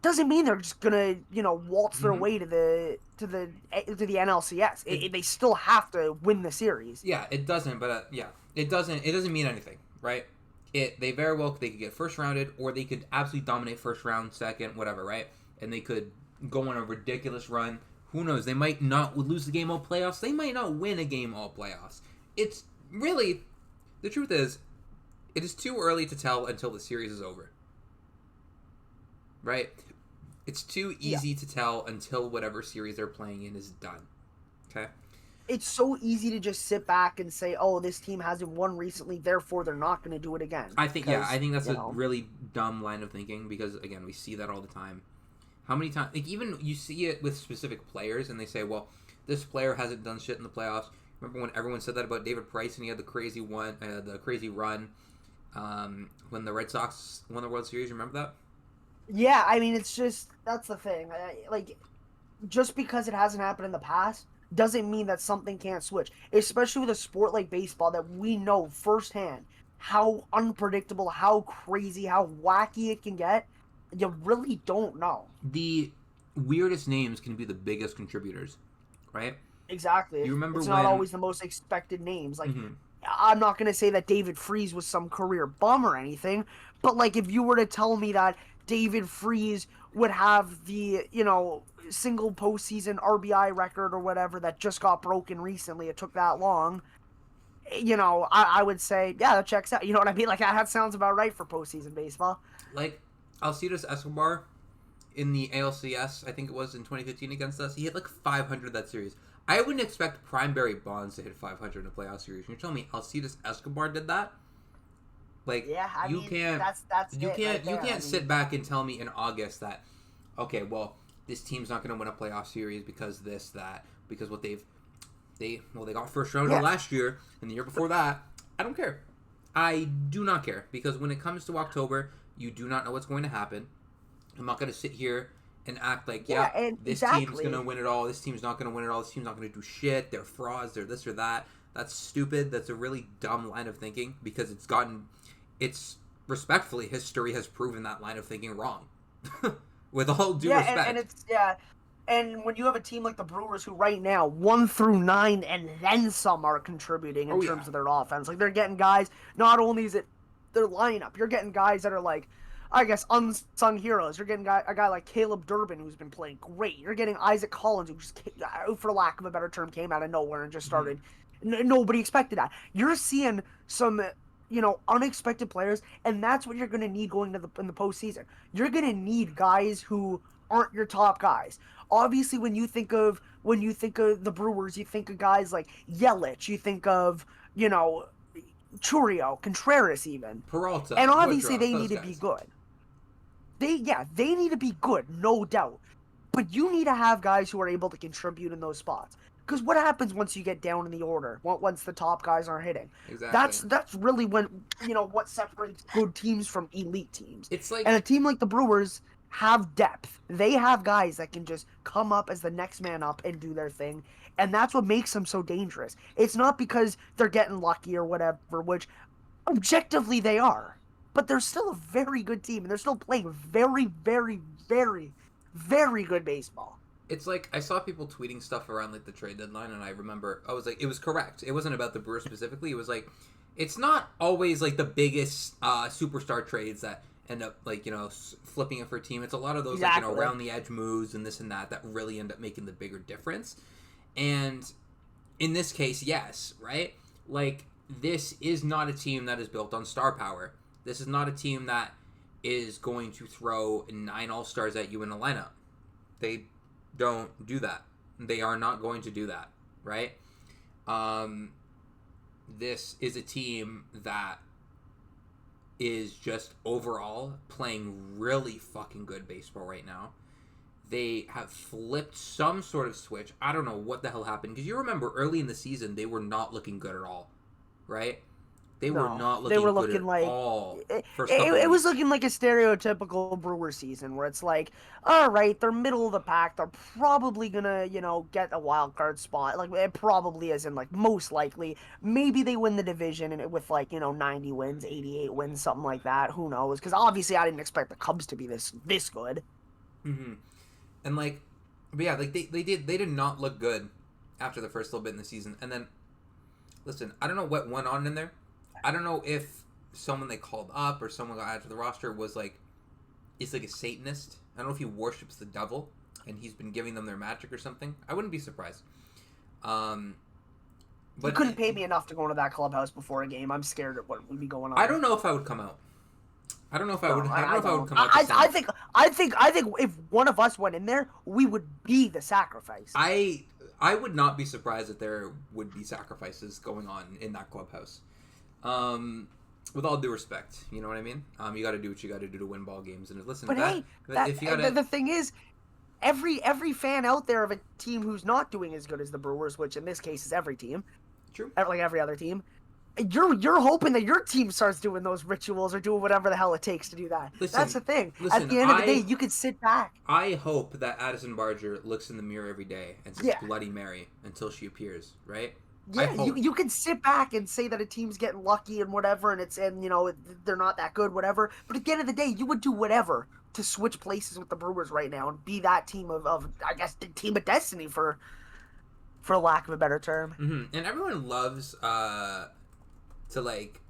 Doesn't mean they're just gonna waltz their way to the NLCS. They still have to win the series. Yeah, it doesn't. But it doesn't. It doesn't mean anything, right? They very well they could get first rounded, or they could absolutely dominate first round, second, whatever, right? And they could go on a ridiculous run. Who knows? They might not lose the game all playoffs. They might not win a game all playoffs. It's really, the truth is, it is too early to tell until the series is over. Right? It's too easy to tell until whatever series they're playing in is done. Okay? It's so easy to just sit back and say, "Oh, this team hasn't won recently, therefore they're not going to do it again." I think that's a really dumb line of thinking because again, we see that all the time. How many times? Like even you see it with specific players, and they say, "Well, this player hasn't done shit in the playoffs." Remember when everyone said that about David Price, and he had the crazy run when the Red Sox won the World Series. You remember that? Yeah, I mean, it's just that's the thing. Like, just because it hasn't happened in the past doesn't mean that something can't switch, especially with a sport like baseball that we know firsthand how unpredictable, how crazy, how wacky it can get. You really don't know. The weirdest names can be the biggest contributors, right? Exactly. You remember it's when... not always the most expected names. Like, I'm not going to say that David Freese was some career bum or anything, but like if you were to tell me that David Freese would have the, single postseason RBI record or whatever that just got broken recently, it took that long, I would say, yeah, that checks out. You know what I mean? Like, that sounds about right for postseason baseball. Like, Alcides Escobar in the ALCS, I think it was in 2015 against us, he hit like 500 that series. I wouldn't expect Prime Barry Bonds to hit 500 in a playoff series. You're telling me Alcides Escobar did that? Like, yeah, you can't sit back and tell me in August that, okay, well, this team's not going to win a playoff series because this, that, because what they got first round last year and the year before that. I don't care. I do not care because when it comes to October, you do not know what's going to happen. I'm not going to sit here and act like, this team's going to win it all. This team's not going to win it all. This team's not going to do shit. They're frauds. They're this or that. That's stupid. That's a really dumb line of thinking because it's respectfully, history has proven that line of thinking wrong. With all due respect. And when you have a team like the Brewers who right now 1 through 9 and then some are contributing in terms of their offense. Like they're getting guys, not only is it their lineup, you're getting guys that are like, I guess, unsung heroes. You're getting a guy like Caleb Durbin who's been playing great. You're getting Isaac Collins who just, for lack of a better term, came out of nowhere and just started Nobody expected that. You're seeing some, unexpected players, and that's what you're going to need going to in the postseason. You're going to need guys who aren't your top guys. Obviously, when you think of the Brewers, you think of guys like Yelich. You think of Churio, Contreras, even, Peralta, and obviously Woodruff, they those need to be guys. good. They need to be good, no doubt. But you need to have guys who are able to contribute in those spots. Because what happens once you get down in the order? Once the top guys aren't hitting, Exactly. that's really when what separates good teams from elite teams. It's And like a team like the Brewers have depth. They have guys that can just come up as the next man up and do their thing, and that's what makes them so dangerous. It's not because they're getting lucky or whatever, which objectively they are, but they're still a very good team, and they're still playing very, very, very, very good baseball. it's like I saw people tweeting stuff around like the trade deadline, and I remember I was like, it was correct. It wasn't about the Brewers specifically. It was like, it's not always like the biggest superstar trades that end up like flipping it for a team. It's a lot of those Exactly. like around the edge moves and this and that really end up making the bigger difference. And in this case, yes, right? Like, this is not a team that is built on star power. This is not a team that is going to throw 9 all-stars at you in a lineup. They don't do that. They are not going to do that, right? This is a team that is just overall playing really fucking good baseball right now. They have flipped some sort of switch. I don't know what the hell happened. Because you remember early in the season, they were not looking good at all, right? They were not looking good at all. It was looking like a stereotypical Brewer season where it's like, all right, they're middle of the pack. They're probably gonna, get a wild card spot. Like, it probably isn't, like, most likely. Maybe they win the division and with 90 wins, 88 wins, something like that. Who knows? Because obviously I didn't expect the Cubs to be this good. Mm-hmm. And but yeah, like they did not look good after the first little bit in the season. And then, listen, I don't know what went on in there. I don't know if someone they called up or someone got added to the roster is like a Satanist. I don't know if he worships the devil and he's been giving them their magic or something. I wouldn't be surprised. But you couldn't pay me enough to go into that clubhouse before a game. I'm scared of what would be going on. I don't know if I would come out. I don't know if I would. I don't know if I would come out. I think if one of us went in there, we would be the sacrifice. I would not be surprised if there would be sacrifices going on in that clubhouse. With all due respect, you know what I mean? You got to do what you got to do to win ball games. And listen, but the thing is, every fan out there of a team who's not doing as good as the Brewers, which in this case is every team, true, like every other team, you're hoping that your team starts doing those rituals or doing whatever the hell it takes to do that. That's the thing. At the end of the day, you could sit back. I hope that Addison Barger looks in the mirror every day and says Bloody Mary until she appears, right? Yeah, you can sit back and say that a team's getting lucky and whatever, and they're not that good, whatever. But at the end of the day, you would do whatever to switch places with the Brewers right now and be that team of I guess the team of destiny for lack of a better term. Mm-hmm. And everyone loves to like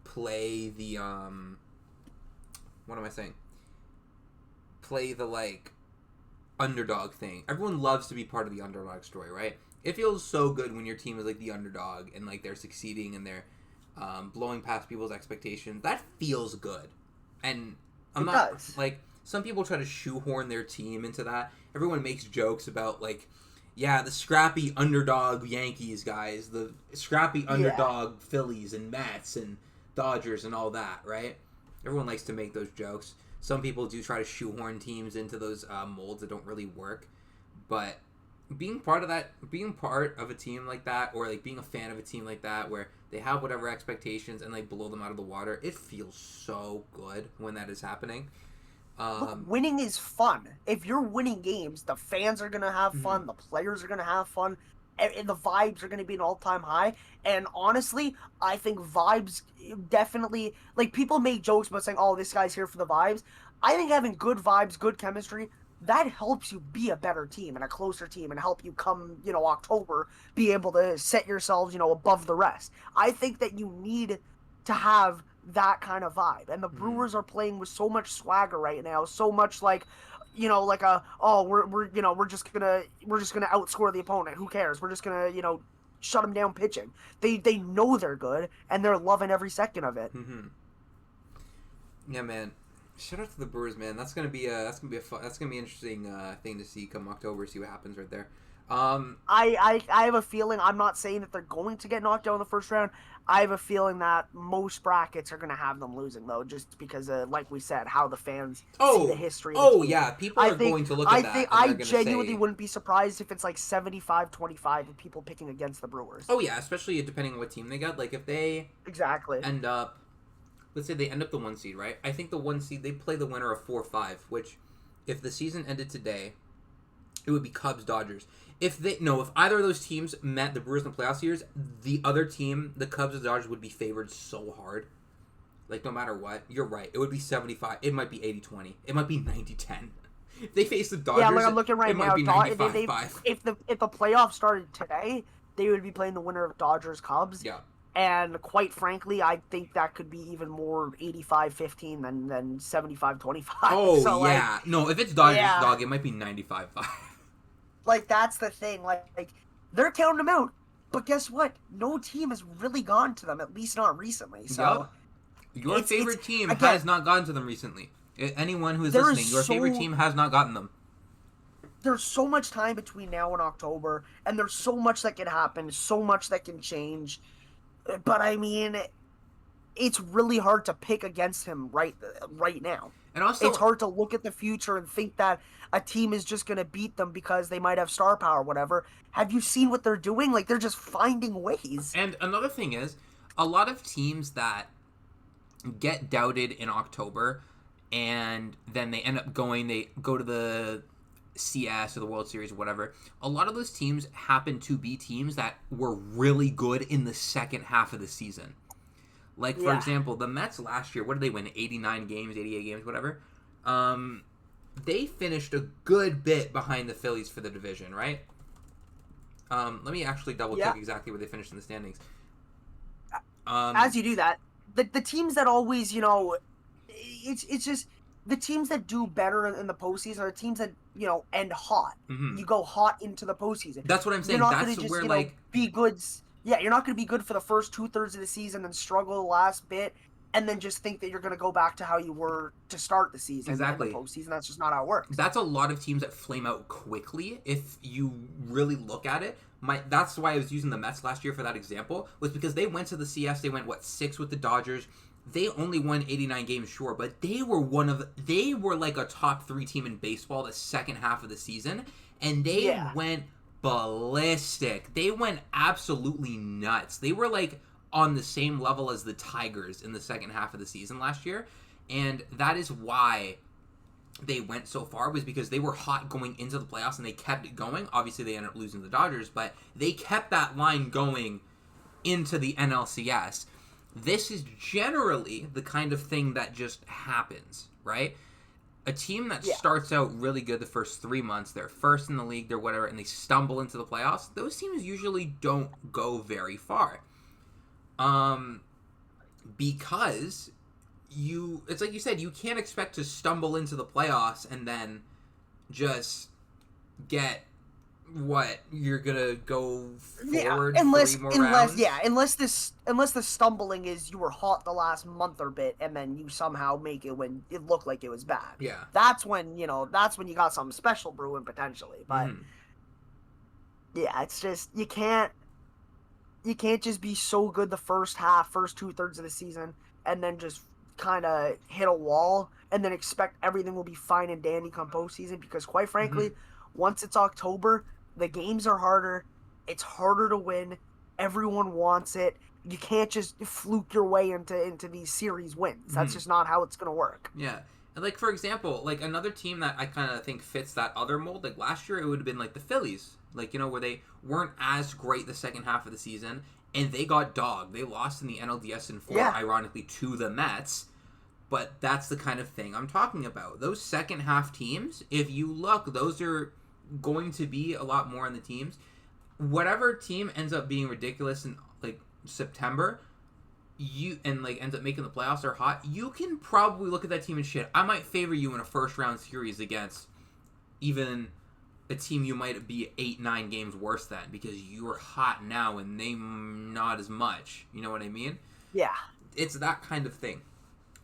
play the what am I saying? Play the like underdog thing. Everyone loves to be part of the underdog story, right? It feels so good when your team is like the underdog and like they're succeeding and they're blowing past people's expectations. That feels good. And I'm not like some people try to shoehorn their team into that. Everyone makes jokes about like, yeah, the scrappy underdog Yankees guys, the scrappy underdog Phillies and Mets and Dodgers and all that, right? Everyone likes to make those jokes. Some people do try to shoehorn teams into those molds that don't really work, but being part of a team like that, or like being a fan of a team like that where they have whatever expectations and like blow them out of the water, it feels so good when that is happening. Look, winning is fun. If you're winning games, the fans are gonna have fun, the players are gonna have fun, and the vibes are gonna be an all-time high. And honestly, I think vibes definitely, like, people make jokes about saying, oh, this guy's here for the vibes. I think having good vibes, good chemistry, that helps you be a better team and a closer team and help you come, October, be able to set yourselves, above the rest. I think that you need to have that kind of vibe. And the Brewers are playing with so much swagger right now, so much like, we're just gonna outscore the opponent. Who cares? We're just gonna, shut them down pitching. They know they're good, and they're loving every second of it. Mm-hmm. Yeah, man. Shout out to the Brewers, man. That's gonna be an interesting thing to see come October. See what happens right there. I have a feeling, I'm not saying that they're going to get knocked out in the first round. I have a feeling that most brackets are going to have them losing, though, just because, like we said, how the fans see the history of the team. Yeah, people are going to look at that. I genuinely wouldn't be surprised if it's like 75-25 of people picking against the Brewers. Oh, yeah, especially depending on what team they got. Like, if they end up, let's say they end up the 1 seed, right? I think the 1 seed, they play the winner of 4-5, which, if the season ended today, it would be Cubs-Dodgers. If either of those teams met the Brewers in the playoff series, the other team, the Cubs or Dodgers, would be favored so hard. Like, no matter what. You're right. It would be 75. It might be 80-20. It might be 90-10. If they face the Dodgers, yeah, like I'm looking right now. Might be 95-5. If the playoffs started today, they would be playing the winner of Dodgers-Cubs. Yeah. And quite frankly, I think that could be even more 85-15 than 75-25. Oh, so, yeah. No, if it's Dodgers, dog, it might be 95-5. Like, that's the thing. Like, they're counting them out. But guess what? No team has really gone to them, at least not recently. So, your favorite team has not gone to them recently. Anyone who is listening, your favorite team has not gotten them. There's so much time between now and October, and there's so much that can happen, so much that can change. But, I mean, it's really hard to pick against him right now. And also, it's hard to look at the future and think that a team is just going to beat them because they might have star power or whatever. Have you seen what they're doing? Like, they're just finding ways. And another thing is, a lot of teams that get doubted in October and then they go to the CS or the World Series or whatever, a lot of those teams happen to be teams that were really good in the second half of the season. Like, for example, the Mets last year, what did they win? 89 games, 88 games, whatever? They finished a good bit behind the Phillies for the division, right? Let me actually double-check exactly where they finished in the standings. As you do that, the teams that always, it's just the teams that do better in the postseason are the teams that, end hot. Mm-hmm. You go hot into the postseason. That's what I'm saying. You're not going to just, be good. Yeah, you're not going to be good for the first 2/3 of the season and struggle the last bit, and then just think that you're going to go back to how you were to start the season. Exactly. In the postseason, that's just not how it works. That's a lot of teams that flame out quickly if you really look at it. That's why I was using the Mets last year for that example, was because they went to the CS, they went, 6 with the Dodgers. They only won 89 games, sure, but they were like a top 3 team in baseball the second half of the season, and they went ballistic. They went absolutely nuts. They were like on the same level as the Tigers in the second half of the season last year, and that is why they went so far, was because they were hot going into the playoffs and they kept it going. Obviously they ended up losing to the Dodgers, but they kept that line going into the NLCS. This is generally the kind of thing that just happens, right? A team that starts out really good the first 3 months, they're first in the league, they're whatever, and they stumble into the playoffs, those teams usually don't go very far. Because it's like you said, you can't expect to stumble into the playoffs and then just get you're gonna go forward unless 3 more rounds? unless the stumbling is you were hot the last month or bit and then you somehow make it when it looked like it was bad. Yeah. That's when you got something special brewing potentially. But it's just you can't just be so good the first 2/3 of the season and then just kind of hit a wall and then expect everything will be fine and dandy come postseason, because quite frankly, once it's October, the games are harder. It's harder to win. Everyone wants it. You can't just fluke your way into these series wins. That's just not how it's going to work. Yeah. And, like, for example, like, another team that I kind of think fits that other mold, like, last year it would have been, like, the Phillies. Like, where they weren't as great the second half of the season, and they got dogged. They lost in the NLDS in 4, ironically, to the Mets. But that's the kind of thing I'm talking about. Those second half teams, if you look, those are going to be a lot more in the teams. Whatever team ends up being ridiculous in like September, ends up making the playoffs or hot, you can probably look at that team and shit, I might favor you in a first round series against even a team you might be 8-9 games worse than because you're hot now and they not as much. You know what I mean? Yeah. It's that kind of thing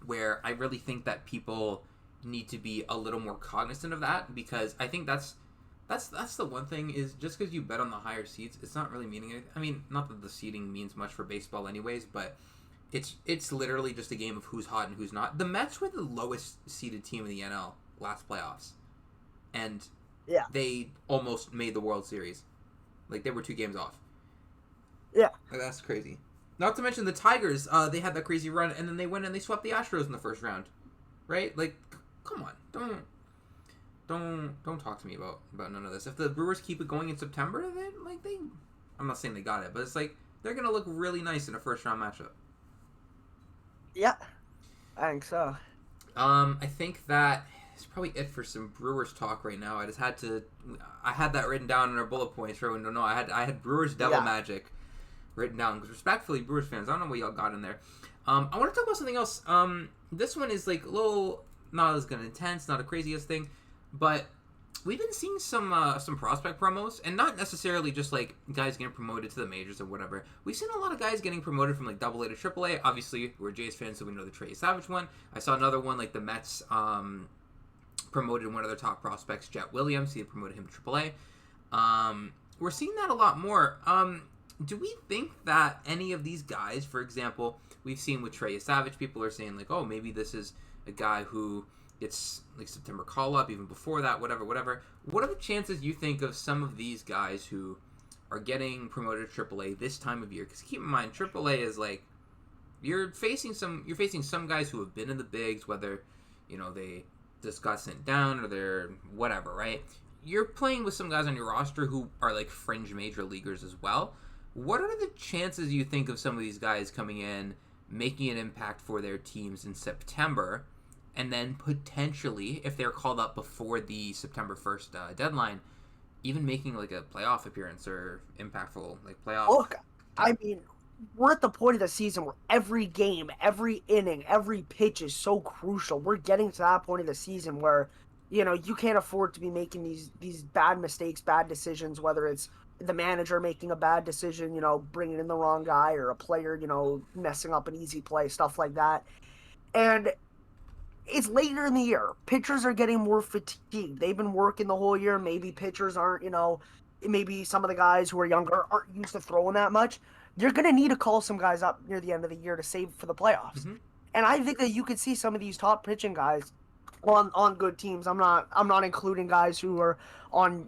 where I really think that people need to be a little more cognizant of that, because I think that's the one thing is just because you bet on the higher seeds, it's not really meaning anything. I mean, not that the seeding means much for baseball anyways, but it's literally just a game of who's hot and who's not. The Mets were the lowest seeded team in the NL last playoffs, and Yeah. they almost made the World Series. Like, they were 2 games off. Yeah. Like, that's crazy. Not to mention the Tigers, they had that crazy run, and then they went and they swept the Astros in the first round. Right? Like, come on. Don't talk to me about none of this. If the Brewers keep it going in September, then, like, I'm not saying they got it, but it's like, they're going to look really nice in a first-round matchup. Yeah. I think so. I think that is probably it for some Brewers talk right now. I had that written down in our bullet points for everyone to know. I had Brewers Devil Magic written down, because respectfully, Brewers fans, I don't know what y'all got in there. I want to talk about something else. This one is like a little, not as good intense, not the craziest thing, but we've been seeing some prospect promos, and not necessarily just like guys getting promoted to the majors or whatever. We've seen a lot of guys getting promoted from like AA to AAA. Obviously, we're Jays fans, so we know the Trey Savage one. I saw another one, like the Mets promoted one of their top prospects, Jet Williams. He promoted him to AAA. We're seeing that a lot more. Do we think that any of these guys, for example, we've seen with Trey Savage, people are saying like, oh, maybe this is a guy who gets like September call up, even before that, whatever. What are the chances you think of some of these guys who are getting promoted to AAA this time of year? Because keep in mind, AAA is like you're facing some guys who have been in the bigs, whether they just got sent down or they're whatever, right? You're playing with some guys on your roster who are like fringe major leaguers as well. What are the chances you think of some of these guys coming in, making an impact for their teams in September, and then potentially, if they're called up before the September 1st deadline, even making like a playoff appearance or impactful like playoff? Look, I mean, we're at the point of the season where every game, every inning, every pitch is so crucial. We're getting to that point of the season where, you can't afford to be making these bad mistakes, bad decisions, whether it's the manager making a bad decision, bringing in the wrong guy, or a player, messing up an easy play, stuff like that. And it's later in the year. Pitchers are getting more fatigued. They've been working the whole year. Maybe pitchers aren't, maybe some of the guys who are younger aren't used to throwing that much. You're going to need to call some guys up near the end of the year to save for the playoffs. Mm-hmm. And I think that you could see some of these top pitching guys on good teams. I'm not including guys who are on,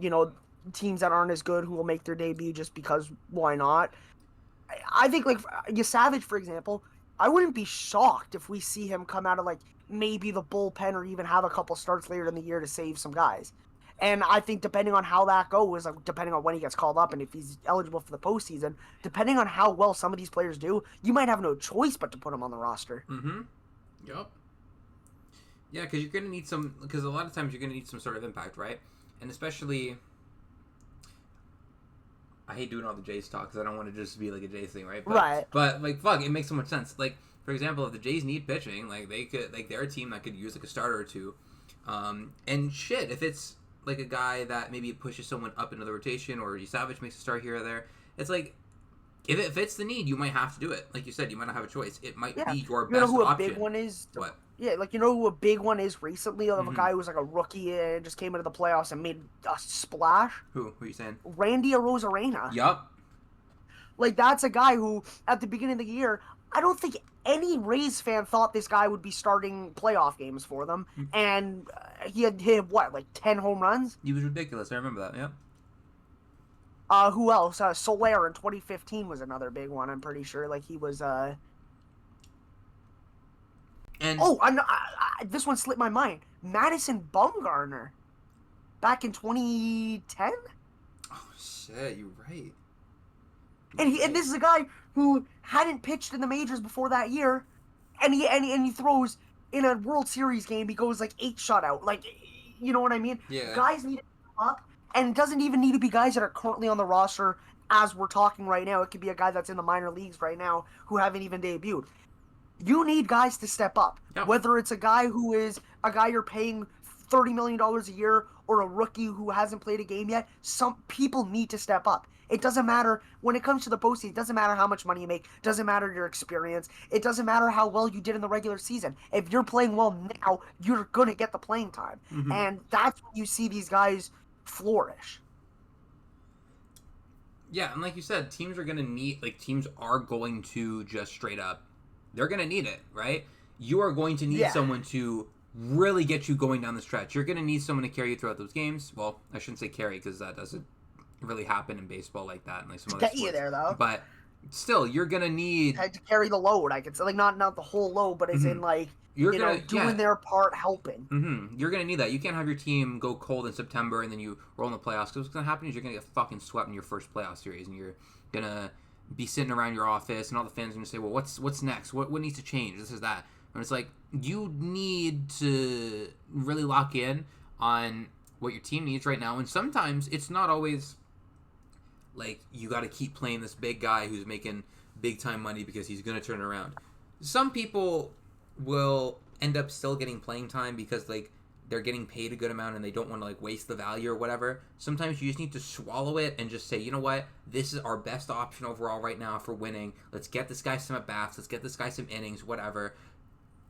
teams that aren't as good who will make their debut just because why not. I think like Savage, for example, I wouldn't be shocked if we see him come out of like maybe the bullpen or even have a couple starts later in the year to save some guys. And I think depending on how that goes, like depending on when he gets called up and if he's eligible for the postseason, depending on how well some of these players do, you might have no choice but to put him on the roster. Mm-hmm. Yep. Yeah, because you're going to need because a lot of times you're going to need some sort of impact, right? And especially, I hate doing all the Jays talk because I don't want to just be like a Jays thing, right? But like, fuck, it makes so much sense. Like, for example, if the Jays need pitching, like they could, like they're a team that could use like a starter or two. And shit, if it's like a guy that maybe pushes someone up into the rotation, or Savage makes a start here or there, it's like if it fits the need, you might have to do it. Like you said, you might not have a choice. It might be your best option. You know who a big one is? What? Yeah, like who a big one is recently of a guy who was like a rookie and just came into the playoffs and made a splash? Who are you saying? Randy Arozarena. Yup. Like that's a guy who at the beginning of the year, I don't think any Rays fan thought this guy would be starting playoff games for them, and he had hit like 10 home runs. He was ridiculous. I remember that. Yeah. Who else? Soler in 2015 was another big one. I'm pretty sure. Like he was. And this one slipped my mind. Madison Bumgarner, back in 2010. Oh shit, you're right. And this is a guy who hadn't pitched in the majors before that year, and he throws in a World Series game. He goes like 8 shutout. Like, you know what I mean? Yeah. Guys need to come up, and it doesn't even need to be guys that are currently on the roster as we're talking right now. It could be a guy that's in the minor leagues right now who haven't even debuted. You need guys to step up. Yep. Whether it's a guy who is a guy you're paying $30 million a year or a rookie who hasn't played a game yet, some people need to step up. It doesn't matter when it comes to the postseason. It doesn't matter how much money you make. It doesn't matter your experience. It doesn't matter how well you did in the regular season. If you're playing well now, you're going to get the playing time. Mm-hmm. And that's when you see these guys flourish. Yeah, and like you said, teams are going to just straight up, they're going to need it, right? You are going to need someone to really get you going down the stretch. You're going to need someone to carry you throughout those games. Well, I shouldn't say carry because that doesn't really happen in baseball like that, and like some other sports. Get you there though. But still, you're gonna need to carry the load. I could say, like, not the whole load, but as in like doing their part, helping. Mm-hmm. You're gonna need that. You can't have your team go cold in September and then you roll in the playoffs. Because what's gonna happen is you're gonna get fucking swept in your first playoff series, and you're gonna be sitting around your office, and all the fans are gonna say, "Well, what's next? What needs to change? This is that." And it's like you need to really lock in on what your team needs right now, and sometimes it's not always like you got to keep playing this big guy who's making big time money because he's going to turn around. Some people will end up still getting playing time because like they're getting paid a good amount and they don't want to like waste the value or whatever. Sometimes you just need to swallow it and just say, you know what, this is our best option overall right now for winning. Let's get this guy some at bats. Let's get this guy some innings, whatever,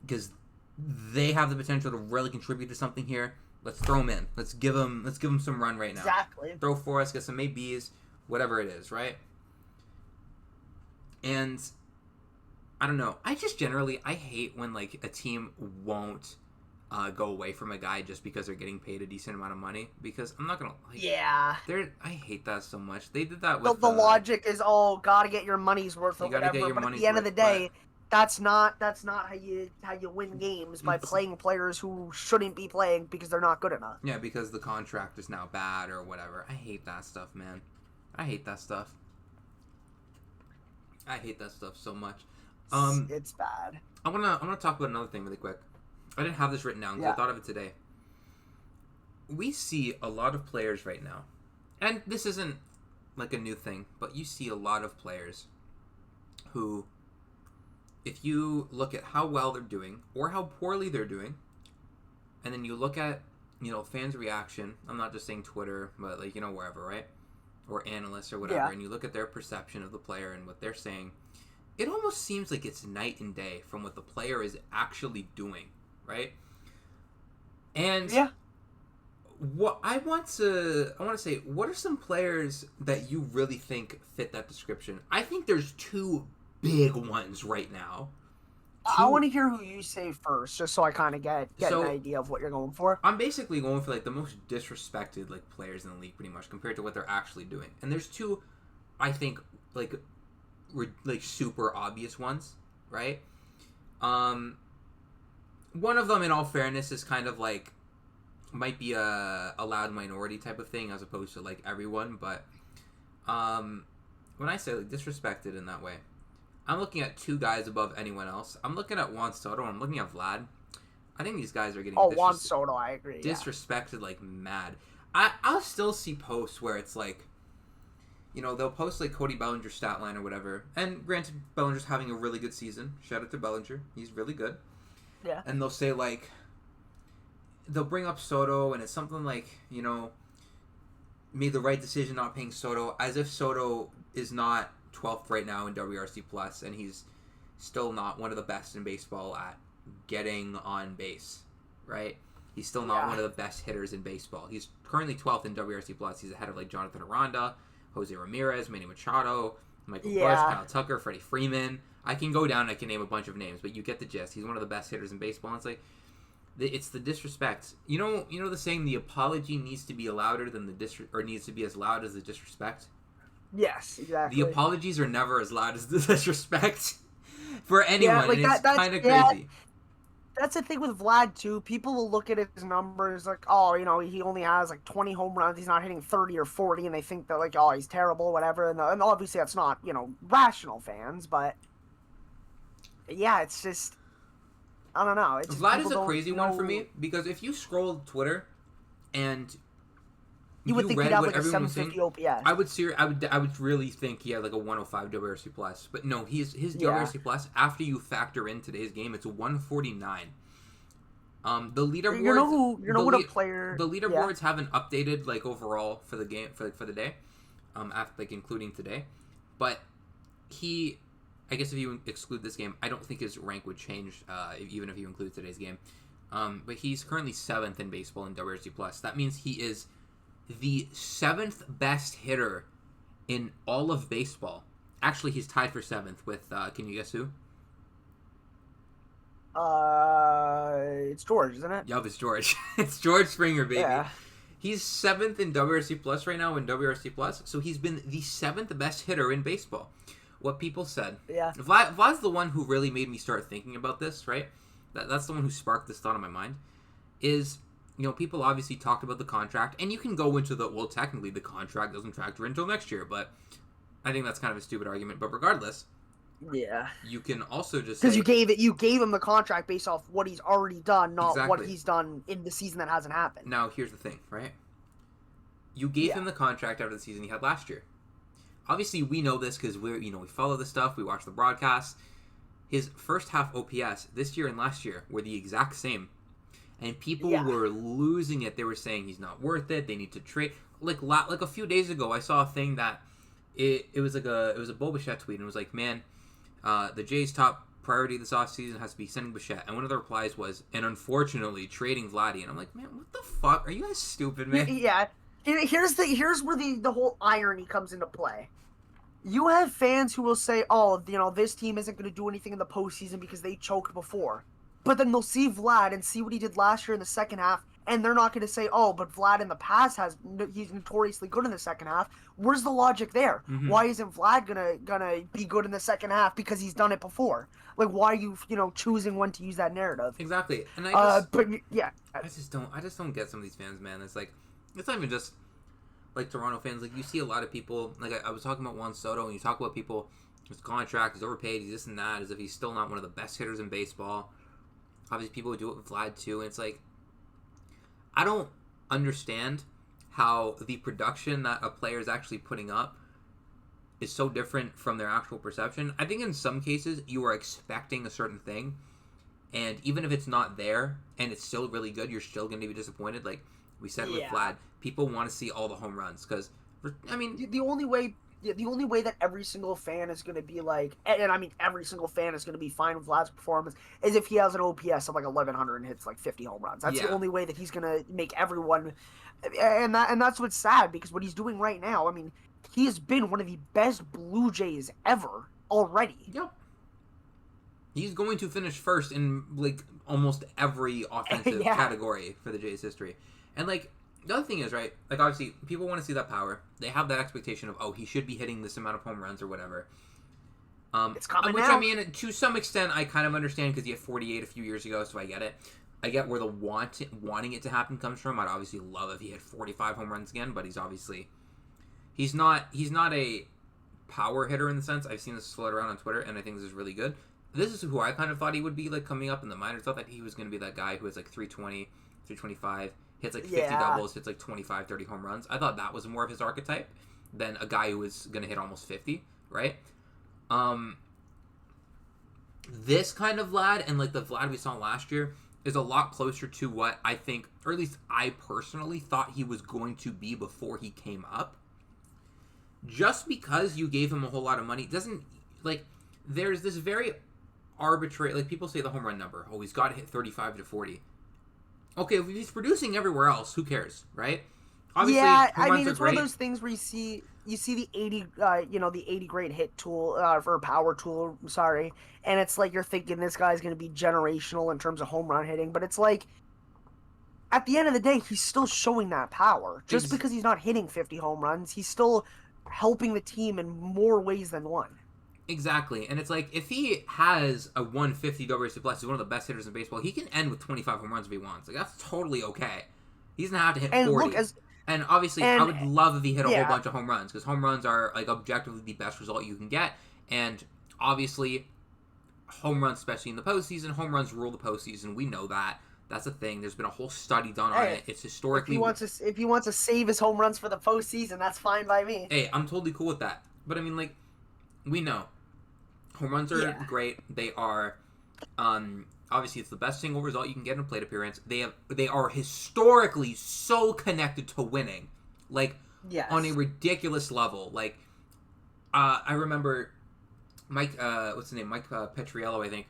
because they have the potential to really contribute to something here. Let's throw them in. Let's give them some run right now. Exactly. Throw for us. Get some ABs. Whatever it is, right? And I don't know. I hate when like a team won't go away from a guy just because they're getting paid a decent amount of money. Because I'm not gonna. Like, I hate that so much. They did that with the logic is, gotta get your money's worth or whatever. But at the end of the day, that's not how you win games, by playing players who shouldn't be playing because they're not good enough. Yeah, because the contract is now bad or whatever. I hate that stuff, man. I hate that stuff. I hate that stuff so much. It's bad. I wanna talk about another thing really quick. I didn't have this written down because I thought of it today. We see a lot of players right now, and this isn't like a new thing, but you see a lot of players who, if you look at how well they're doing or how poorly they're doing, and then you look at, fans' reaction, I'm not just saying Twitter, but like, wherever, right? Or analysts or whatever, and you look at their perception of the player and what they're saying, it almost seems like it's night and day from what the player is actually doing, right? And what I want to say, what are some players that you really think fit that description? I think there's two big ones right now. I want to hear who you say first, just so I kind of get an idea of what you're going for. I'm basically going for like the most disrespected like players in the league, pretty much, compared to what they're actually doing. And there's two, I think, like super obvious ones, right? One of them, in all fairness, is kind of like might be a loud minority type of thing as opposed to like everyone. But when I say like disrespected in that way, I'm looking at two guys above anyone else. I'm looking at Juan Soto, and I'm looking at Vlad. I think these guys are getting Juan Soto, I agree. Disrespected like mad. I'll still see posts where it's like, they'll post like Cody Bellinger's stat line or whatever. And granted, Bellinger's having a really good season. Shout out to Bellinger. He's really good. Yeah. And they'll say like, they'll bring up Soto, and it's something like, made the right decision not paying Soto, as if Soto is not 12th right now in WRC Plus, and he's still not one of the best in baseball at getting on base, right? He's still not one of the best hitters in baseball. He's currently 12th in WRC Plus. He's ahead of like Jonathan Aranda, Jose Ramirez, Manny Machado, Michael Busch, Kyle Tucker, Freddie Freeman. I can go down and I can name a bunch of names, but you get the gist. He's one of the best hitters in baseball. And it's like, it's the disrespect. You know the saying, the apology needs to be louder than needs to be as loud as the disrespect. Yes, exactly. The apologies are never as loud as the disrespect for anyone. Like, and it's kind of crazy. That's the thing with Vlad, too. People will look at his numbers like, he only has like 20 home runs. He's not hitting 30 or 40, and they think that, like, he's terrible, whatever. And obviously that's not, rational fans, but yeah, it's just, I don't know. It's Vlad is a crazy one for me, because if you scroll Twitter and you would think he'd have like a 750 OPS. I would really think he had like a 105 WRC plus, but no, his WRC plus, after you factor in today's game, it's 149. The leaderboards, You know who the player. the Yeah. leaderboards haven't updated like overall for the game for the day, after, like including today, but he, I guess if you exclude this game, I don't think his rank would change, even if you include today's game. But he's currently 7th in baseball in WRC plus. That means he is the 7th best hitter in all of baseball. Actually, he's tied for 7th with. Can you guess who? It's George, isn't it? Yup, it's George. It's George Springer, baby. Yeah. He's 7th in WRC plus right now in WRC plus, so he's been the 7th best hitter in baseball. What people said. Yeah. Vlad's the one who really made me start thinking about this, right? That's the one who sparked this thought in my mind. Is, people obviously talked about the contract, and you can go into well, technically the contract doesn't factor until next year, but I think that's kind of a stupid argument. But regardless, yeah, you can also just because you gave him the contract based off what he's already done, not exactly. what he's done in the season that hasn't happened. Now, here's the thing, right? You gave him the contract after the season he had last year. Obviously, we know this because we follow this stuff. We watch the broadcasts. His first half OPS this year and last year were the exact same, and people were losing it. They were saying he's not worth it. They need to trade. Like a few days ago, I saw a thing that it was a Bo Bichette tweet, and it was like, man, the Jays' top priority this offseason has to be sending Bichette, and one of the replies was, and unfortunately trading Vladdy, and I'm like, man, what the fuck? Are you guys stupid, man? Yeah. Here's where the whole irony comes into play. You have fans who will say, oh, this team isn't going to do anything in the postseason because they choked before. But then they'll see Vlad and see what he did last year in the second half, and they're not going to say, oh, but Vlad in the past he's notoriously good in the second half. Where's the logic there? Mm-hmm. Why isn't Vlad gonna be good in the second half because he's done it before? Like, why are you choosing when to use that narrative? Exactly. And I just don't get some of these fans, man. It's like, it's not even just like Toronto fans. Like, you see a lot of people, like I was talking about Juan Soto, and you talk about people, his contract is overpaid, he's this and that, as if he's still not one of the best hitters in baseball. Obviously, people would do it with Vlad too, and it's like, I don't understand how the production that a player is actually putting up is so different from their actual perception. I think in some cases, you are expecting a certain thing, and even if it's not there, and it's still really good, you're still going to be disappointed. Like we said with Vlad, people want to see all the home runs, because, I mean... The only way that every single fan is going to be like, and I mean every single fan is going to be fine with Vlad's performance, is if he has an OPS of like 1,100 and hits like 50 home runs. That's the only way that he's going to make everyone, and that's what's sad, because what he's doing right now, I mean, he has been one of the best Blue Jays ever already. Yep. He's going to finish first in like almost every offensive category for the Jays' history. And like, the other thing is, right, like obviously people want to see that power. They have that expectation of, oh, he should be hitting this amount of home runs or whatever. It's coming which now. I mean, to some extent, I kind of understand, because he had 48 a few years ago, so I get it. I get where the wanting it to happen comes from. I'd obviously love if he had 45 home runs again, but he's not a power hitter in the sense. I've seen this float around on Twitter, and I think this is really good. This is who I kind of thought he would be, like, coming up in the minors. I thought that he was going to be that guy who has, like, 320, 325, hits, like, 50 doubles, hits, like, 25, 30 home runs. I thought that was more of his archetype than a guy who was going to hit almost 50, right? This kind of Vlad, and, like, the Vlad we saw last year, is a lot closer to what I think, or at least I personally thought he was going to be before he came up. Just because you gave him a whole lot of money doesn't, like, there's this very arbitrary, like, people say the home run number. Oh, he's got to hit 35 to 40. Okay, if he's producing everywhere else, who cares, right? Obviously, I mean, it's one of those things where you see the 80, the 80 grade hit tool, for power tool, sorry, and it's like you're thinking this guy's going to be generational in terms of home run hitting, but it's like, at the end of the day, he's still showing that power. Just because he's not hitting 50 home runs, he's still helping the team in more ways than one. Exactly, and it's like, if he has a 150 WRC+, he's one of the best hitters in baseball, he can end with 25 home runs if he wants. Like, that's totally okay. He doesn't have to hit 40. And obviously, I would love if he hit a whole bunch of home runs, because home runs are, like, objectively the best result you can get. And obviously, home runs, especially in the postseason, home runs rule the postseason. We know that. That's a thing. There's been a whole study done on it. It's historically... If he wants to save his home runs for the postseason, that's fine by me. Hey, I'm totally cool with that. But, I mean, like, we know. Home runs are great. They are Obviously, it's the best single result you can get in a plate appearance. They are historically so connected to winning, like on a ridiculous level. Like I remember Mike, what's his name? Mike Petriello, I think,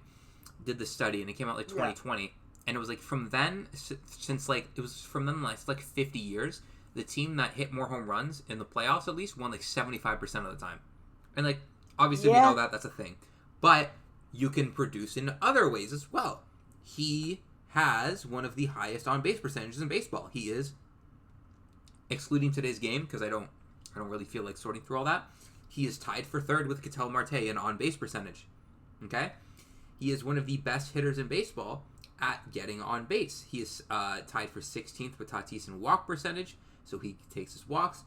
did the study, and it came out like 2020, and it was like from then since like it was from then like 50 years, the team that hit more home runs in the playoffs at least won like 75% of the time, and like obviously we know that that's a thing, but you can produce in other ways as well. He has one of the highest on base percentages in baseball. He is, excluding today's game because I don't really feel like sorting through all that. He is tied for third with Ketel Marte in on base percentage. Okay, he is one of the best hitters in baseball at getting on base. He is tied for 16th with Tatis in walk percentage, so he takes his walks.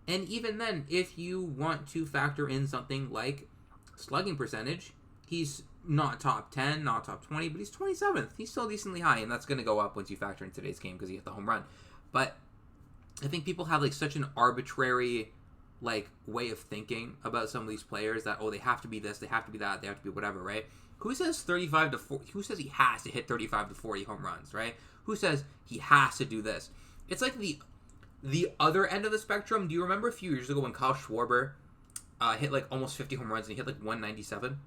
And even then, if you want to factor in something like slugging percentage, he's not top 10, not top 20, but he's 27th. He's still decently high, and that's going to go up once you factor in today's game because he hit the home run. But I think people have like such an arbitrary like way of thinking about some of these players that, oh, they have to be this, they have to be that, they have to be whatever, right? Who says 35 to 40? Who says he has to hit 35 to 40 home runs, right? Who says he has to do this? It's like the other end of the spectrum. Do you remember a few years ago when Kyle Schwarber hit like almost 50 home runs and he hit like 197?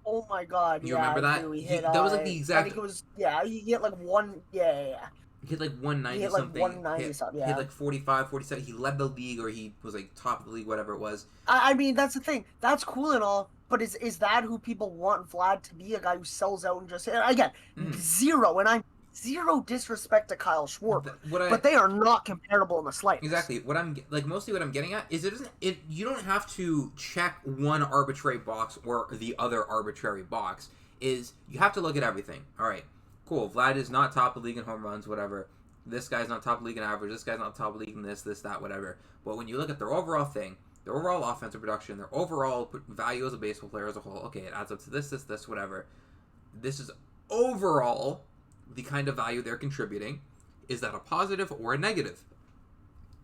Oh my god! You remember that? That was like the exact. I think it was. Yeah, he hit like one. Yeah. He hit like 190 he hit something. Like 190 something. Yeah. Hit like 45, 47. He led the league, or he was like top of the league, whatever it was. I mean, that's the thing. That's cool and all, but is that who people want Vlad to be? A guy who sells out and just again zero, and I'm zero disrespect to Kyle Schwarber, but they are not comparable in the slightest. Exactly. What I'm like mostly what I'm getting at is you don't have to check one arbitrary box or the other arbitrary box. Is you have to look at everything. All right, cool. Vlad is not top of the league in home runs, whatever. This guy's not top of the league in average. This guy's not top of the league in this, that, whatever. But when you look at their overall thing, their overall offensive production, their overall value as a baseball player as a whole, okay, it adds up to this, whatever. This is overall the kind of value they're contributing. Is that a positive or a negative?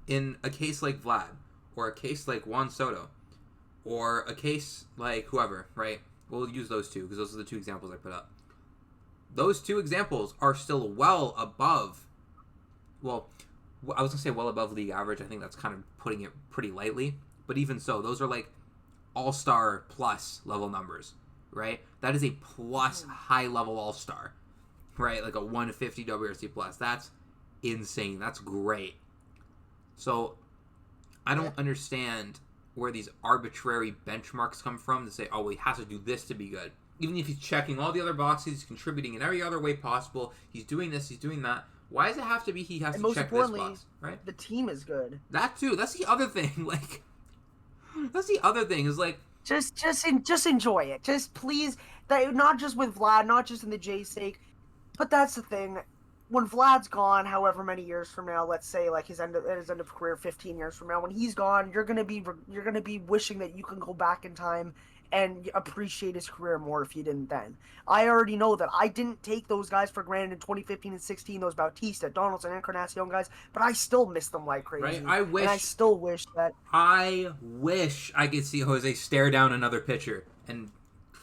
In a case like Vlad, or a case like Juan Soto, or a case like whoever, right? We'll use those two because those are the two examples I put up. Those two examples are still well above, well, I was going to say well above league average. I think that's kind of putting it pretty lightly. But even so, those are like all-star plus level numbers, right? That is a plus high-level all-star. Right, like a 150 WRC plus. That's insane. That's great. So, I don't understand where these arbitrary benchmarks come from to say, oh, well, he has to do this to be good. Even if he's checking all the other boxes, he's contributing in every other way possible, he's doing this, he's doing that. Why does it have to be he has to check this box, right? The team is good. That too. That's the other thing. Like, that's the other thing is like, just enjoy it. Just please, not just with Vlad, not just in the J's sake. But that's the thing. When Vlad's gone, however many years from now, let's say like his end of career, 15 years from now, when he's gone, you're gonna be wishing that you can go back in time and appreciate his career more if you didn't then. I already know that I didn't take those guys for granted in 2015 and 16, those Bautista, Donaldson, Encarnacion guys, but I still miss them like crazy. Right? I still wish that. I wish I could see Jose stare down another pitcher and.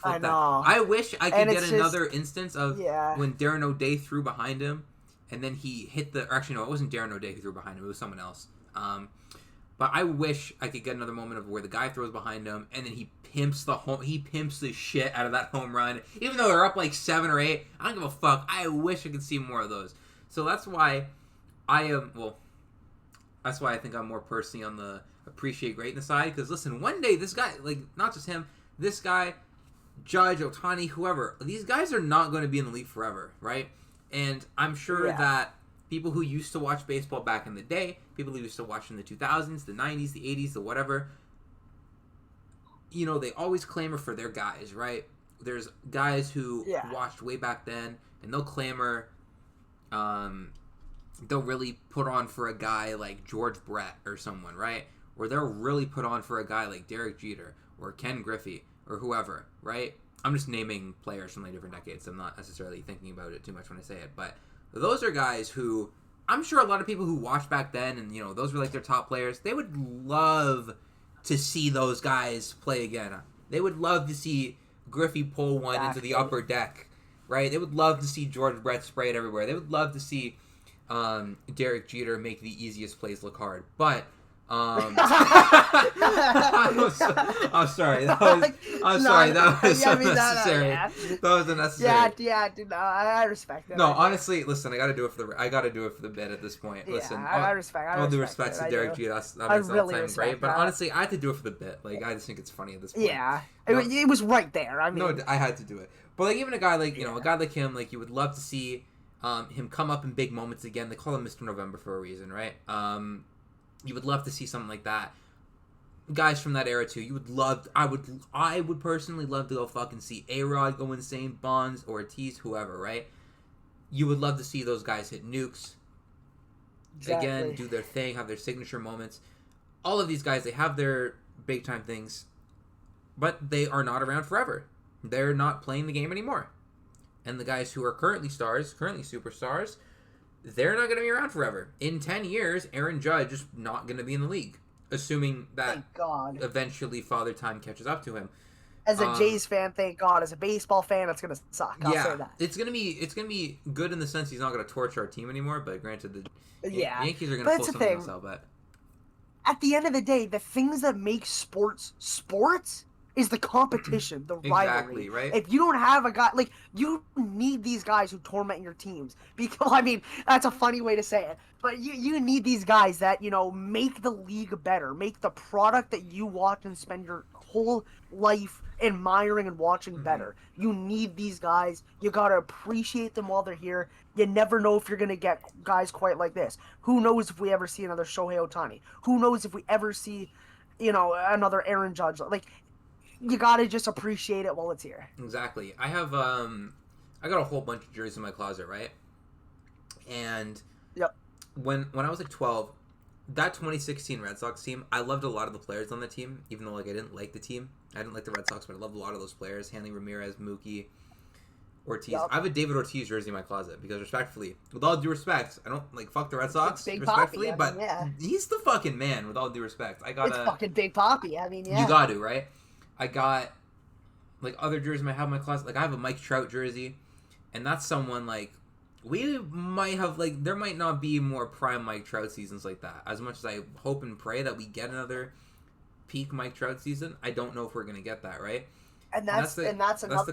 I know. I wish I could get another instance of when Darren O'Day threw behind him, and then he hit the. Or actually, no, it wasn't Darren O'Day who threw behind him. It was someone else. But I wish I could get another moment of where the guy throws behind him, and then he pimps the shit out of that home run, even though they're up like 7 or 8. I don't give a fuck. I wish I could see more of those. So that's why I am. Well, that's why I think I'm more personally on the appreciate greatness side. Because listen, one day this guy, like not just him, this guy. Judge, Ohtani, whoever, these guys are not going to be in the league forever, right? And I'm sure that people who used to watch baseball back in the day, people who used to watch in the 2000s, the 90s, the 80s, the whatever, you know, they always clamor for their guys, right? There's guys who watched way back then, and they'll clamor, they'll really put on for a guy like George Brett or someone, right? Or they'll really put on for a guy like Derek Jeter or Ken Griffey or whoever, right? I'm just naming players from like different decades. I'm not necessarily thinking about it too much when I say it, but those are guys who I'm sure a lot of people who watched back then and, you know, those were like their top players. They would love to see those guys play again. They would love to see Griffey pull one into the upper deck right? They would love to see George Brett spray it everywhere. They would love to see Derek Jeter make the easiest plays look hard. But I'm sorry. I'm sorry. That was unnecessary. That was unnecessary. Yeah, dude. No, I respect that. No, honestly, listen. I got to do it for the bit at this point. Listen, I respect. All due respect to Derek Jeter. That makes all time great. But honestly, I had to do it for the bit. Like, I just think it's funny at this point. Yeah, it was right there. I mean, no, I had to do it. But like, even a guy like a guy like him, like you would love to see him come up in big moments again. They call him Mr. November for a reason, right? You would love to see something like that. Guys from that era too. You would love. I would personally love to go fucking see A-Rod go insane, Bonds, Ortiz, whoever, right? You would love to see those guys hit nukes. Exactly. Again, do their thing, have their signature moments. All of these guys, they have their big time things, but they are not around forever. They're not playing the game anymore. And the guys who are currently superstars, they're not going to be around forever. In 10 years, Aaron Judge is not going to be in the league, assuming that eventually Father Time catches up to him. As a Jays fan, thank God. As a baseball fan, it's going to suck. I'll say that. It's going to be good in the sense he's not going to torture our team anymore, but granted, the Yankees are going to pull something else out. But at the end of the day, the things that make sports is the competition, the rivalry. Exactly, right? If you don't have a guy, like, you need these guys who torment your teams. Because, I mean, that's a funny way to say it. But you need these guys that, make the league better. Make the product that you watch and spend your whole life admiring and watching better. You need these guys. You got to appreciate them while they're here. You never know if you're going to get guys quite like this. Who knows if we ever see another Shohei Ohtani? Who knows if we ever see, another Aaron Judge? Like, you gotta just appreciate it while it's here. Exactly. I have I got a whole bunch of jerseys in my closet, right? And when I was like 12, that 2016 Red Sox team, I loved a lot of the players on the team, even though like I didn't like the team. I didn't like the Red Sox, but I loved a lot of those players. Hanley Ramirez, Mookie, Ortiz. Yep. I have a David Ortiz jersey in my closet because, respectfully, with all due respect, I don't like fuck the Red Sox, Big respectfully, Poppy, but he's the fucking man. With all due respect, it's fucking Big Poppy. I mean, you got to, right? I got like other jerseys I have in my closet. Like I have a Mike Trout jersey, and that's someone like we might have like there might not be more prime Mike Trout seasons like that. As much as I hope and pray that we get another peak Mike Trout season, I don't know if we're gonna get that, right? And that's the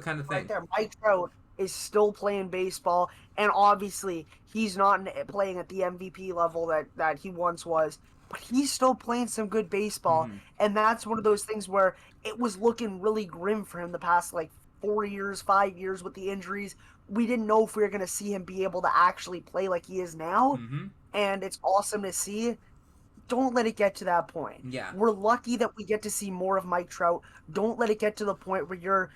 kind of thing. Right there. Mike Trout is still playing baseball, and obviously he's not playing at the MVP level that he once was. But he's still playing some good baseball, and that's one of those things where it was looking really grim for him the past, 5 years with the injuries. We didn't know if we were going to see him be able to actually play like he is now, and it's awesome to see. Don't let it get to that point. Yeah. We're lucky that we get to see more of Mike Trout. Don't let it get to the point where you're,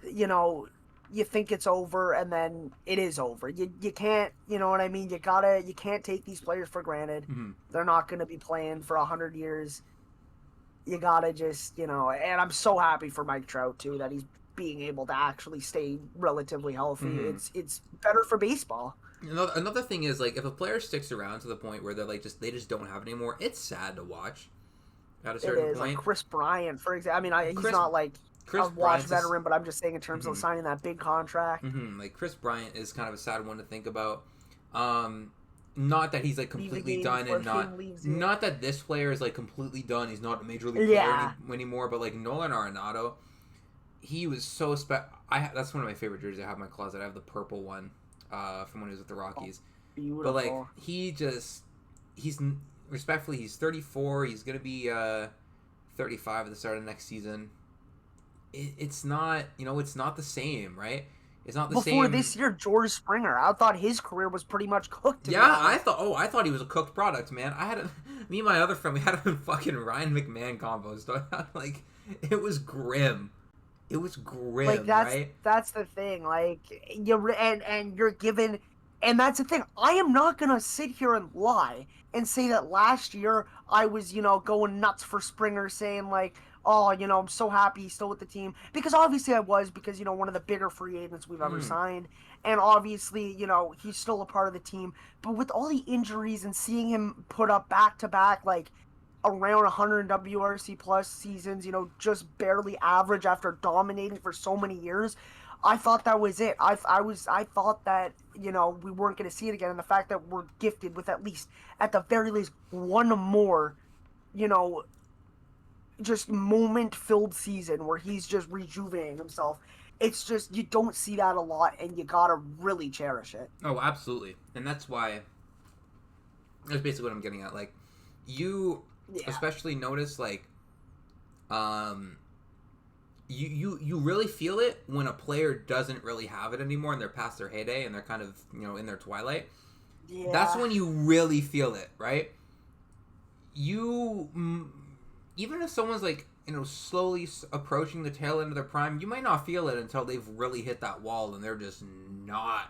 you think it's over and then it is over. You can't, you know what I mean? You can't take these players for granted. They're not going to be playing for 100 years. You gotta just, and I'm so happy for Mike Trout too, that he's being able to actually stay relatively healthy. It's better for baseball. Another thing is, like, if a player sticks around to the point where they're they just don't have it anymore, it's sad to watch at a certain point. Like Chris Bryant, for example. I mean, he's not like a watch veteran, but I'm just saying in terms of signing that big contract. Like Chris Bryant is kind of a sad one to think about. Not that he's completely done, and not that this player is completely done. He's not a major league player anymore. But Nolan Arenado, he was so that's one of my favorite jerseys I have in my closet. I have the purple one from when he was with the Rockies. Beautiful. But he's respectfully, he's 34. He's gonna be 35 at the start of next season. It's not, it's not the same, right? It's not the same. Before this year, George Springer, I thought his career was pretty much cooked. I thought he was a cooked product, man. Me and my other friend, we had him in fucking Ryan McMahon combos. It was grim. It was grim, right? That's the thing. You're given, and that's the thing. I am not gonna sit here and lie and say that last year I was, going nuts for Springer, saying oh, I'm so happy he's still with the team. Because obviously I was, because, one of the bigger free agents we've ever signed. And obviously, he's still a part of the team. But with all the injuries and seeing him put up back-to-back, around 100 WRC plus seasons, just barely average after dominating for so many years, I thought that was it. I thought that, you know, we weren't going to see it again. And the fact that we're gifted with at least, at the very least, one more, you know, just moment-filled season where he's just rejuvenating himself. It's just, you don't see that a lot, and you gotta really cherish it. Oh, absolutely. And that's why, that's basically what I'm getting at. Like, you especially notice, like, you really feel it when a player doesn't really have it anymore and they're past their heyday and they're kind of, you know, in their twilight. Yeah. That's when you really feel it, right? Even if someone's like, you know, slowly approaching the tail end of their prime, you might not feel it until they've really hit that wall and they're just not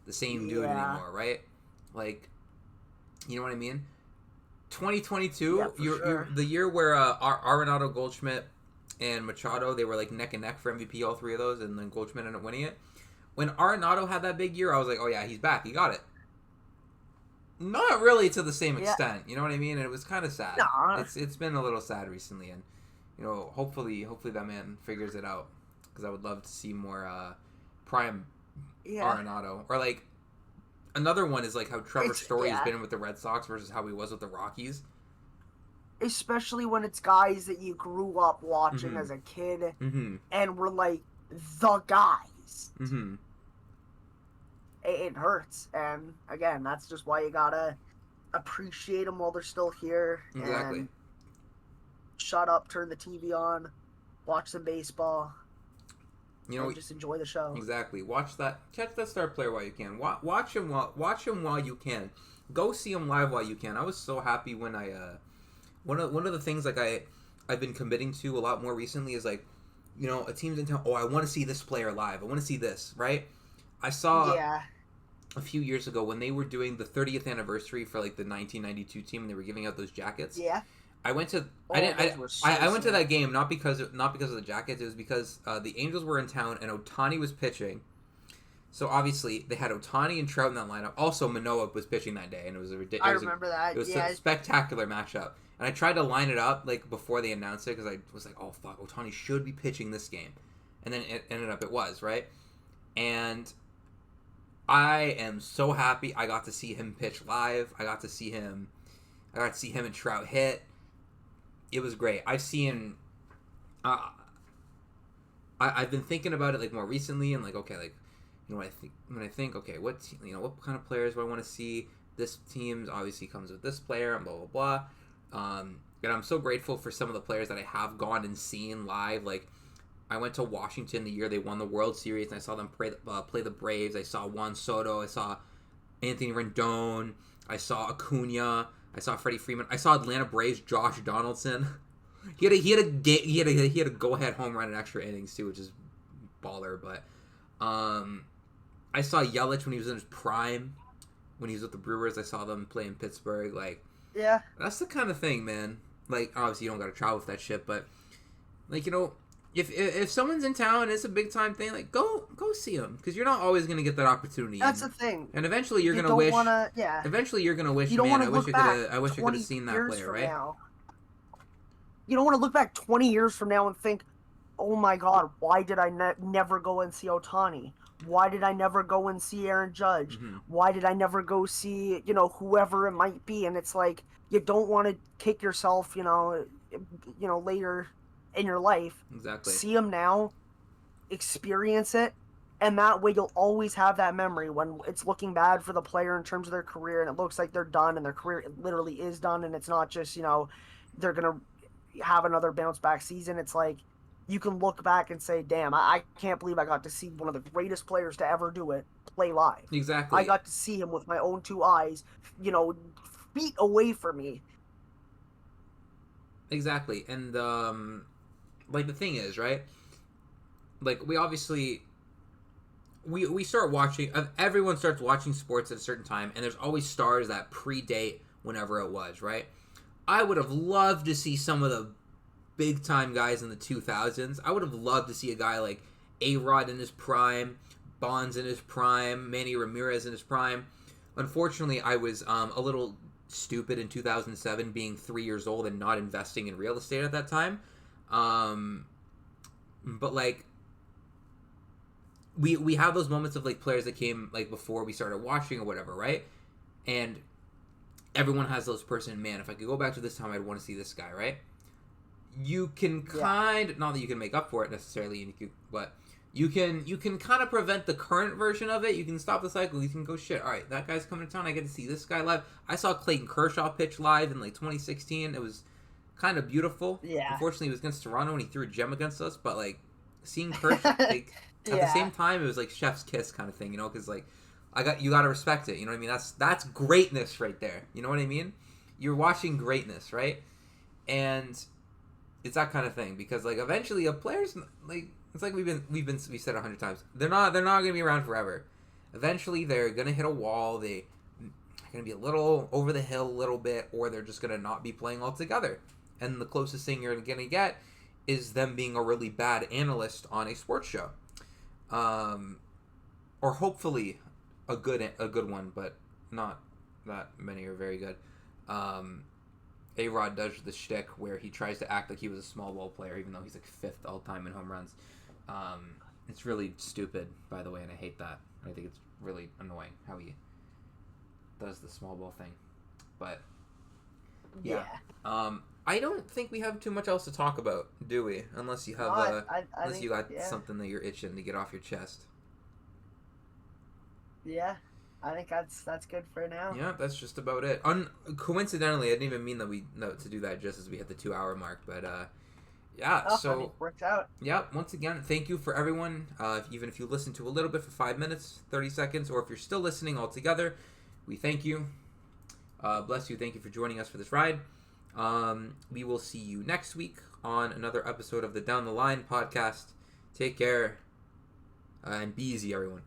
the same dude anymore, right? Like, you know what I mean? 2022, you're the year where Arenado, Goldschmidt, and Machado, they were like neck and neck for MVP, all three of those, and then Goldschmidt ended up winning it. When Arenado had that big year, I was like, oh yeah, he's back, he got it. Not really to the same extent, you know what I mean? And it was kind of sad. It's been a little sad recently, and you know, hopefully that man figures it out, because I would love to see more prime Arenado. Or like another one is like how Trevor Story has been with the Red Sox versus how he was with the Rockies. Especially when it's guys that you grew up watching as a kid, and were like the guys. It hurts, and again, that's just why you gotta appreciate them while they're still here. Exactly. And shut up, turn the TV on, watch some baseball. You know, just enjoy the show. Exactly. Catch that star player while you can. Watch him while you can. Go see him live while you can. I was so happy when I one of the things like I've been committing to a lot more recently is like, you know, a team's in town. Oh, I want to see this player live. I want to see this, right? I saw a few years ago when they were doing the 30th anniversary for like the 1992 team and they were giving out those jackets. Yeah. I went to I went to that game not because of the jackets. It was because the Angels were in town and Ohtani was pitching. So obviously they had Ohtani and Trout in that lineup. Also Manoah was pitching that day, and it was a ridiculous. I remember that. It was a spectacular matchup, and I tried to line it up like before they announced it because I was like, oh fuck, Ohtani should be pitching this game, and then it ended up it was right, and I am so happy I got to see him pitch live. I got to see him and Trout hit. It was great. I've seen. I've been thinking about it like more recently, and like okay, like you know when I think okay, what kind of players do I want to see? This team obviously comes with this player, and blah blah blah. And I'm so grateful for some of the players that I have gone and seen live. Like I went to Washington the year they won the World Series, and I saw them play the Braves. I saw Juan Soto. I saw Anthony Rendon. I saw Acuna. I saw Freddie Freeman. I saw Atlanta Braves Josh Donaldson. He had a go ahead home run in extra innings too, which is baller. But I saw Yelich when he was in his prime, when he was with the Brewers. I saw them play in Pittsburgh. Like, yeah, that's the kind of thing, man. Like, obviously you don't got to travel with that shit, but like, you know, if someone's in town and it's a big time thing, like go see them, because you're not always gonna get that opportunity. That's the thing. And eventually you're gonna wish. Eventually you're gonna wish. You don't man, I wish I could have seen that player, right? Now. You don't want to look back 20 years from now and think, oh my god, why did I never go and see Ohtani? Why did I never go and see Aaron Judge? Why did I never go see, you know, whoever it might be? And it's like, you don't want to kick yourself, you know, later in your life. Exactly. See them now, experience it, and that way you'll always have that memory when it's looking bad for the player in terms of their career, and it looks like they're done, and their career literally is done, and it's not just, you know, they're going to have another bounce back season. It's like, you can look back and say, damn, I can't believe I got to see one of the greatest players to ever do it play live. Exactly. I got to see him with my own two eyes, you know, feet away from me. Exactly. And, like, the thing is, right? Like, we obviously... We start watching... Everyone starts watching sports at a certain time, and there's always stars that predate whenever it was, right? I would have loved to see some of the big-time guys in the 2000s. I would have loved to see a guy like A-Rod in his prime, Bonds in his prime, Manny Ramirez in his prime. Unfortunately, I was a little stupid in 2007, being 3 years old and not investing in real estate at that time. But, like, we have those moments of like players that came like before we started watching or whatever, right? And everyone has those person, man, if I could go back to this time, I'd want to see this guy, right? You can not that you can make up for it necessarily, but you can kind of prevent the current version of it. You can stop the cycle. You can go, shit, all right, that guy's coming to town. I get to see this guy live. I saw Clayton Kershaw pitch live in like 2016. It was kind of beautiful. Yeah. Unfortunately, it was against Toronto and he threw a gem against us. But like seeing Kershaw, like at the same time, it was like chef's kiss kind of thing, because like you got to respect it. You know what I mean? That's greatness right there. You know what I mean? You're watching greatness, right? And it's that kind of thing, because like eventually a player's like, it's like we've said 100 times. They're not gonna be around forever. Eventually they're gonna hit a wall. They're gonna be a little over the hill a little bit, or they're just gonna not be playing altogether. And the closest thing you're gonna get is them being a really bad analyst on a sports show, or hopefully a good one, but not that many are very good. A-Rod does the shtick where he tries to act like he was a small ball player, even though he's like 5th all time in home runs. It's really stupid, by the way, and I hate that. I think it's really annoying how he does the small ball thing. But yeah. I don't think we have too much else to talk about, do we? Unless you have you got something that you're itching to get off your chest. Yeah. I think that's good for now. Yeah, that's just about it. Coincidentally, I didn't even mean to do that just as we hit the 2-hour mark, but yeah. So it worked out. Yeah. Once again, thank you for everyone. Even if you listened to a little bit for 5 minutes, 30 seconds, or if you're still listening altogether, we thank you. Bless you. Thank you for joining us for this ride. We will see you next week on another episode of the Down the Line podcast. Take care and be easy, everyone.